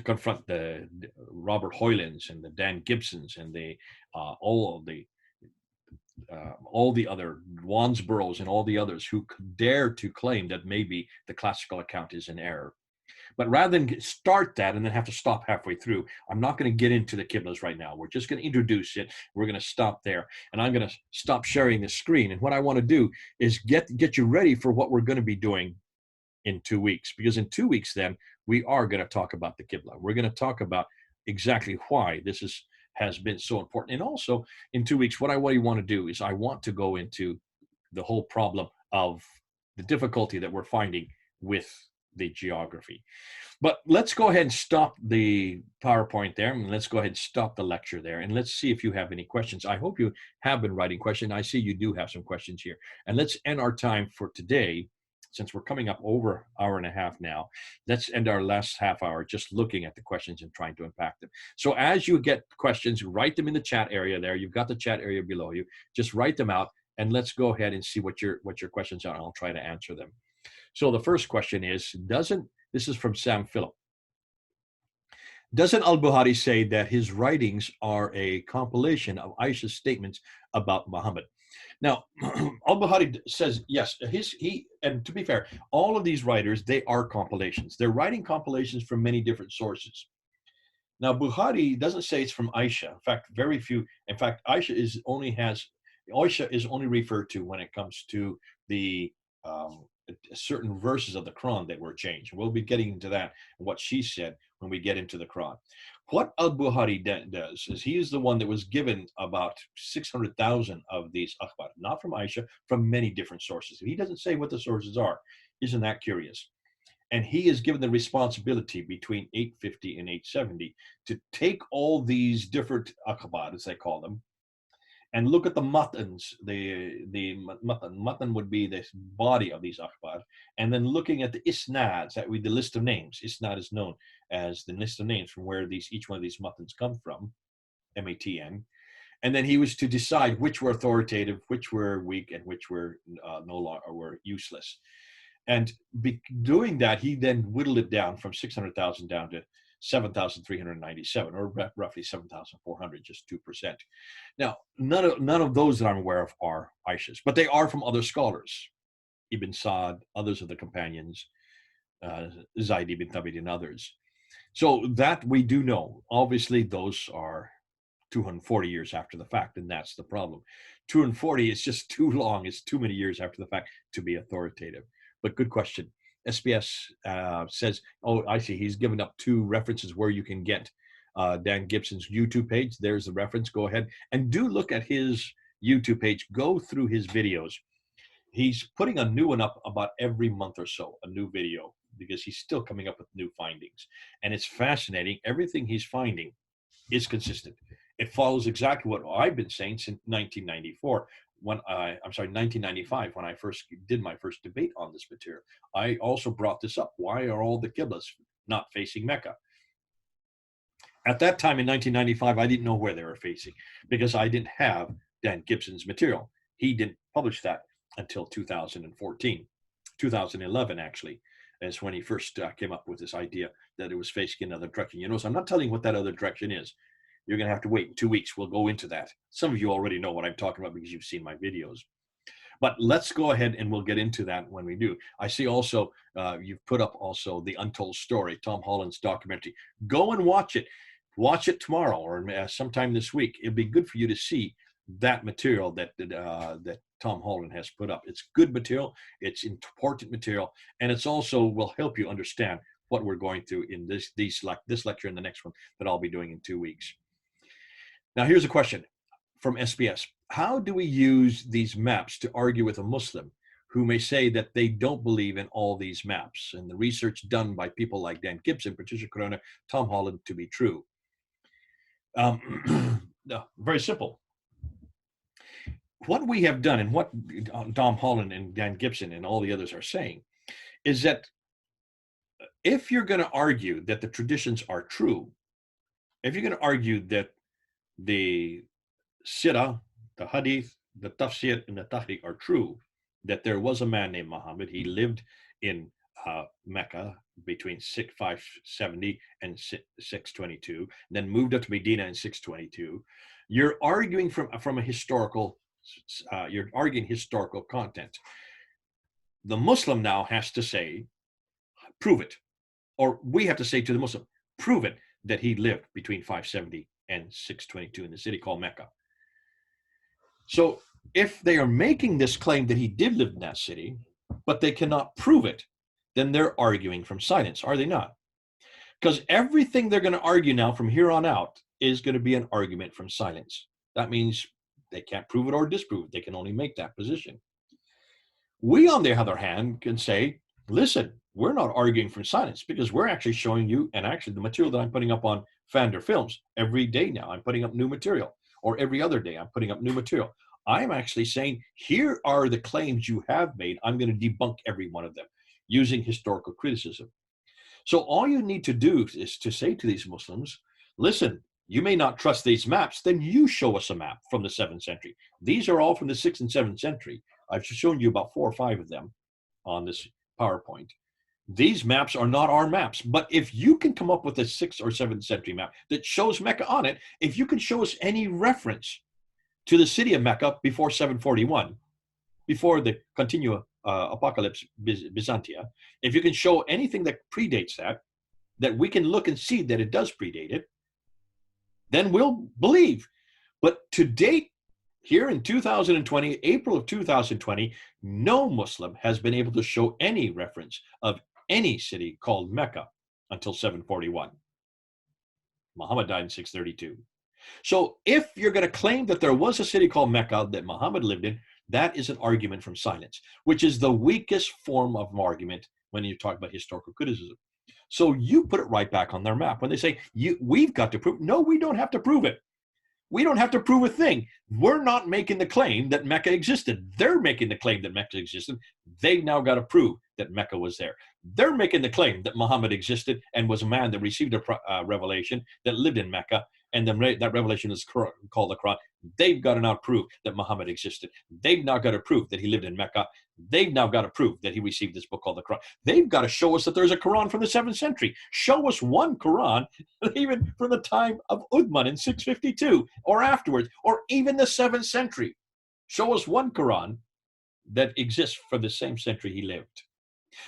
confront the Robert Hoylins and the Dan Gibsons and all the other Wansboroughs and all the others who dare to claim that maybe the classical account is in error. But rather than start that and then have to stop halfway through, I'm not going to get into the Qiblas right now. We're just going to introduce it. We're going to stop there, and I'm going to stop sharing the screen. And what I want to do is get you ready for what we're going to be doing in 2 weeks, because in 2 weeks then we are going to talk about the Qibla. We're going to talk about exactly why this has been so important. And also in 2 weeks, what I want to do is I want to go into the whole problem of the difficulty that we're finding with the geography. But let's go ahead and stop the PowerPoint there, and let's go ahead and stop the lecture there, and let's see if you have any questions. I hope you have been writing questions. I see you do have some questions here. And let's end our time for today. Since we're coming up over 1.5 hours now, let's end our last half hour just looking at the questions and trying to unpack them. So as you get questions, write them in the chat area there. You've got the chat area below you. Just write them out, and let's go ahead and see what your questions are, and I'll try to answer them. So the first question is, this is from Sam Phillip. Doesn't Al-Bukhari say that his writings are a compilation of Aisha's statements about Muhammad? Now, Al-Bukhari says yes. And to be fair, all of these writers, they are compilations. They're writing compilations from many different sources. Now, Bukhari doesn't say it's from Aisha. In fact, very few. In fact, Aisha is only referred to when it comes to the certain verses of the Quran that were changed. We'll be getting into that and what she said when we get into the Quran. What al-Bukhari does is he is the one that was given about 600,000 of these akhbar, not from Aisha, from many different sources. He doesn't say what the sources are. Isn't that curious? And he is given the responsibility between 850 and 870 to take all these different akhbar, as they call them, and look at the matans. The matan would be the body of these akhbar, and then looking at the isnads, that would be the list of names. Isnad is known as the list of names from where each one of these matans come from, M-A-T-N. And then he was to decide which were authoritative, which were weak, and which were no longer or were useless. And doing that, he then whittled it down from 600,000 down to 7,397, or roughly 7,400, just 2%. Now, none of those that I'm aware of are Aisha's, but they are from other scholars, Ibn Sa'd, others of the companions, Zayd ibn Thabit, and others. So that we do know. Obviously, those are 240 years after the fact, and that's the problem. 240 is just too long. It's too many years after the fact to be authoritative. But good question. SBS says, oh, I see. He's given up 2 references where you can get Dan Gibson's YouTube page. There's the reference. Go ahead and do look at his YouTube page. Go through his videos. He's putting a new one up about every month or so, a new video, because he's still coming up with new findings. And it's fascinating. Everything he's finding is consistent. It follows exactly what I've been saying since 1994. 1995, when I first did my first debate on this material. I also brought this up. Why are all the Qiblas not facing Mecca? At that time in 1995, I didn't know where they were facing because I didn't have Dan Gibson's material. He didn't publish that until 2014. 2011, actually, is when he first came up with this idea that it was facing another direction. You know, so I'm not telling you what that other direction is. You're going to have to wait 2 weeks. We'll go into that. Some of you already know what I'm talking about because you've seen my videos. But let's go ahead and we'll get into that when we do. I see also you've put up also the Untold story, Tom Holland's documentary. Go and watch it. Watch it tomorrow or sometime this week. It'd be good for you to see that material that Tom Holland has put up. It's good material. It's important material. And it's also will help you understand what we're going through in this lecture and the next one that I'll be doing in 2 weeks. Now, here's a question from SBS. How do we use these maps to argue with a Muslim who may say that they don't believe in all these maps and the research done by people like Dan Gibson, Patricia Corona, Tom Holland to be true? No, very simple. What we have done and what Tom Holland and Dan Gibson and all the others are saying is that if you're going to argue that the traditions are true, if you're going to argue that the Sirah, the Hadith, the Tafsir, and the Tahriq are true, that there was a man named Muhammad. He lived in Mecca between 570 and 622, then moved up to Medina in 622. You're arguing from a historical, you're arguing historical content. The Muslim now has to say, prove it. Or we have to say to the Muslim, prove it that he lived between 570 and 622 in the city called Mecca. So if they are making this claim that he did live in that city, but they cannot prove it, then they're arguing from silence, are they not? Because everything they're going to argue now from here on out is going to be an argument from silence. That means they can't prove it or disprove it. They can only make that position. We, on the other hand, can say, listen, we're not arguing from silence because we're actually showing you, and actually the material that I'm putting up on Fander Films every day now, I'm putting up new material, or every other day I'm putting up new material. I'm actually saying, here are the claims you have made. I'm going to debunk every one of them using historical criticism. So all you need to do is to say to these Muslims, listen, you may not trust these maps, then you show us a map from the 7th century. These are all from the 6th and 7th century. I've shown you about 4 or 5 of them on this PowerPoint. These maps are not our maps, but if you can come up with a 6th or 7th century map that shows Mecca on it, if you can show us any reference to the city of Mecca before 741, before the continua apocalypse Byzantia, if you can show anything that predates that we can look and see that it does predate it, then we'll believe. But to date Here in 2020, April of 2020, no Muslim has been able to show any reference of any city called Mecca until 741. Muhammad died in 632. So if you're going to claim that there was a city called Mecca that Muhammad lived in, that is an argument from silence, which is the weakest form of argument when you talk about historical criticism. So you put it right back on their map. When they say, we've got to prove, no, we don't have to prove it. We don't have to prove a thing. We're not making the claim that Mecca existed. They're making the claim that Mecca existed. They've now got to prove that Mecca was there. They're making the claim that Muhammad existed and was a man that received a revelation that lived in Mecca, and then that revelation is called the Quran. They've got to now prove that Muhammad existed. They've now got to prove that he lived in Mecca. They've now got to prove that he received this book called the Quran. They've got to show us that there's a Quran from the 7th century. Show us one Quran, even from the time of Uthman in 652 or afterwards, or even the 7th century. Show us one Quran that exists for the same century he lived.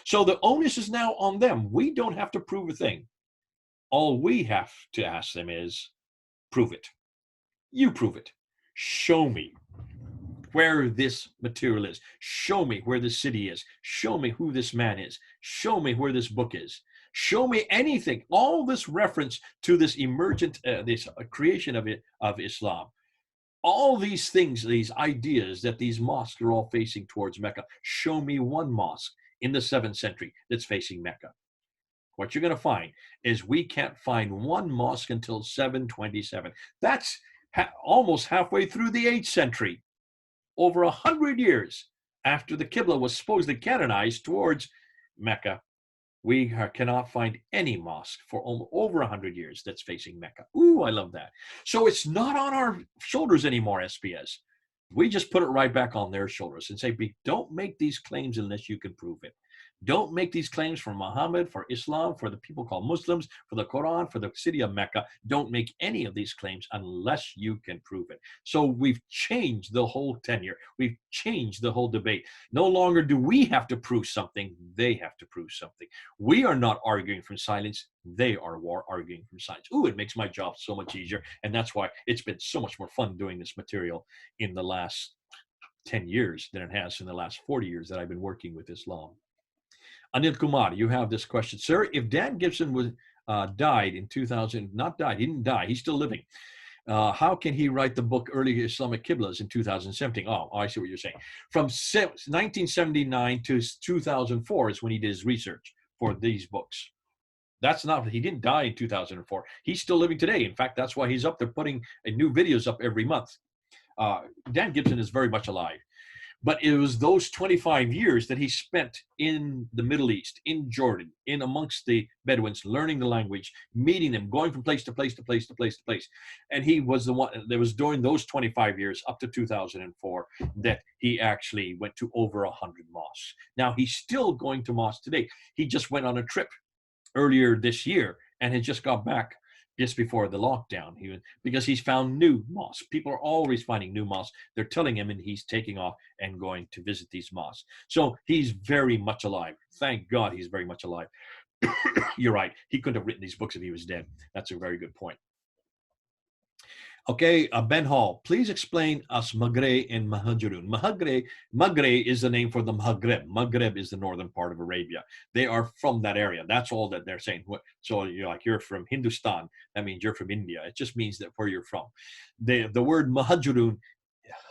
So the onus is now on them. We don't have to prove a thing. All we have to ask them is, prove it. You prove it. Show me where this material is. Show me where this city is. Show me who this man is. Show me where this book is. Show me anything. All this reference to this emergent, this creation of Islam. All these things, these ideas that these mosques are all facing towards Mecca. Show me one mosque in the 7th century that's facing Mecca. What you're going to find is we can't find one mosque until 727. That's almost halfway through the 8th century. Over 100 years after the Qibla was supposedly canonized towards Mecca, we cannot find any mosque for over 100 years that's facing Mecca. Ooh, I love that. So it's not on our shoulders anymore, SPS. We just put it right back on their shoulders and say, don't make these claims unless you can prove it. Don't make these claims for Muhammad, for Islam, for the people called Muslims, for the Quran, for the city of Mecca. Don't make any of these claims unless you can prove it. So we've changed the whole tenure. We've changed the whole debate. No longer do we have to prove something. They have to prove something. We are not arguing from silence. They are arguing from silence. Ooh, it makes my job so much easier. And that's why it's been so much more fun doing this material in the last 10 years than it has in the last 40 years that I've been working with Islam. Anil Kumar, you have this question. Sir, if Dan Gibson was died in 2000, not died, he didn't die, he's still living. How can he write the book Early Islamic Qiblas in 2017? Oh, I see what you're saying. From 1979 to 2004 is when he did his research for these books. That's not, he didn't die in 2004. He's still living today. In fact, that's why he's up there putting new videos up every month. Dan Gibson is very much alive. But it was those 25 years that he spent in the Middle East, in Jordan, in amongst the Bedouins, learning the language, meeting them, going from place to place to place to place to place. And he was the one that was during those 25 years up to 2004 that he actually went to over 100 mosques. Now, he's still going to mosques today. He just went on a trip earlier this year and had just got back just before the lockdown, because he's found new mosques. People are always finding new mosques. They're telling him, and he's taking off and going to visit these mosques. So he's very much alive. Thank God he's very much alive. You're right. He couldn't have written these books if he was dead. That's a very good point. Okay, Ben Hall, please explain us Maghreb and Muhajirun. Maghreb is the name for the Maghreb. Maghreb is the northern part of Arabia. They are from that area. That's all that they're saying. So you're from Hindustan. That means you're from India. It just means that where you're from. The word Muhajirun,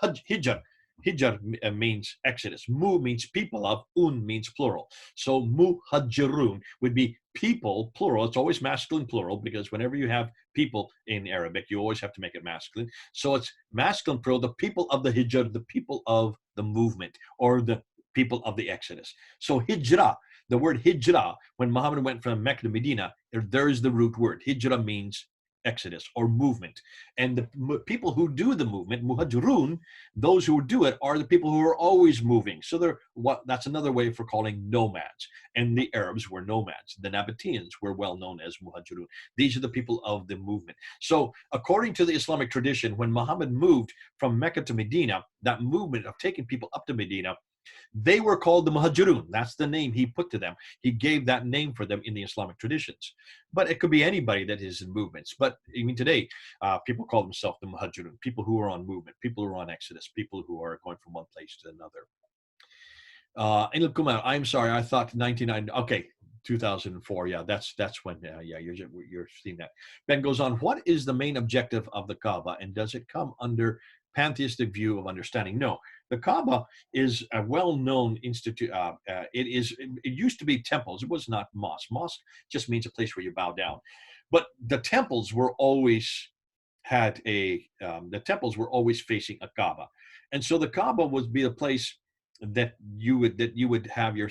Hijr means Exodus. Mu means people of, means plural. So Muhajirun would be people, plural. It's always masculine plural, because whenever you have people in Arabic, you always have to make it masculine. So it's masculine plural, the people of the Hijr, the people of the movement, or the people of the Exodus. So Hijrah, the word Hijrah, when Muhammad went from Mecca to Medina, there's the root word. Hijrah means Exodus or movement. And the people who do the movement, Muhajirun, those who do it are the people who are always moving. So that's another way for calling nomads. And the Arabs were nomads. The Nabateans were well known as Muhajirun. These are the people of the movement. So according to the Islamic tradition, when Muhammad moved from Mecca to Medina, that movement of taking people up to Medina, They were called the Muhajirun. That's the name he put to them. He gave that name for them in the Islamic traditions. But it could be anybody that is in movements. But even today, people call themselves the Muhajirun, people who are on movement, people who are on exodus, people who are going from one place to another. Anil Kumar, I'm sorry, I thought 99. Okay, 2004. Yeah, that's when. Yeah, you're seeing that. Ben goes on. What is the main objective of the Kaaba, and does it come under pantheistic view of understanding? No, the Kaaba is a well-known institute. It used to be temples. It was not mosque. Mosque just means a place where you bow down, but the temples were always the temples were always facing a Kaaba, and so the Kaaba would be a place that you would have your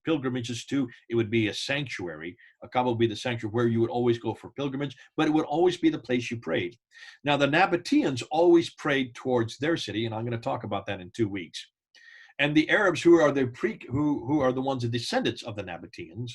pilgrimages to. It would be a sanctuary. A Kaaba would be the sanctuary where you would always go for pilgrimage, but it would always be the place you prayed. Now, the Nabateans always prayed towards their city, and I'm going to talk about that in 2 weeks. And the Arabs, who are the ones, the descendants of the Nabateans,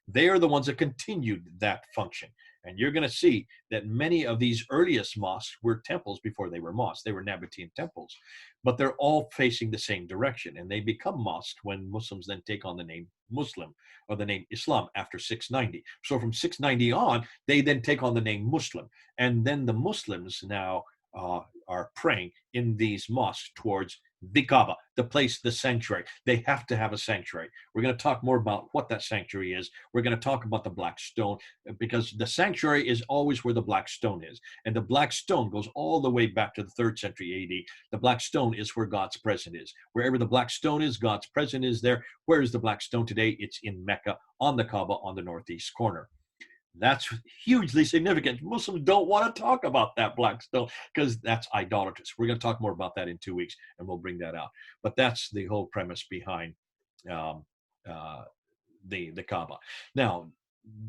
they are the ones that continued that function. And you're going to see that many of these earliest mosques were temples before they were mosques. They were Nabatean temples, but they're all facing the same direction. And they become mosques when Muslims then take on the name Muslim or the name Islam after 690. So from 690 on, they then take on the name Muslim. And then the Muslims now are praying in these mosques towards the Kaaba, the place, the sanctuary. They have to have a sanctuary. We're going to talk more about what that sanctuary is. We're going to talk about the black stone, because the sanctuary is always where the black stone is. And the black stone goes all the way back to the 3rd century AD. The black stone is where God's presence is. Wherever the black stone is, God's presence is there. Where is the black stone today? It's in Mecca, on the Kaaba, on the northeast corner. That's hugely significant. Muslims don't want to talk about that black stone because that's idolatrous. We're going to talk more about that in 2 weeks, and we'll bring that out. But that's the whole premise behind the Kaaba. Now,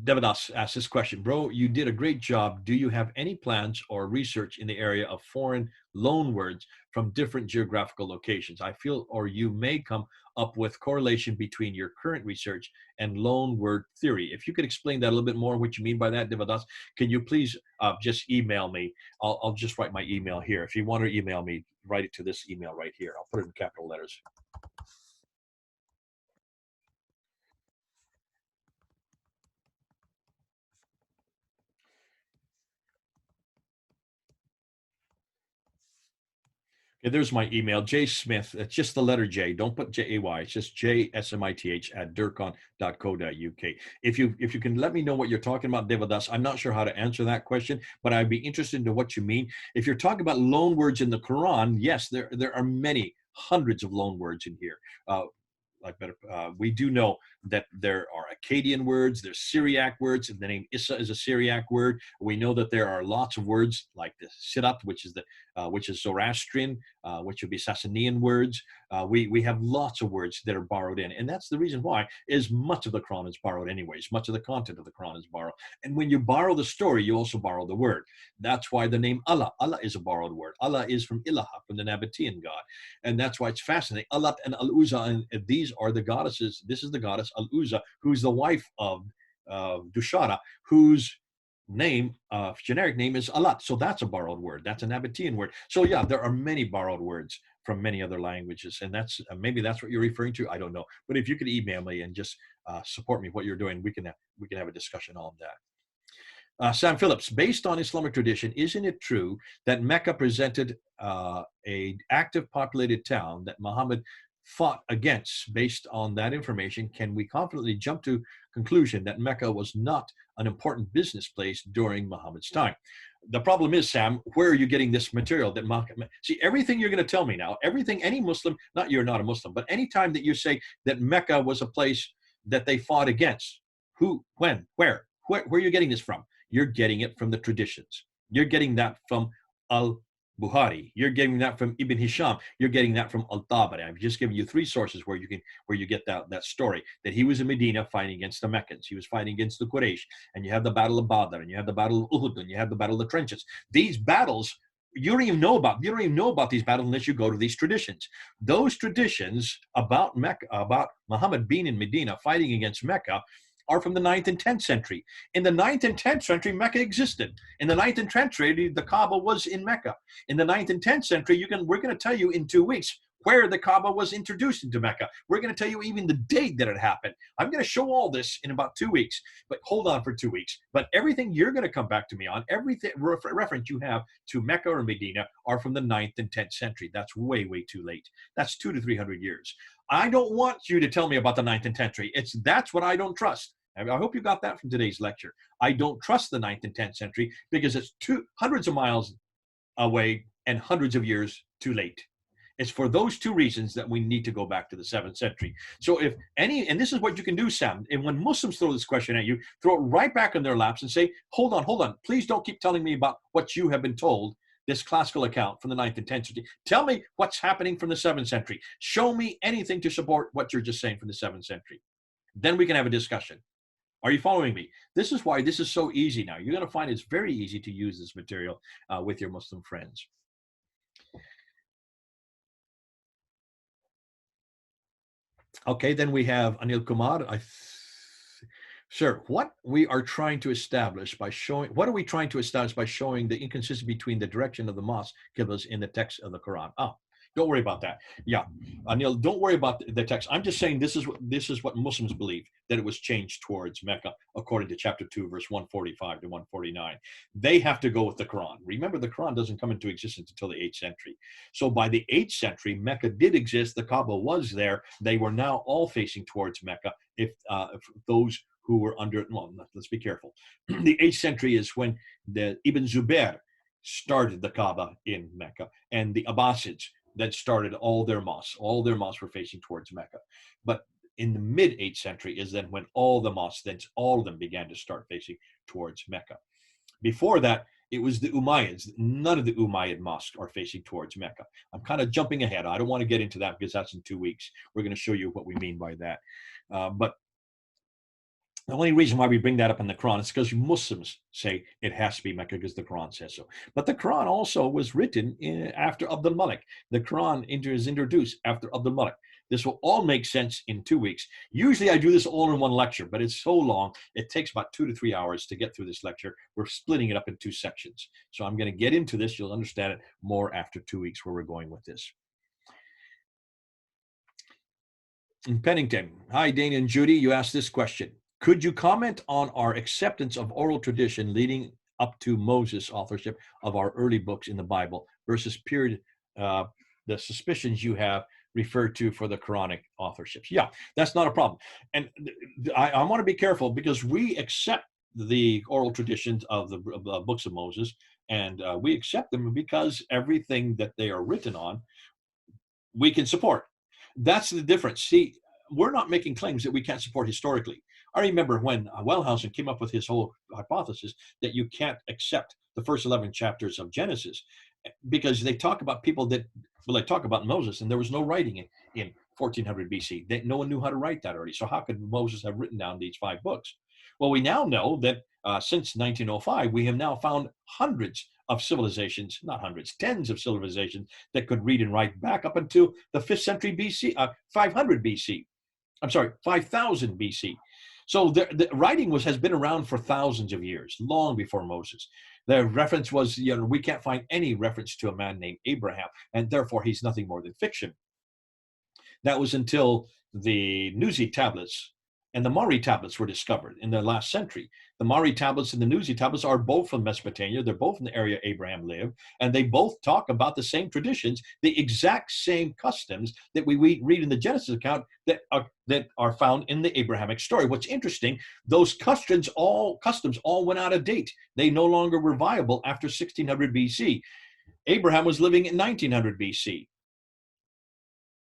Devadas asked this question. Bro, you did a great job. Do you have any plans or research in the area of foreign loan words from different geographical locations? I feel, or you may come up with correlation between your current research and loan word theory. If you could explain that a little bit more, what you mean by that, Devadas, can you please just email me? I'll just write my email here. If you want to email me, write it to this email right here. I'll put it in capital letters. Okay, there's my email, J Smith. It's just the letter J. Don't put J-A-Y. It's just JSMITH at durcon.co.uk. If you can let me know what you're talking about, Devadas, I'm not sure how to answer that question, but I'd be interested in what you mean. If you're talking about loan words in the Quran, yes, there are many, hundreds of loan words in here. We do know that there are Akkadian words, there's Syriac words, and the name Issa is a Syriac word. We know that there are lots of words like the Sirat, which is Zoroastrian, which would be Sasanian words. We have lots of words that are borrowed in, and that's the reason why is much of the Quran is borrowed anyways. Much of the content of the Quran is borrowed, and when you borrow the story, you also borrow the word. That's why the name Allah is a borrowed word. Allah is from Ilaha, from the Nabatean god, and that's why it's fascinating. Allah and Al-Uzza, and these are the goddesses. This is the goddess Al-Uzza, who's the wife of Dushara, whose name, generic name is Alat. So that's a borrowed word. That's a Nabatean word. So yeah, there are many borrowed words from many other languages, and that's maybe that's what you're referring to. I don't know, but if you could email me and just support me what you're doing, we can have a discussion on that. Sam Phillips, based on Islamic tradition, isn't it true that Mecca presented a active populated town that Muhammad fought against? Based on that information, can we confidently jump to conclusion that Mecca was not an important business place during Muhammad's time? The problem is, Sam, where are you getting this material that see, everything you're going to tell me now, everything, any Muslim, not you're not a Muslim, but anytime that you say that Mecca was a place that they fought against, who, when, where are you getting this from? You're getting it from the traditions. You're getting that from Al-Bukhari. You're getting that from Ibn Hisham. You're getting that from Al-Tabari. I've just given you 3 sources where you get that story, that he was in Medina fighting against the Meccans. He was fighting against the Quraysh, and you have the Battle of Badr, and you have the Battle of Uhud, and you have the Battle of the Trenches. These battles, you don't even know about these battles unless you go to these traditions. Those traditions about Mecca, about Muhammad being in Medina fighting against Mecca, are from the 9th and 10th century. In the 9th and 10th century, Mecca existed. In the 9th and 10th century, the Kaaba was in Mecca. In the 9th and 10th century, we're going to tell you in 2 weeks where the Kaaba was introduced into Mecca. We're going to tell you even the date that it happened. I'm going to show all this in about 2 weeks, but hold on for 2 weeks. But everything you're going to come back to me on, everything reference you have to Mecca or Medina are from the 9th and 10th century. That's way, way too late. That's 200 to 300 years. I don't want you to tell me about the 9th and 10th century. That's what I don't trust. I hope you got that from today's lecture. I don't trust the 9th and 10th century because it's hundreds of miles away and hundreds of years too late. It's for those two reasons that we need to go back to the 7th century. So if any, and this is what you can do, Sam, and when Muslims throw this question at you, throw it right back in their laps and say, hold on, please don't keep telling me about what you have been told, this classical account from the 9th and 10th century. Tell me what's happening from the 7th century. Show me anything to support what you're just saying from the 7th century. Then we can have a discussion. Are you following me? This is why this is so easy now. You're going to find it's very easy to use this material with your Muslim friends. Okay, then we have Anil Kumar. Sir, what we are trying to establish by showing, what are we trying to establish by showing the inconsistency between the direction of the mosque qiblas in the text of the Quran? Don't worry about that. Yeah, Anil, don't worry about the text. I'm just saying this is what Muslims believe, that it was changed towards Mecca according to chapter 2, verse 145 to 149. They have to go with the Quran. Remember, the Quran doesn't come into existence until the 8th century. So by the 8th century, Mecca did exist. The Kaaba was there. They were now all facing towards Mecca. If those who were under, well, let's be careful. The 8th century is when the Ibn Zubair started the Kaaba in Mecca, and the Abbasids that started all their mosques. All their mosques were facing towards Mecca. But in the mid-8th century is then when all the mosques, then all of them began to start facing towards Mecca. Before that, it was the Umayyads. None of the Umayyad mosques are facing towards Mecca. I'm kind of jumping ahead. I don't want to get into that because that's in 2 weeks. We're going to show you what we mean by that. But the only reason why we bring that up in the Quran is because Muslims say it has to be Mecca because the Quran says so. But the Quran also was written after Abdul Malik. The Quran is introduced after Abdul Malik. This will all make sense in 2 weeks. Usually I do this all in one lecture, but it's so long, it takes about 2 to 3 hours to get through this lecture. We're splitting it up in 2 sections. So I'm going to get into this. You'll understand it more after 2 weeks where we're going with this. In Pennington, hi, Dana and Judy. You asked this question. Could you comment on our acceptance of oral tradition leading up to Moses' authorship of our early books in the Bible versus period, the suspicions you have referred to for the Quranic authorships? Yeah, that's not a problem. And I want to be careful because we accept the oral traditions of the books of Moses, and we accept them because everything that they are written on, we can support. That's the difference. See, we're not making claims that we can't support historically. I remember when Wellhausen came up with his whole hypothesis that you can't accept the first 11 chapters of Genesis because they talk about people that, well, they talk about Moses and there was no writing in 1400 BC. No one knew how to write that already. So how could Moses have written down these 5 books? Well, we now know that since 1905, we have now found hundreds of civilizations, not hundreds, tens of civilizations that could read and write back up until the 5th century BC, 500 BC. I'm sorry, 5000 BC. So the writing has been around for thousands of years, long before Moses. The reference was, we can't find any reference to a man named Abraham, and therefore he's nothing more than fiction. That was until the Nuzi tablets and the Mari tablets were discovered in the last century. The Mari tablets and the Nuzi tablets are both from Mesopotamia. They're both in the area Abraham lived, and they both talk about the same traditions, the exact same customs that we read in the Genesis account that are found in the Abrahamic story. What's interesting, those customs all went out of date. They no longer were viable after 1600 BC. Abraham was living in 1900 BC.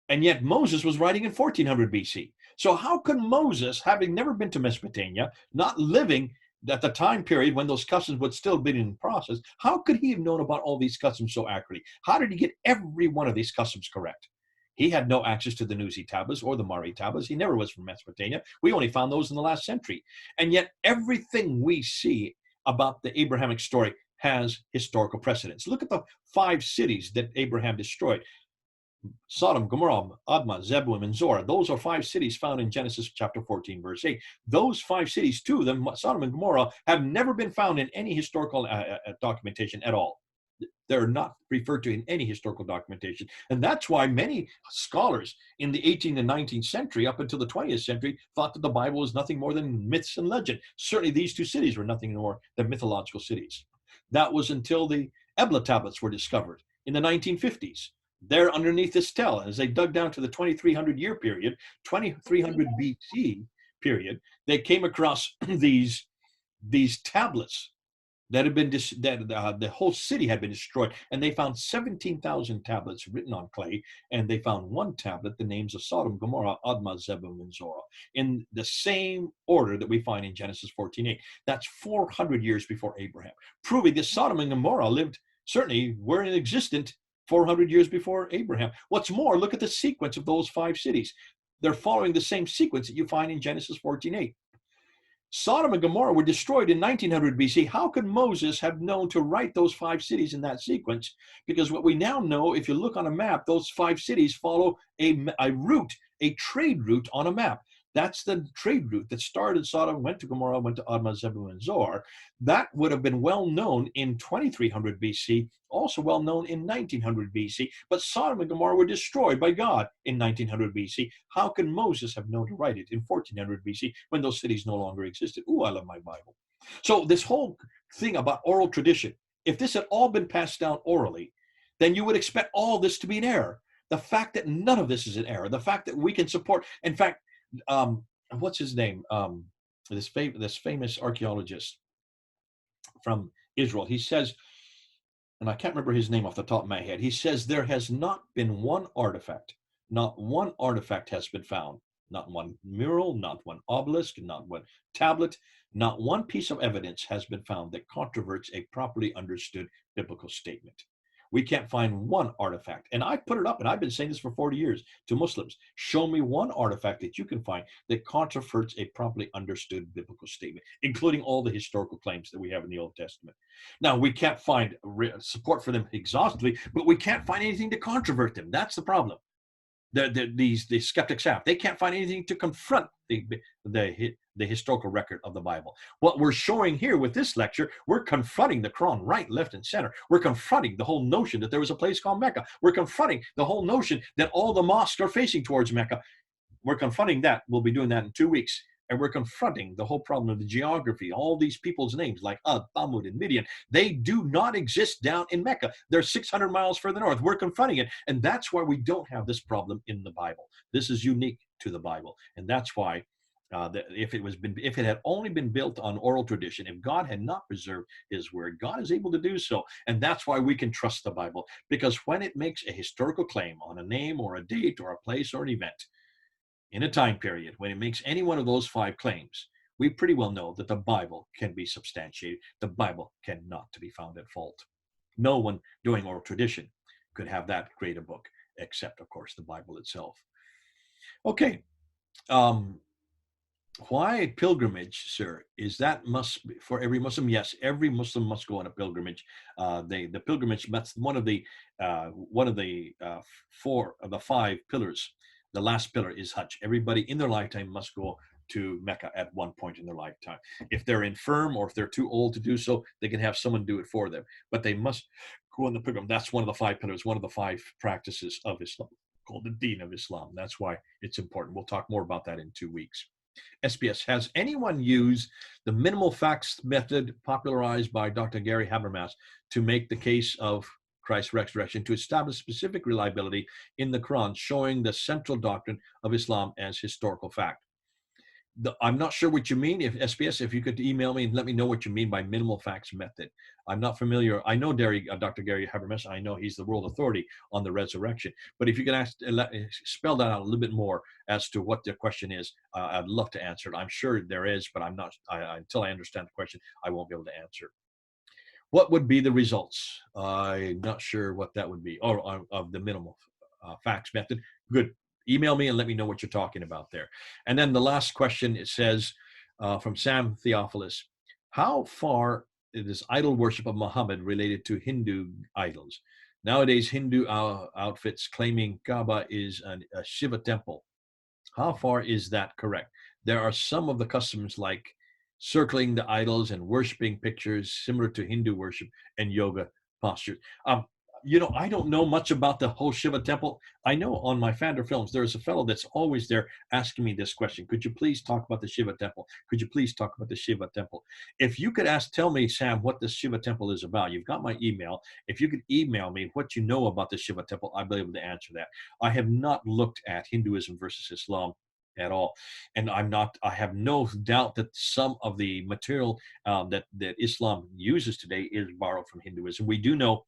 And yet Moses was writing in 1400 BC. So how could Moses, having never been to Mesopotamia, not living at the time period when those customs would still be in process, how could he have known about all these customs so accurately? How did he get every one of these customs correct? He had no access to the Nuzi tablets or the Mari tablets. He never was from Mesopotamia. We only found those in the last century. And yet everything we see about the Abrahamic story has historical precedence. Look at the 5 cities that Abraham destroyed. Sodom, Gomorrah, Admah, Zebulun, and Zorah. Those are 5 cities found in Genesis chapter 14, verse 8. Those 5 cities, 2 of them, Sodom and Gomorrah, have never been found in any historical documentation at all. They're not referred to in any historical documentation. And that's why many scholars in the 18th and 19th century, up until the 20th century, thought that the Bible was nothing more than myths and legend. Certainly these two cities were nothing more than mythological cities. That was until the Ebla tablets were discovered in the 1950s. There underneath this tell, as they dug down to the 2300 year period, 2300 BC period, they came across these tablets that had been the whole city had been destroyed, and they found 17,000 tablets written on clay, and they found one tablet, the names of Sodom, Gomorrah, Admah, Zebulun, and Zorah, in the same order that we find in Genesis 14:8. That's 400 years before Abraham, proving that Sodom and Gomorrah certainly were in existence 400 years before Abraham. What's more, look at the sequence of those 5 cities. They're following the same sequence that you find in Genesis 14:8. Sodom and Gomorrah were destroyed in 1900 BC. How could Moses have known to write those 5 cities in that sequence? Because what we now know, if you look on a map, those 5 cities follow a route, a trade route on a map. That's the trade route that started Sodom, went to Gomorrah, went to Admah, Zebulun, and Zoar. That would have been well known in 2300 BC, also well known in 1900 BC. But Sodom and Gomorrah were destroyed by God in 1900 BC. How can Moses have known to write it in 1400 BC when those cities no longer existed? Ooh, I love my Bible. So this whole thing about oral tradition, if this had all been passed down orally, then you would expect all this to be an error. The fact that none of this is an error, the fact that we can support, in fact, what's his name? This famous archaeologist from Israel. He says, and I can't remember his name off the top of my head. He says there has not been one artifact, not one artifact has been found, not one mural, not one obelisk, not one tablet, not one piece of evidence has been found that controverts a properly understood biblical statement. We can't find one artifact. And I put it up, and I've been saying this for 40 years to Muslims. Show me one artifact that you can find that controverts a properly understood biblical statement, including all the historical claims that we have in the Old Testament. Now, we can't find support for them exhaustively, but we can't find anything to controvert them. That's the problem. The skeptics have. They can't find anything to confront the historical record of the Bible. What we're showing here with this lecture, we're confronting the Quran right, left, and center. We're confronting the whole notion that there was a place called Mecca. We're confronting the whole notion that all the mosques are facing towards Mecca. We're confronting that. We'll be doing that in 2 weeks. And we're confronting the whole problem of the geography, all these people's names like Ad, Thamud, and Midian. They do not exist down in Mecca. They're 600 miles further north. We're confronting it. And that's why we don't have this problem in the Bible. This is unique to the Bible. And that's why if it had only been built on oral tradition, if God had not preserved his word, God is able to do so. And that's why we can trust the Bible. Because when it makes a historical claim on a name or a date or a place or an event, in a time period, when it makes any one of those 5 claims, we pretty well know that the Bible can be substantiated. The Bible cannot be found at fault. No one doing oral tradition could have that great a book, except, of course, the Bible itself. Okay. Why pilgrimage, sir? Is that must be for every Muslim? Yes, every Muslim must go on a pilgrimage. The pilgrimage, that's one of the 4 of the 5 pillars. The last pillar is Hajj. Everybody in their lifetime must go to Mecca at one point in their lifetime. If they're infirm or if they're too old to do so, they can have someone do it for them. But they must go on the pilgrim. That's one of the 5 pillars, one of the 5 practices of Islam, called the Deen of Islam. That's why it's important. We'll talk more about that in 2 weeks. SPS, has anyone used the minimal facts method popularized by Dr. Gary Habermas to make the case of Christ's resurrection to establish specific reliability in the Quran, showing the central doctrine of Islam as historical fact? I'm not sure what you mean. If SPS, if you could email me and let me know what you mean by minimal facts method. I'm not familiar. I know Dr. Gary Habermas. I know he's the world authority on the resurrection. But if you can spell that out a little bit more as to what the question is, I'd love to answer it. I'm sure there is, but I'm not. Until I understand the question, I won't be able to answer. What would be the results? I'm not sure what that would be. Of the minimal facts method. Good. Email me and let me know what you're talking about there. And then the last question, it says from Sam Theophilus, how far is idol worship of Muhammad related to Hindu idols? Nowadays, Hindu outfits claiming Kaaba is a Shiva temple. How far is that correct? There are some of the customs like circling the idols and worshiping pictures similar to Hindu worship and yoga postures. You know, I don't know much about the whole Shiva temple. I know on my Fander films, there's a fellow that's always there asking me this question. Could you please talk about the Shiva temple? Could you please talk about the Shiva temple? If you could tell me, Sam, what the Shiva temple is about, you've got my email. If you could email me what you know about the Shiva temple, I'll be able to answer that. I have not looked at Hinduism versus Islam at all. And I have no doubt that some of the material that Islam uses today is borrowed from Hinduism. We do know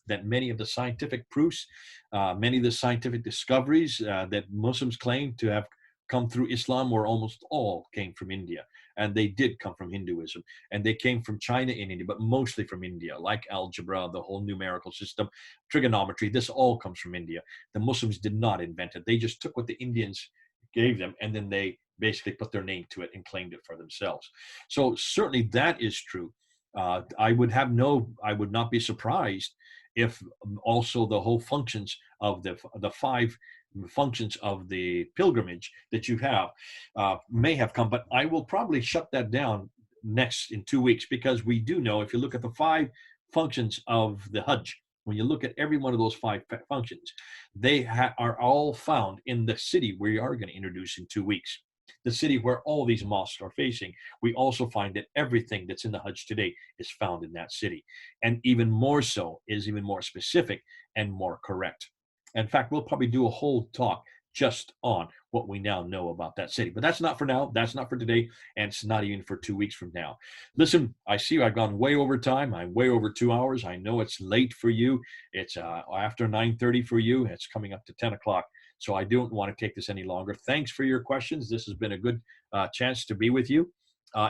that many of the scientific proofs, many of the scientific discoveries that Muslims claim to have come through Islam, or almost all came from India. And they did come from Hinduism. And they came from China and India, but mostly from India, like algebra, the whole numerical system, trigonometry. This all comes from India. The Muslims did not invent it. They just took what the Indians gave them, and then they basically put their name to it and claimed it for themselves. So certainly that is true. I would not be surprised if also the whole functions of the 5 functions of the pilgrimage that you have may have come, but I will probably shut that down in 2 weeks, because we do know, if you look at the 5 functions of the Hajj, when you look at every one of those 5 functions, they are all found in the city we are going to introduce in 2 weeks. The city where all these mosques are facing. We also find that everything that's in the Hajj today is found in that city. And even more so, is even more specific and more correct. In fact, we'll probably do a whole talk just on what we now know about that city. But that's not for now. That's not for today. And it's not even for 2 weeks from now. Listen, I see I've gone way over time. I'm way over 2 hours. I know it's late for you. It's after 9:30 for you. It's coming up to 10 o'clock. So I don't want to take this any longer. Thanks for your questions. This has been a good chance to be with you.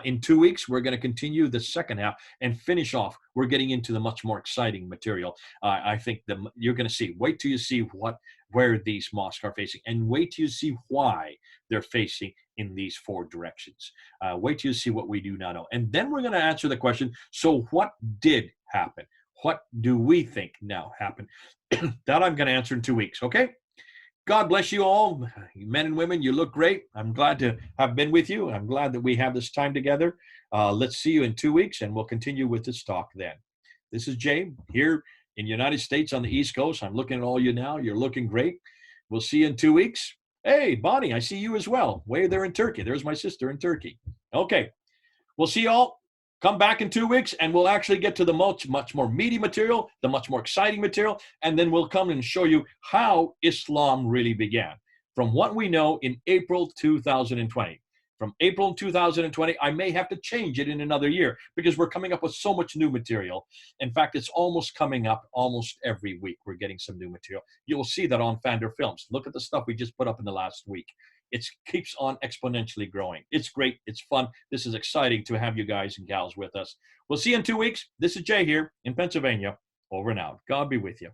In 2 weeks, we're going to continue the second half and finish off. We're getting into the much more exciting material. I think you're going to see. Wait till you see where these mosques are facing, and wait till you see why they're facing in these 4 directions. Wait till you see what we do now know. And then we're going to answer the question, so what did happen? What do we think now happened? That I'm going to answer in 2 weeks, okay? God bless you all, men and women. You look great. I'm glad to have been with you. I'm glad that we have this time together. Let's see you in 2 weeks, and we'll continue with this talk then. This is Jay here in the United States on the East Coast. I'm looking at all you now. You're looking great. We'll see you in 2 weeks. Hey, Bonnie, I see you as well. Way there in Turkey. There's my sister in Turkey. Okay. We'll see you all. Come back in 2 weeks, and we'll actually get to the much more meaty material, the much more exciting material, and then we'll come and show you how Islam really began. From what we know in April 2020. From April 2020, I may have to change it in another year, because we're coming up with so much new material. In fact, it's almost coming up almost every week. We're getting some new material. You'll see that on Fander Films. Look at the stuff we just put up in the last week. It keeps on exponentially growing. It's great. It's fun. This is exciting to have you guys and gals with us. We'll see you in 2 weeks. This is Jay here in Pennsylvania. Over and out. God be with you.